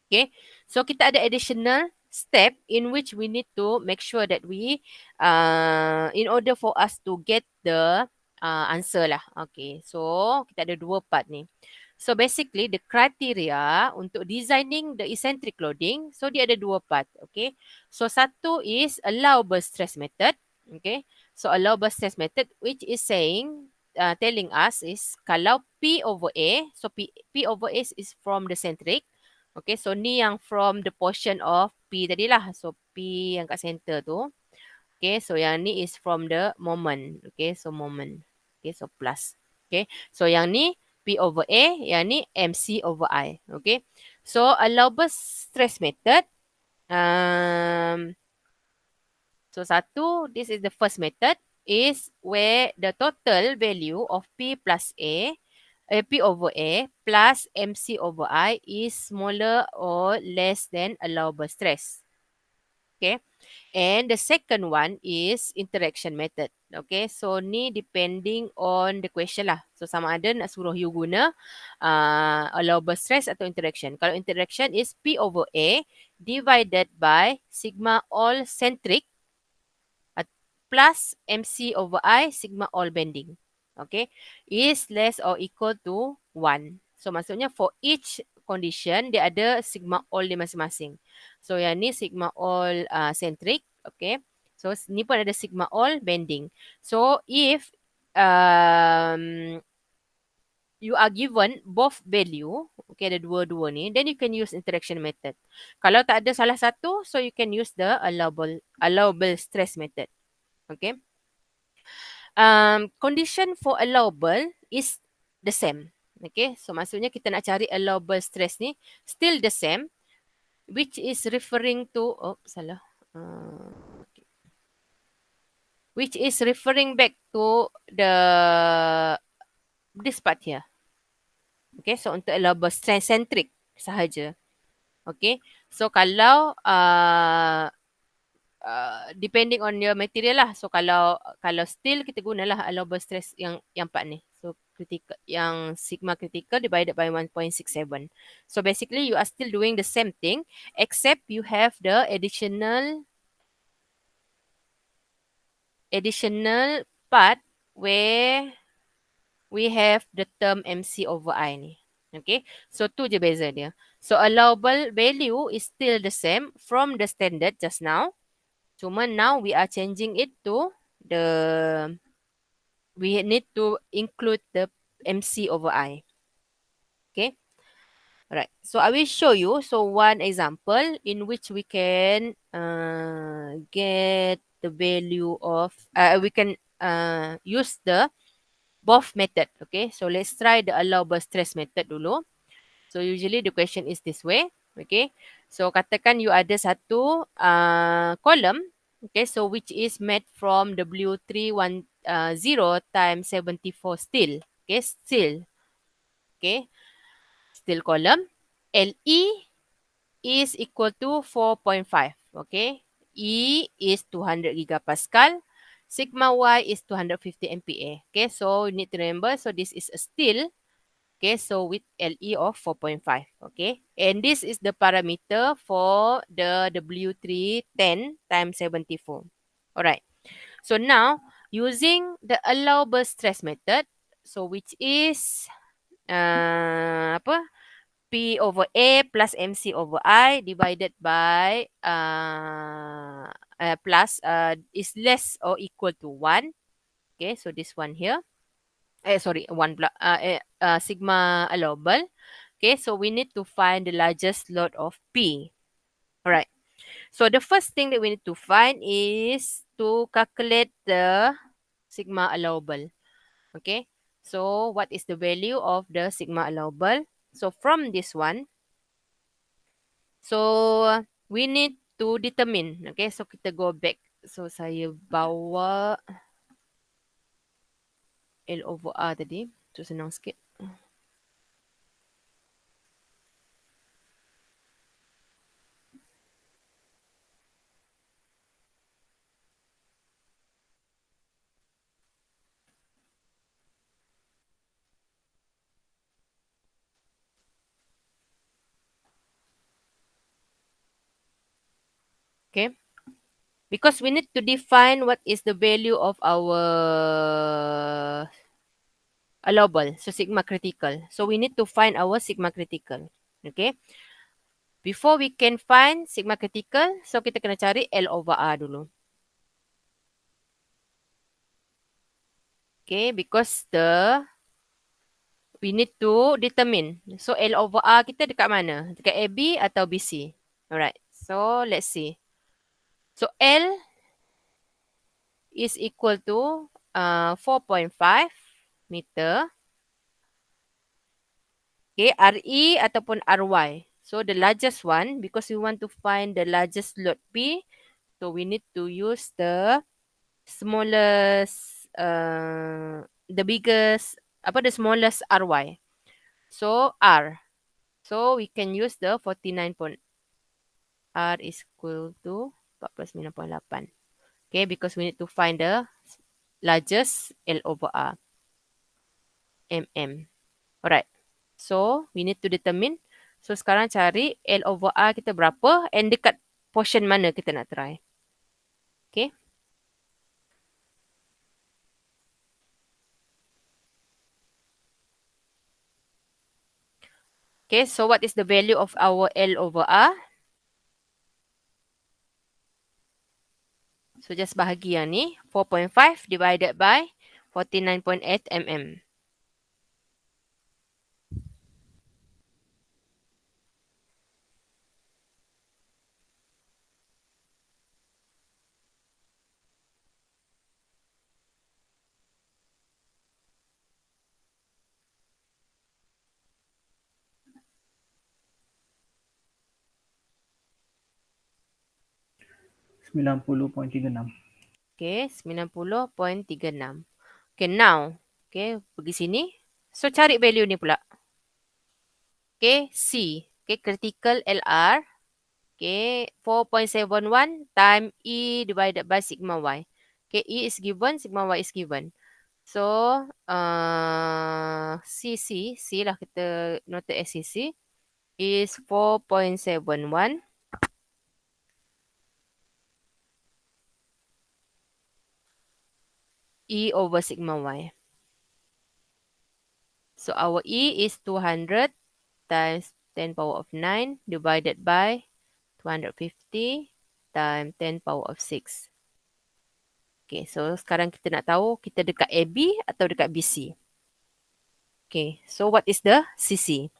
Okay, so kita ada additional step in which we need to make sure that we, in order for us to get the answer lah. Okay, so kita ada dua part ni. So basically the criteria untuk designing the eccentric loading, so dia ada dua part. Okay, so satu is allowable stress method. Okay, so allowable stress method which is saying, telling us is kalau P over A, so P over A is from the centric. Okay, so ni yang from the portion of P tadi lah. So P yang kat center tu. Okay, so yang ni is from the moment. Okay, so moment. Okay, so plus. Okay, so yang ni P over A, yang ni MC over I. Okay, so allowable stress method. So satu, this is the first method, is where the total value of P plus A, P over A plus MC over I is smaller or less than allowable stress. Okay. And the second one is interaction method. Okay, so ni depending on the question lah. So sama ada nak suruh you guna allowable stress atau interaction. Kalau interaction is P over A divided by sigma all centric plus MC over I sigma all bending. Okay, is less or equal to 1. So maksudnya for each condition dia ada sigma all dia masing-masing. So yang ni sigma all centric, okay. So ni pun ada sigma all bending. So if you are given both value, okay, ada dua-dua ni, then you can use interaction method. Kalau tak ada salah satu, so you can use the allowable stress method. Okay. Condition for allowable is the same. Okay, so maksudnya kita nak cari allowable stress ni still the same, which is referring to, salah. Okay. Which is referring back to this part here. Okay, so untuk allowable stress centric sahaja. Okay, so kalau depending on your material lah. So kalau steel kita gunalah allowable stress yang part ni. So critical yang sigma critical divided by 1.67. So basically you are still doing the same thing except you have the additional part where we have the term MC over I ni. Okay, so tu je beza dia. So allowable value is still the same from the standard just now. Cuma now we are changing it to we need to include the MC over I. Okay. Alright. So I will show you. So one example in which we can get the value of, we can use the both method. Okay. So let's try the allowable stress method dulu. So usually the question is this way. Okay. So katakan you ada satu column. Okay. So which is made from W310 times 74 steel. Okay. Steel. Okay. Steel column. LE is equal to 4.5. Okay. E is 200 gigapascal. Sigma Y is 250 MPa. Okay. So you need to remember. So this is a steel. Okay, so with LE of 4.5, okay. And this is the parameter for the W310 times 74. Alright. So now, using the allowable stress method, so which is P over A plus MC over I divided by plus is less or equal to 1. Okay, so this one here. Sigma allowable. Okay, so we need to find the largest load of P. All right. So the first thing that we need to find is to calculate the sigma allowable. Okay. So what is the value of the sigma allowable? So from this one, so we need to determine. Okay, so kita go back. So saya bawa L over R tadi. So senang sikit. Okay. Because we need to define what is the value of our allowable. So sigma critical. So we need to find our sigma critical. Okay. Before we can find sigma critical, so kita kena cari L over R dulu. Okay. Because we need to determine. So L over R kita dekat mana? Dekat AB atau BC? Alright. So let's see. So L is equal to 4.5 meter. Okay, RE ataupun RY. So the largest one, because we want to find the largest load P, so we need to use the smallest, the smallest RY. So R. So we can use the 49. R is equal to 49.8. Okay, because we need to find the largest L over R, mm. Alright. So, we need to determine. So, sekarang cari L over R kita berapa and dekat portion mana kita nak try. Okay. Okay, so what is the value of our L over R? So, just bahagi yang ni. 4.5 divided by 49.8 mm. $90.36. Okay, 90.36. Okay, now. Okay, pergi sini. So, cari value ni pula. Okay, C. Okay, critical LR. Okay, 4.71 time E divided by sigma Y. Okay, E is given, sigma Y is given. So, C lah kita note as CC is 4.71 E over sigma Y. So, our E is 200 times 10 power of 9 divided by 250 times 10 power of 6. Okay, so sekarang kita nak tahu kita dekat AB atau dekat BC. Okay, so what is the CC?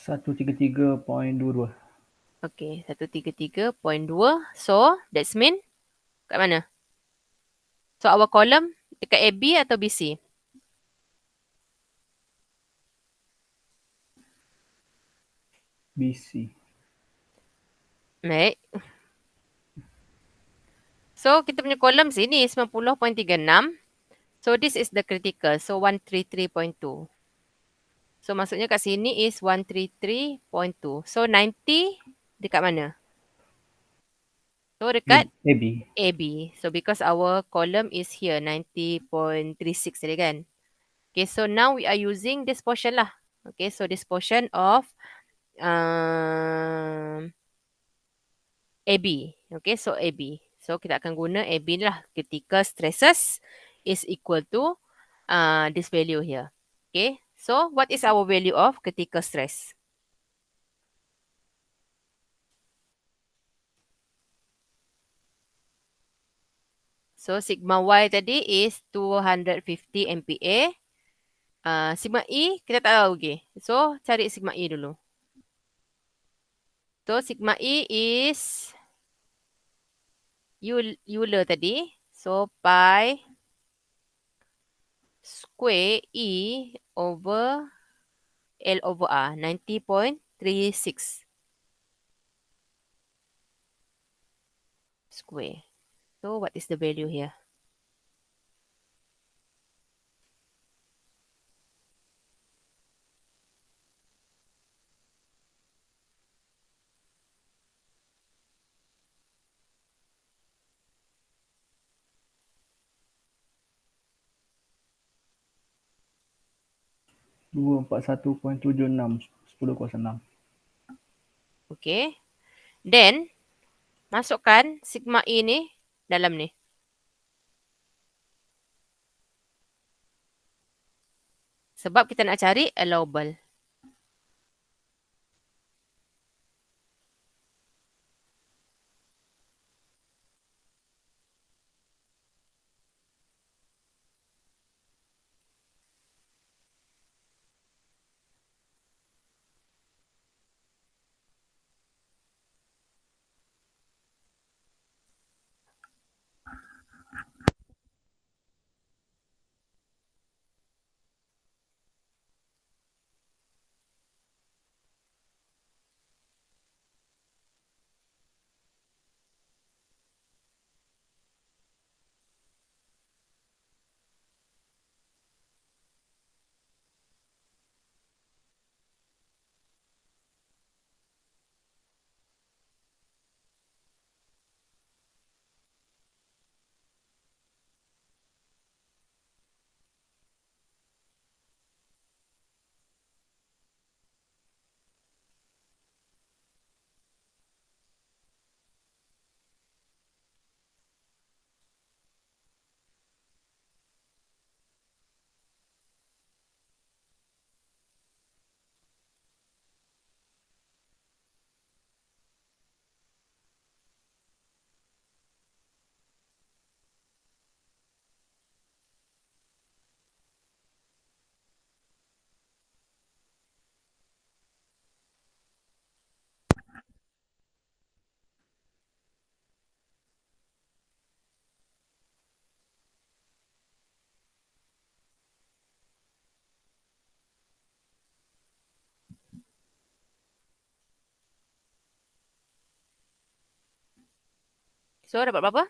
$133.22. Okay, 133.2. So, that's mean kat mana? So, our column dekat AB atau BC? BC. Baik. So, kita punya column sini 90.36. So, this is the critical. So, 133.2. So, maksudnya kat sini is 133.2. So, 90 dekat mana? So, dekat AB. AB. So, because our column is here, 90.36 tadi kan? Okay, so now we are using this portion lah. Okay, so this portion of AB. Okay, so AB. So, kita akan guna AB lah ketika stresses is equal to this value here. Okay, so what is our value of critical stress? So, sigma Y tadi is 250 MPa. Sigma E, kita tak tahu lagi. So, cari sigma E dulu. So, sigma E is Euler tadi. So, pi square E over L over R, 90.36 square. So, what is the value here? $241.76. 10.06. Okay. Then, masukkan sigma E ni dalam ni. Sebab kita nak cari allowable. So, dapat berapa?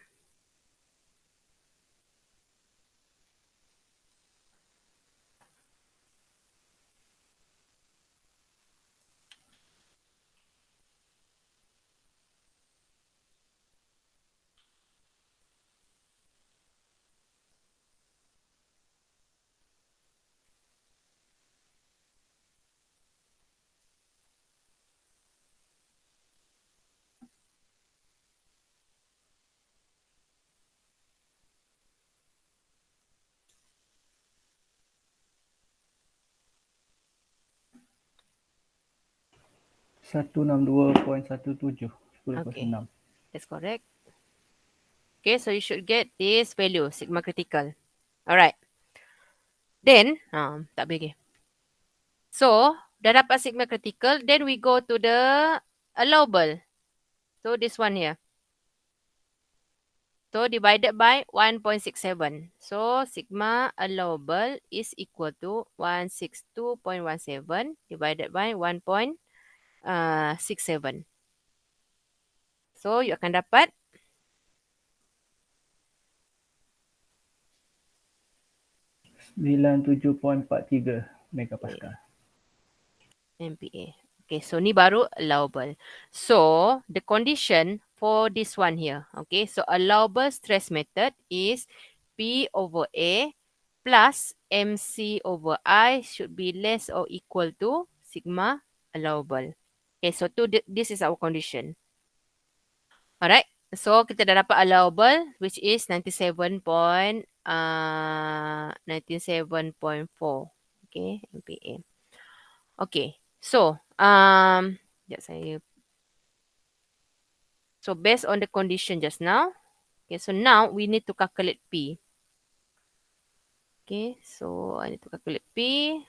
Satu 162.17 Okay, 10.6. that's correct. Okay, so you should get this value, sigma critical. Alright. Then, tak boleh. So, dah dapat sigma critical, then we go to the allowable. So, this one here. So, divided by 1.67. So, sigma allowable is equal to 162.17 divided by 1.67. So, you akan dapat 97.43 megapascal. MPa. Okay, so ni baru allowable. So, the condition for this one here. Okay, so allowable stress method is P over A plus MC over I should be less or equal to sigma allowable. Okay, so this is our condition. Alright, so kita dah dapat allowable which is 97.4. Okay, MPa. Okay, so sekejap saya. So based on the condition just now, okay, so now we need to calculate P. Okay, so I need to calculate P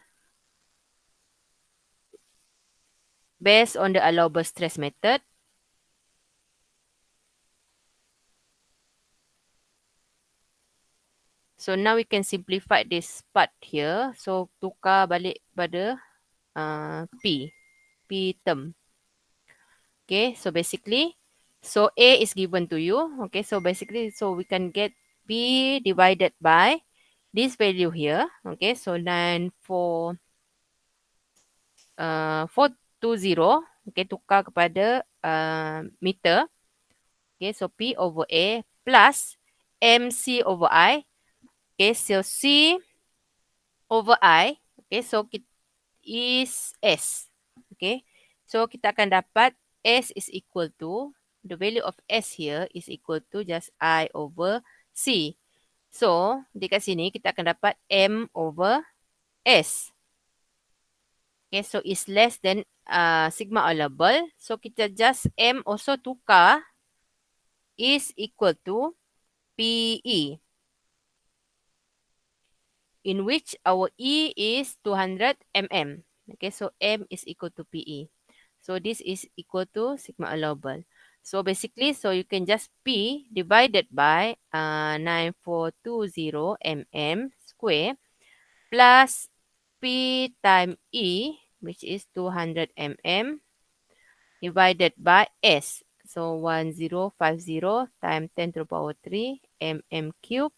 based on the allowable stress method. So now we can simplify this part here. So tukar balik pada P term. Okay, so basically, so A is given to you. Okay, so basically, so we can get P divided by this value here. Okay, so 420. Okay, tukar kepada meter. Okay, so P over A plus MC over I. Okay, so C over I. Okay, so is S. Okay, so kita akan dapat S is equal to, the value of S here is equal to just I over C. So, dekat sini kita akan dapat M over S. Okay, so is less than sigma allowable. So, kita just M also tukar is equal to PE. In which our E is 200 mm. Okay, so M is equal to PE. So this is equal to sigma allowable. So basically, so you can just P divided by 9420 mm square plus P times E, which is 200 mm, divided by S. So 1050 times 10 to the power 3 mm cube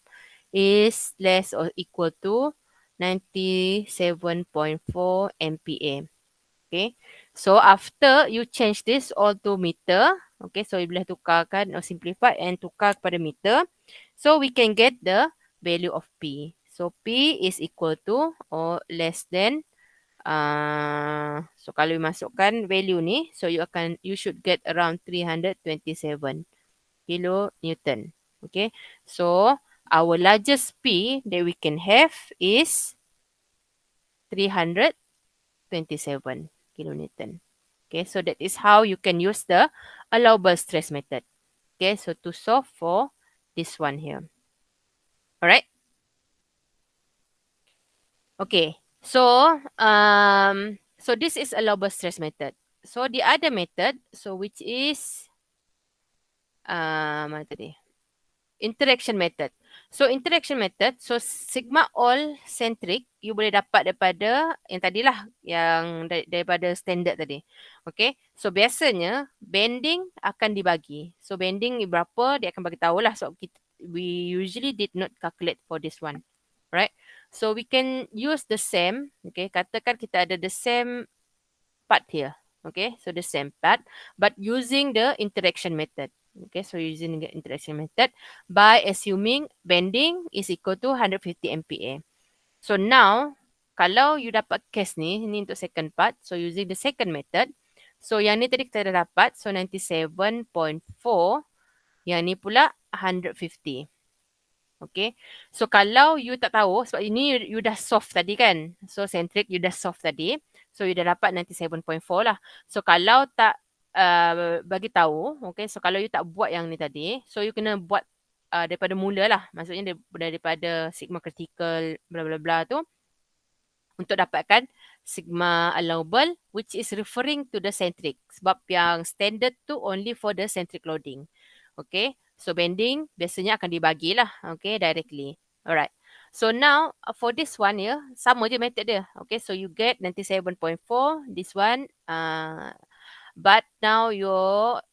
is less or equal to 97.4 MPa. Okay. So after you change this all to meter, okay, so you boleh tukarkan or simplify and tukar kepada meter. So we can get the value of P. So P is equal to or less than so kalau you masukkan value ni, so you should get around 327 kilonewton. Okay. So our largest P that we can have is 327 kilonewton. Okay, so that is how you can use the allowable stress method. Okay, so to solve for this one here. Alright. Okay, so so this is allowable stress method. So the other method, so which is mana tadi? Interaction method. So interaction method, so sigma all centric you boleh dapat daripada yang tadilah, yang daripada standard tadi. Okay, so biasanya bending akan dibagi. So bending berapa dia akan bagi tahulah. So we usually did not calculate for this one. Right, so we can use the same. Okay, katakan kita ada the same part here. Okay, so the same part, but using the interaction method. Okay, so using the interaction method by assuming bending is equal to 150 MPa. So now, kalau you dapat case ni untuk second part, so using the second method, so yang ni tadi kita dah dapat, so 97.4, yang ni pula 150. Okay, so kalau you tak tahu, sebab ini you dah solve tadi kan, so centric you dah solve tadi, so you dah dapat 97.4 lah. So kalau tak bagi tahu, okay, so kalau you tak buat yang ni tadi, so you kena buat daripada mula lah, maksudnya daripada sigma critical bla bla bla tu, untuk dapatkan sigma allowable, which is referring to the centric, sebab yang standard tu only for the centric loading. Okay, so bending biasanya akan dibagilah, okay, directly. Alright, so now for this one ya, sama je method dia. Okay, so you get 97.4, this one, but now your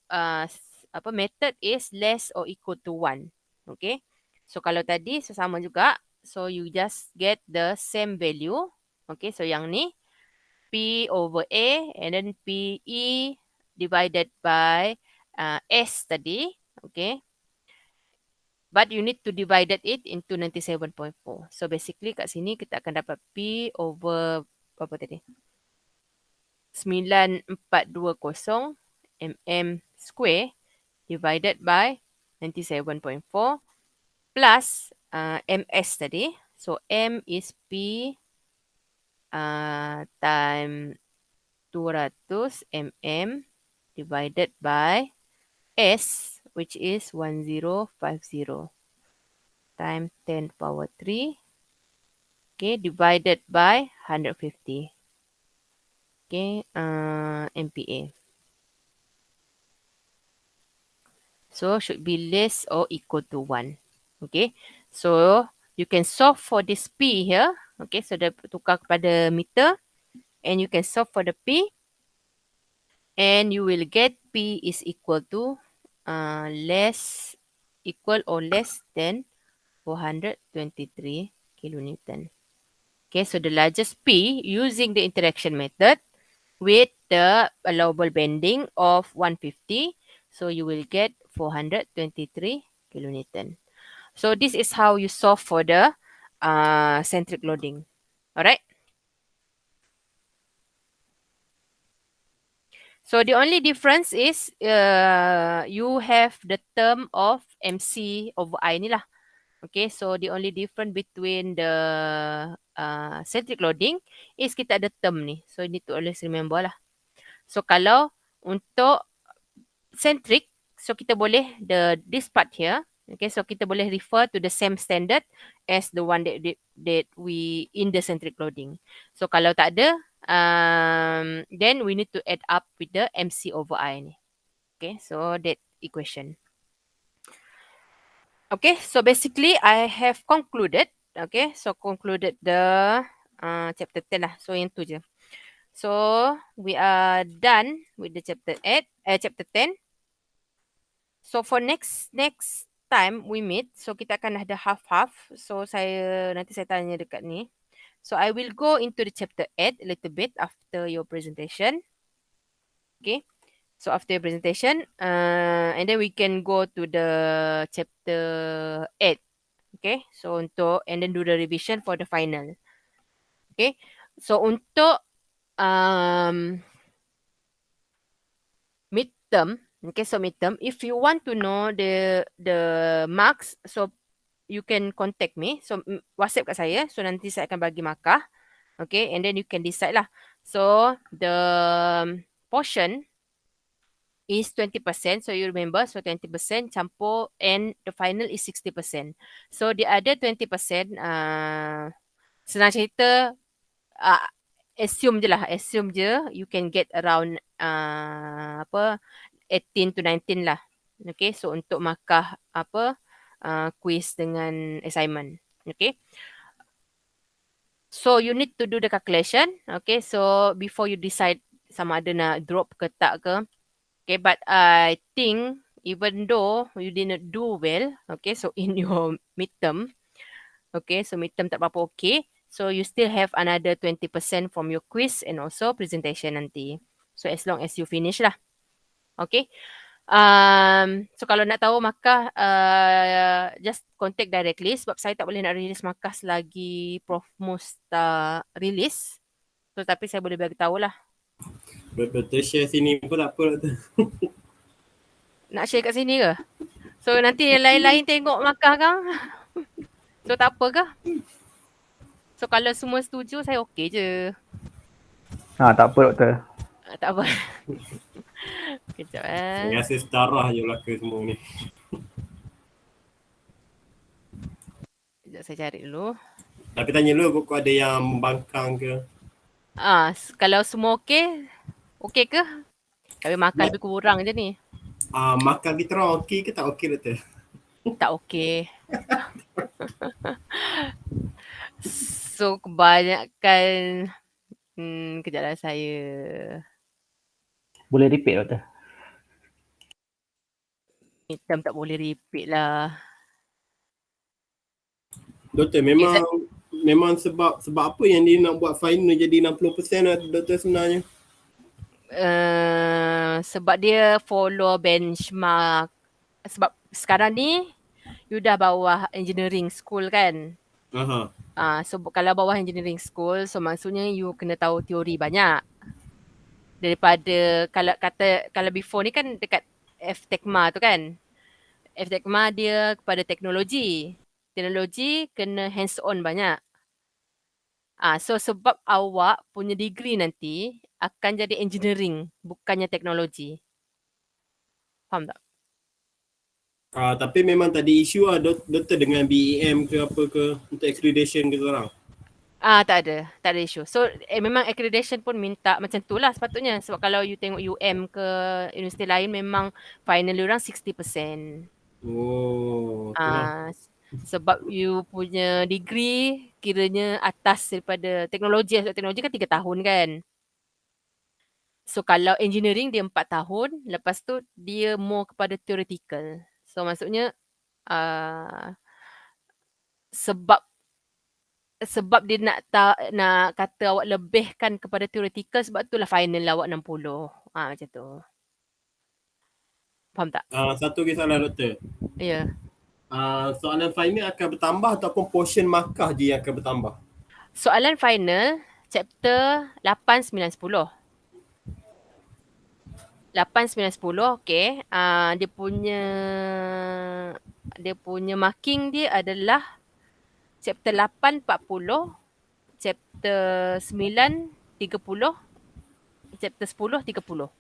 method is less or equal to 1. Okay, so kalau tadi so sama juga, so you just get the same value. Okay, so yang ni P over A and then PE divided by S tadi. Okay, but you need to divide it into 97.4. So basically kat sini kita akan dapat P over apa tadi? 9420 mm square divided by 97.4 plus ms tadi. So M is P time 200 mm divided by S, which is 1050 times 10 power 3, okay, divided by 150, okay, MPa. So should be less or equal to 1. Okay, so you can solve for this P here. Okay, so dia tukar kepada meter, and you can solve for the P, and you will get P is equal to less, equal or less than 423 kilonewton. Okay, so the largest P using the interaction method with the allowable bending of 150, so you will get 423 kilonewton. So this is how you solve for the centric loading. Alright. So the only difference is you have the term of MC over I ni lah. Okay, so the only difference between the centric loading is kita ada term ni. So you need to always remember lah. So kalau untuk centric, so kita boleh this part here. Okay, so kita boleh refer to the same standard as the one that we in the centric loading. So kalau tak ada, then we need to add up with the MC over I ni. Okay, so that equation. Okay, so basically I have concluded. Okay, so concluded the chapter 10 lah. So yang tu je. So we are done with the chapter 10. So for next time we meet, so kita akan ada half-half. So nanti saya tanya dekat ni. So I will go into the chapter 8 a little bit after your presentation. Okay. So after your presentation, and then we can go to the chapter 8. Okay. So and then do the revision for the final. Okay. So untuk midterm, okay, so midterm, if you want to know the marks, so you can contact me. So WhatsApp kat saya. So nanti saya akan bagi markah. Okay, and then you can decide lah. So the portion is 20%. So you remember, so 20% campur and the final is 60%. So the other 20%, senang cerita, assume je you can get around 18 to 19 lah. Okay, so untuk markah quiz dengan assignment. Okay. So you need to do the calculation. Okay. So before you decide sama ada nak drop ke tak ke. Okay. But I think even though you didn't do well, okay, so in your midterm, okay, so midterm tak berapa okay, so you still have another 20% from your quiz and also presentation nanti. So as long as you finish lah. Okay. So kalau nak tahu markah, just contact directly sebab saya tak boleh nak release markah selagi Prof Mus tak release. So tapi saya boleh bagi tahu lah. Betul share sini pun tak apa Doktor. Nak share kat sini ke? So nanti yang lain-lain tengok markah kang. So tak apa ke? So kalau semua setuju saya okey je. Tak apa doktor. Tak apa. Kejap Saya rasa setarah je belaka semua ni. Sekejap saya cari dulu. Tapi tanya dulu kok ada yang membangkang ke? Kalau semua okey, okey ke? Tapi makan lebih kurang je ni. Makan kita orang okey ke tak okey Doktor? Tak okey. So kebanyakan kejap lah saya. Boleh repeat doktor? Midterm tak boleh repeat lah. Doktor memang sebab apa yang dia nak buat final jadi 60% lah Doktor sebenarnya? Sebab dia follow benchmark. Sebab sekarang ni you dah bawah engineering school kan. So kalau bawah engineering school, so maksudnya you kena tahu teori banyak. Daripada kalau before ni kan dekat FTECMA tu kan. FTECMA dia kepada teknologi. Teknologi kena hands on banyak. So sebab awak punya degree nanti akan jadi engineering, bukannya teknologi. Faham tak? Tapi memang tadi isu lah Doktor dengan BEM ke apa ke untuk accreditation ke orang. Tak ada isu. So memang accreditation pun minta macam tu lah sepatutnya. Sebab kalau you tengok UM ke universiti lain memang final orang 60%. Oh, itulah. Sebab you punya degree kiranya atas daripada teknologi. Sebab teknologi kan 3 tahun kan. So kalau engineering dia 4 tahun, lepas tu dia more kepada theoretical. So maksudnya sebab dia nak kata awak lebihkan kepada theoretical, sebab itulah final awak 60. Macam tu. Faham tak? Satu lagi soalan Doktor. Ya. Soalan final akan bertambah ataupun portion markah je yang akan bertambah? Soalan final chapter 8, 9, 10. 8, 9, 10, okay. Dia punya marking dia adalah chapter 8, 40, chapter 9, 30, chapter 10, 30.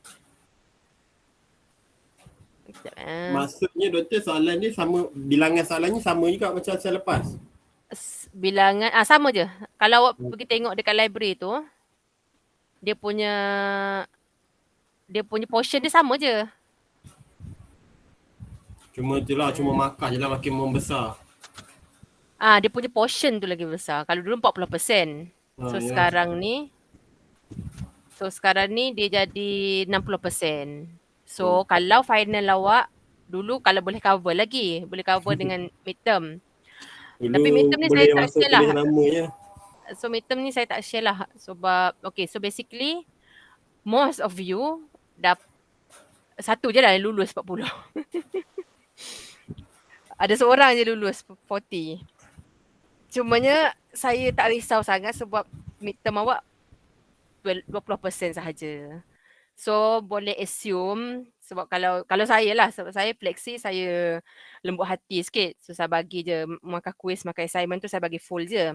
Maksudnya Doktor soalan ni sama, bilangan soalannya sama juga macam saya lepas? Bilangan, sama je. Kalau awak pergi tengok dekat library tu, dia punya portion dia sama je. Cuma itulah, cuma markah je lah makin membesar. Dia punya portion tu lagi besar. Kalau dulu 40%. So sekarang ni dia jadi 60%. So kalau final awak dulu kalau boleh cover lagi, boleh cover dengan midterm. Dulu tapi midterm ni boleh saya tak masuk share lah. tulis nama je. So midterm ni saya tak share lah sebab so basically most of you satu je lah yang lulus 40. Ada seorang je lulus 40. Cumanya saya tak risau sangat sebab midterm awak 20% sahaja. So boleh assume sebab kalau saya lah, sebab saya flexi, saya lembut hati sikit. So saya bagi je markah quiz, markah assignment tu saya bagi full je.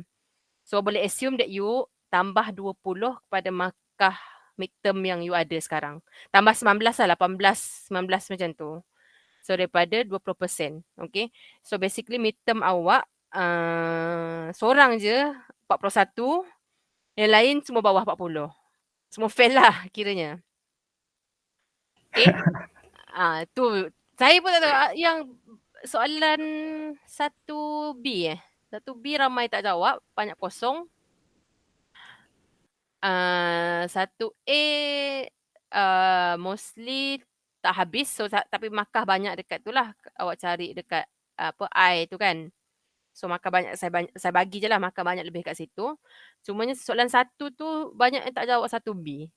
So boleh assume that you tambah 20 kepada markah midterm yang you ada sekarang. Tambah 19 lah, 18, 19 macam tu. So daripada 20%. Okay. So basically midterm awak seorang je 41, yang lain semua bawah 40. Semua fail lah kiranya. Okay. Tu saya pun tak tahu yang soalan 1B 1B ramai tak jawab, banyak kosong. 1A mostly tak habis, so tapi markah banyak dekat tu lah. Awak cari dekat I tu kan. So markah banyak, saya bagi je lah markah banyak lebih kat situ. Cumanya soalan 1 tu banyak yang tak jawab 1B.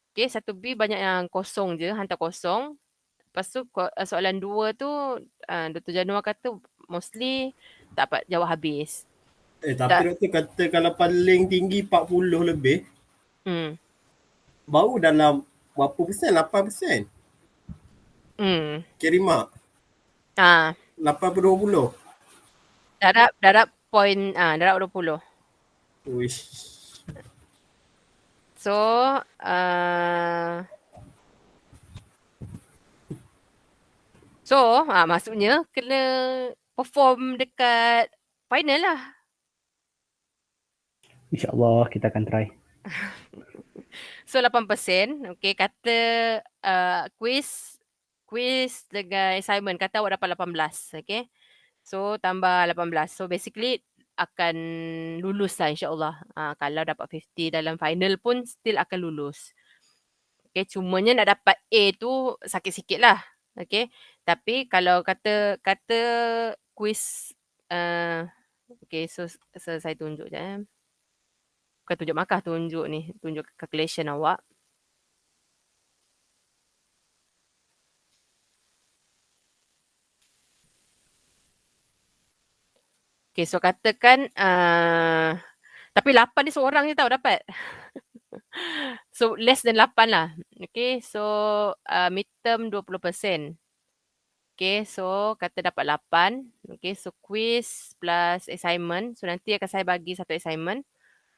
Okay, 1B banyak yang kosong je, hantar kosong. Lepas tu soalan 2 tu Dr. Januar kata mostly tak dapat jawab habis. Tapi doktor kata kalau paling tinggi 40 lebih, baru dalam berapa persen? 8%. Kirimak. 8/20. Darab point, darab 20. Uish. So, maksudnya kena perform dekat final lah. InsyaAllah kita akan try. So 8%, okay, kata quiz dengan assignment, kata awak dapat 18, okay. So tambah 18, so basically akan lulus lah insyaAllah. Kalau dapat 50 dalam final pun still akan lulus. Okay, cumanya nak dapat A tu sakit sikit lah. Okay, tapi kalau kata quiz, okay, so saya tunjuk je. Bukan tunjuk markah, tunjuk calculation awak. Okay, so katakan, tapi 8 ni seorang je tau dapat. So less than 8 lah. Okay, so midterm 20%. Okay, so kata dapat 8. Okay, so quiz plus assignment. So nanti akan saya bagi satu assignment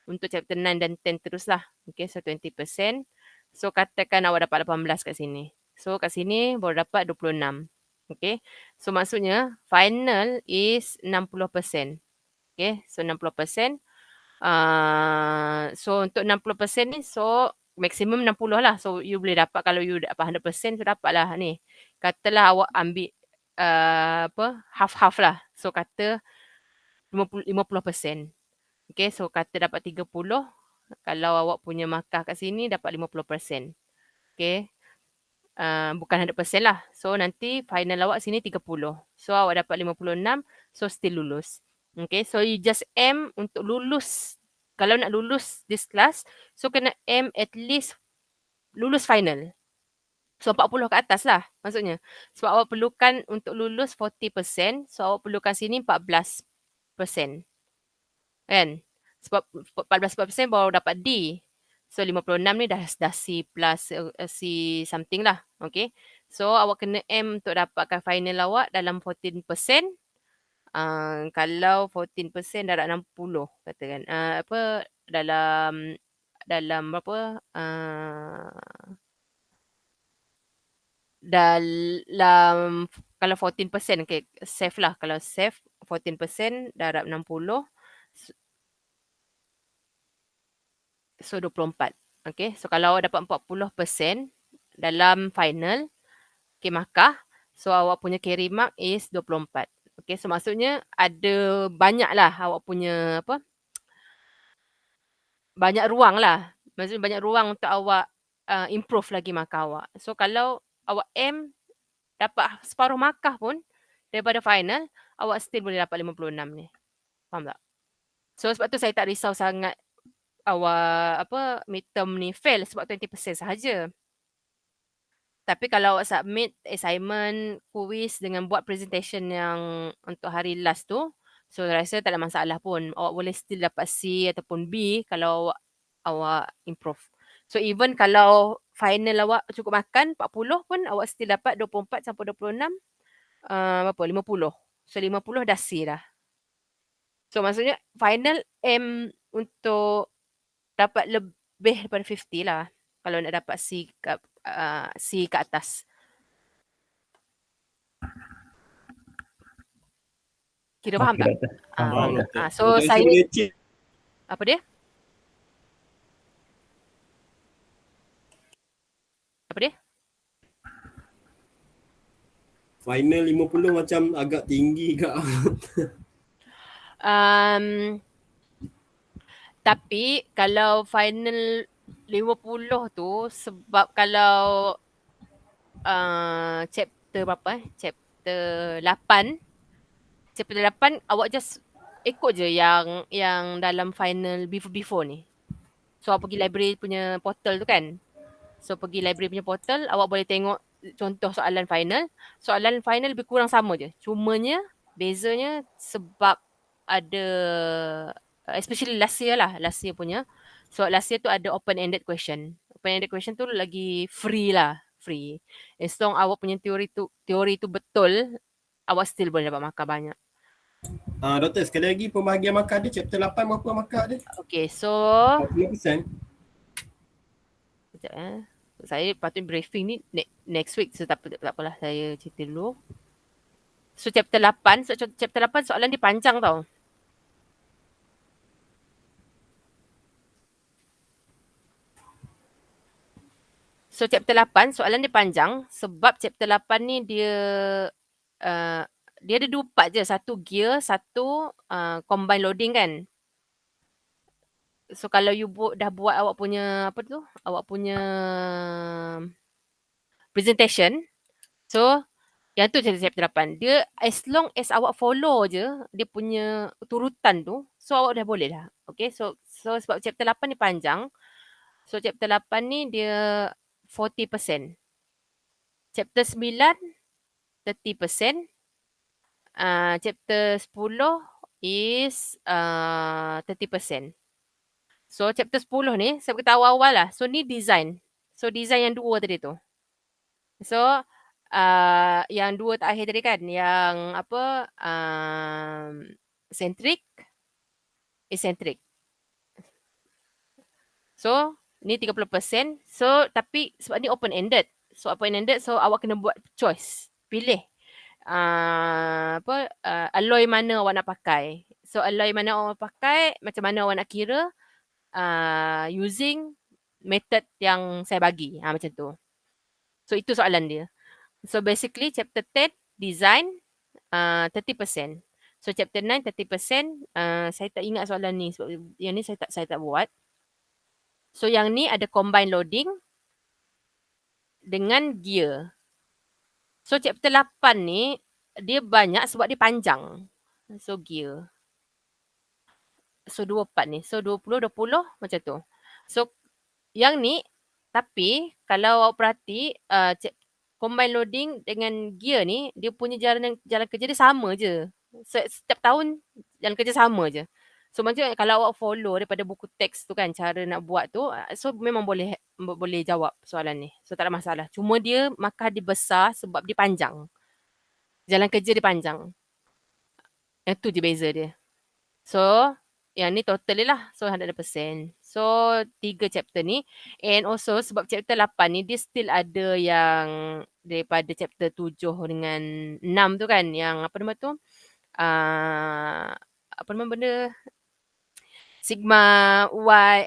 untuk chapter 9 dan 10 terus lah. Okay, so 20%. So katakan awak dapat 18 kat sini. So kat sini baru dapat 26. Okay, so maksudnya final is 60%. Okay, so 60%. So untuk 60% ni, so maksimum 60 lah. So you boleh dapat, kalau you dapat 100%, so dapat lah ni. Katalah awak ambil half-half lah. So kata 50%. Okay, so kata dapat 30. Kalau awak punya markah kat sini dapat 50%. Okay. Bukan 100% lah. So nanti final awak sini 30. So awak dapat 56. So still lulus. Okay, so you just aim untuk lulus. Kalau nak lulus this class, so kena aim at least lulus final. So 40 ke atas lah maksudnya. Sebab awak perlukan untuk lulus 40%. So awak perlukan sini 14%. Kan? Sebab 14% baru dapat D. So 56 ni dah C plus C something lah. Okay. So awak kena aim untuk dapatkan final awak dalam 14%. Kalau 14% darab 60 katakan. Dalam berapa? Dalam kalau 14%, okay, safe lah. Kalau safe 14% darab 60. So 24. Okay, so kalau awak dapat 40% dalam final, okay, markah, so awak punya carry mark is 24. Okay, so maksudnya ada banyak lah awak punya banyak ruang lah. Maksudnya banyak ruang untuk awak improve lagi markah awak. So kalau awak aim dapat separuh markah pun daripada final, awak still boleh dapat 56 ni. Faham tak? So sebab tu saya tak risau sangat awak midterm ni fail sebab 20% sahaja. Tapi kalau awak submit assignment, quiz dengan buat presentation yang untuk hari last tu, so rasa tak ada masalah pun. Awak boleh still dapat C ataupun B kalau awak improve. So even kalau final awak cukup makan 40 pun awak still dapat 24 sampai 26, 50. So 50 dah C dah. So maksudnya final aim untuk dapat lebih daripada 50 lah kalau nak dapat C ke atas. Kira faham tak? Faham. So saya apa dia? Apa dia? Final 50 macam agak tinggi kak. Tapi kalau final 50 tu sebab kalau chapter berapa Chapter 8. Chapter 8 awak just ikut je yang dalam final before ni. So awak pergi library punya portal tu kan. So pergi library punya portal, awak boleh tengok contoh soalan final. Soalan final lebih kurang sama je. Cumanya bezanya sebab ada especially last year punya. So last year tu ada open-ended question. Open-ended question tu lagi free lah, free. As long awak punya teori tu betul, awak still boleh dapat markah banyak. Doktor, sekali lagi pembahagian markah dia chapter 8 berapa markah dia? Okay, so 40%. sekejap saya patut briefing ni next week. So tak apalah, saya cerita dulu. So chapter 8, chapter 8 soalan dia panjang tau. So chapter 8 soalan dia panjang sebab chapter 8 ni dia ada 2 part je. Satu gear, satu combine loading kan. So kalau you dah buat awak punya awak punya presentation. So yang tu chapter 8. Dia as long as awak follow je dia punya turutan tu, so awak dah boleh dah. Okay, so sebab chapter 8 ni panjang. So chapter 8 ni dia 40%. Chapter 9 30%. Chapter 10 is 30%. So chapter 10 ni saya beritahu awal lah. So ni design. So design yang 2 tadi tu. So yang 2 terakhir tadi kan, yang apa centric, eccentric. So ni 30%. So tapi sebab ni open ended. So awak kena buat choice. Pilih alloy mana awak nak pakai. So alloy mana awak pakai, macam mana awak nak kira using method yang saya bagi. Macam tu. So itu soalan dia. So basically chapter 10 design 30%. So chapter 9 30%. Saya tak ingat soalan ni sebab yang ni saya tak buat. So yang ni ada combine loading dengan gear. So chapter 8 ni dia banyak sebab dia panjang. So gear. So 2 part ni. So 20 macam tu. So yang ni tapi kalau awak perhati combine loading dengan gear ni dia punya jalan kerja dia sama je. Setiap tahun jalan kerja sama je. So macam kalau awak follow daripada buku teks tu kan cara nak buat tu, so memang boleh jawab soalan ni. So tak ada masalah. Cuma dia markah dia besar sebab dia panjang. Jalan kerja dia panjang. Yang tu je beza dia. So yang ni total lah. So 100%. So 3 chapter ni. And also sebab chapter 8 ni dia still ada yang daripada chapter 7 dengan 6 tu kan. Yang apa nama tu? Apa nama benda? Sigma Y,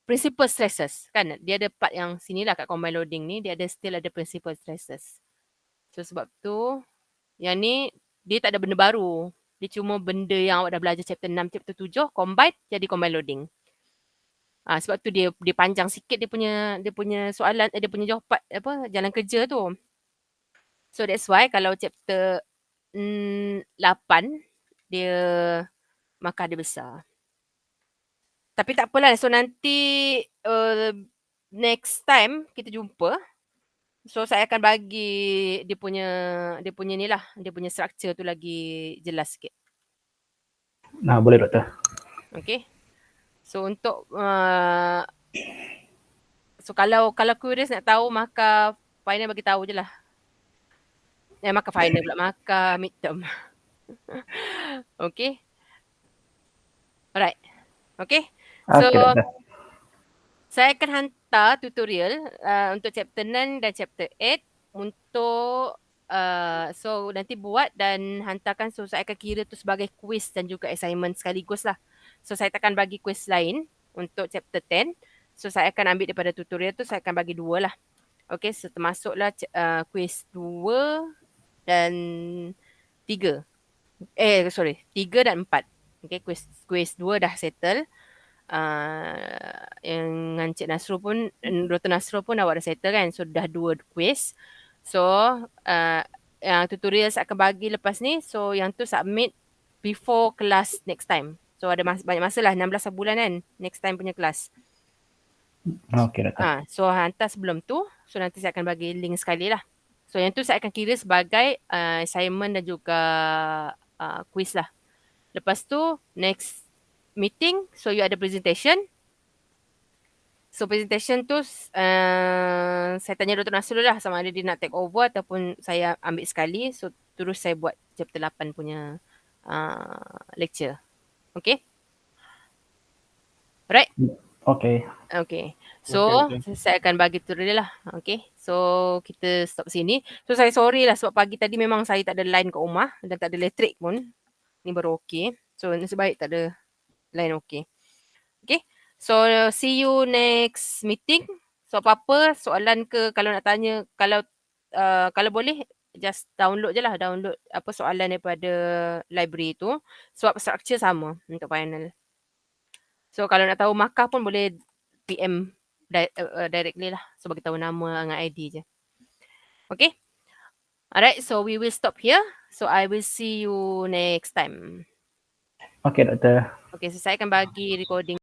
principal stresses kan. Dia ada part yang sini lah kat combine loading ni. Dia ada still ada principal stresses. So sebab tu yang ni dia tak ada benda baru. Dia cuma benda yang awak dah belajar chapter 6, chapter 7 combine jadi combine loading. Sebab tu dia panjang sikit dia punya soalan, dia punya jawapan jalan kerja tu. So that's why kalau chapter 8 dia markah dia besar. Tapi tak apalah. So nanti next time kita jumpa. So saya akan bagi dia punya ni lah, dia punya structure tu lagi jelas sikit. Boleh doktor. Okay. So untuk so kalau curious nak tahu markah final bagi tahu je lah. Markah final pula, markah midterm. Okay. Alright. Okay. So saya akan hantar tutorial untuk chapter 9 dan chapter 8 untuk so nanti buat dan hantarkan. So saya akan kira tu sebagai quiz dan juga assignment sekaligus lah. So saya takkan bagi quiz lain untuk chapter 10. So saya akan ambil daripada tutorial tu, saya akan bagi 2 lah. Okay, so termasuklah quiz 2 dan 3. 3 dan 4. Okay, quiz 2 dah settle. Yang dengan Cik Nasrul pun, Dr. Nasrul pun awak dah settle kan. So dah 2 quiz. So yang tutorial saya akan bagi lepas ni. So yang tu submit before kelas next time. So ada banyak masa lah, 16 bulan kan next time punya kelas. Okey doktor. So hantar sebelum tu. So nanti saya akan bagi link sekali lah. So yang tu saya akan kira sebagai assignment dan juga quiz lah. Lepas tu next meeting, so you ada presentation. So presentation tu saya tanya Dr. Nasrul lah sama ada dia nak take over ataupun saya ambil sekali. So terus saya buat chapter 8 punya lecture. Okay? Alright? Okey. Okay. So saya akan bagi tutorial lah. Okay. So kita stop sini. So saya sorry lah sebab pagi tadi memang saya tak ada line kat rumah dan tak ada elektrik pun. Ni baru okay. So nasib baik tak ada line okay. Okay. So see you next meeting. So apa-apa soalan ke kalau nak tanya, kalau boleh just download je lah. Download apa soalan daripada library tu. Sebab structure sama untuk final. So kalau nak tahu markah pun boleh PM directly lah. So bagi tahu nama dengan ID je. Okay. Alright, so we will stop here. So I will see you next time. Okey doktor. Okay, so saya akan bagi recording.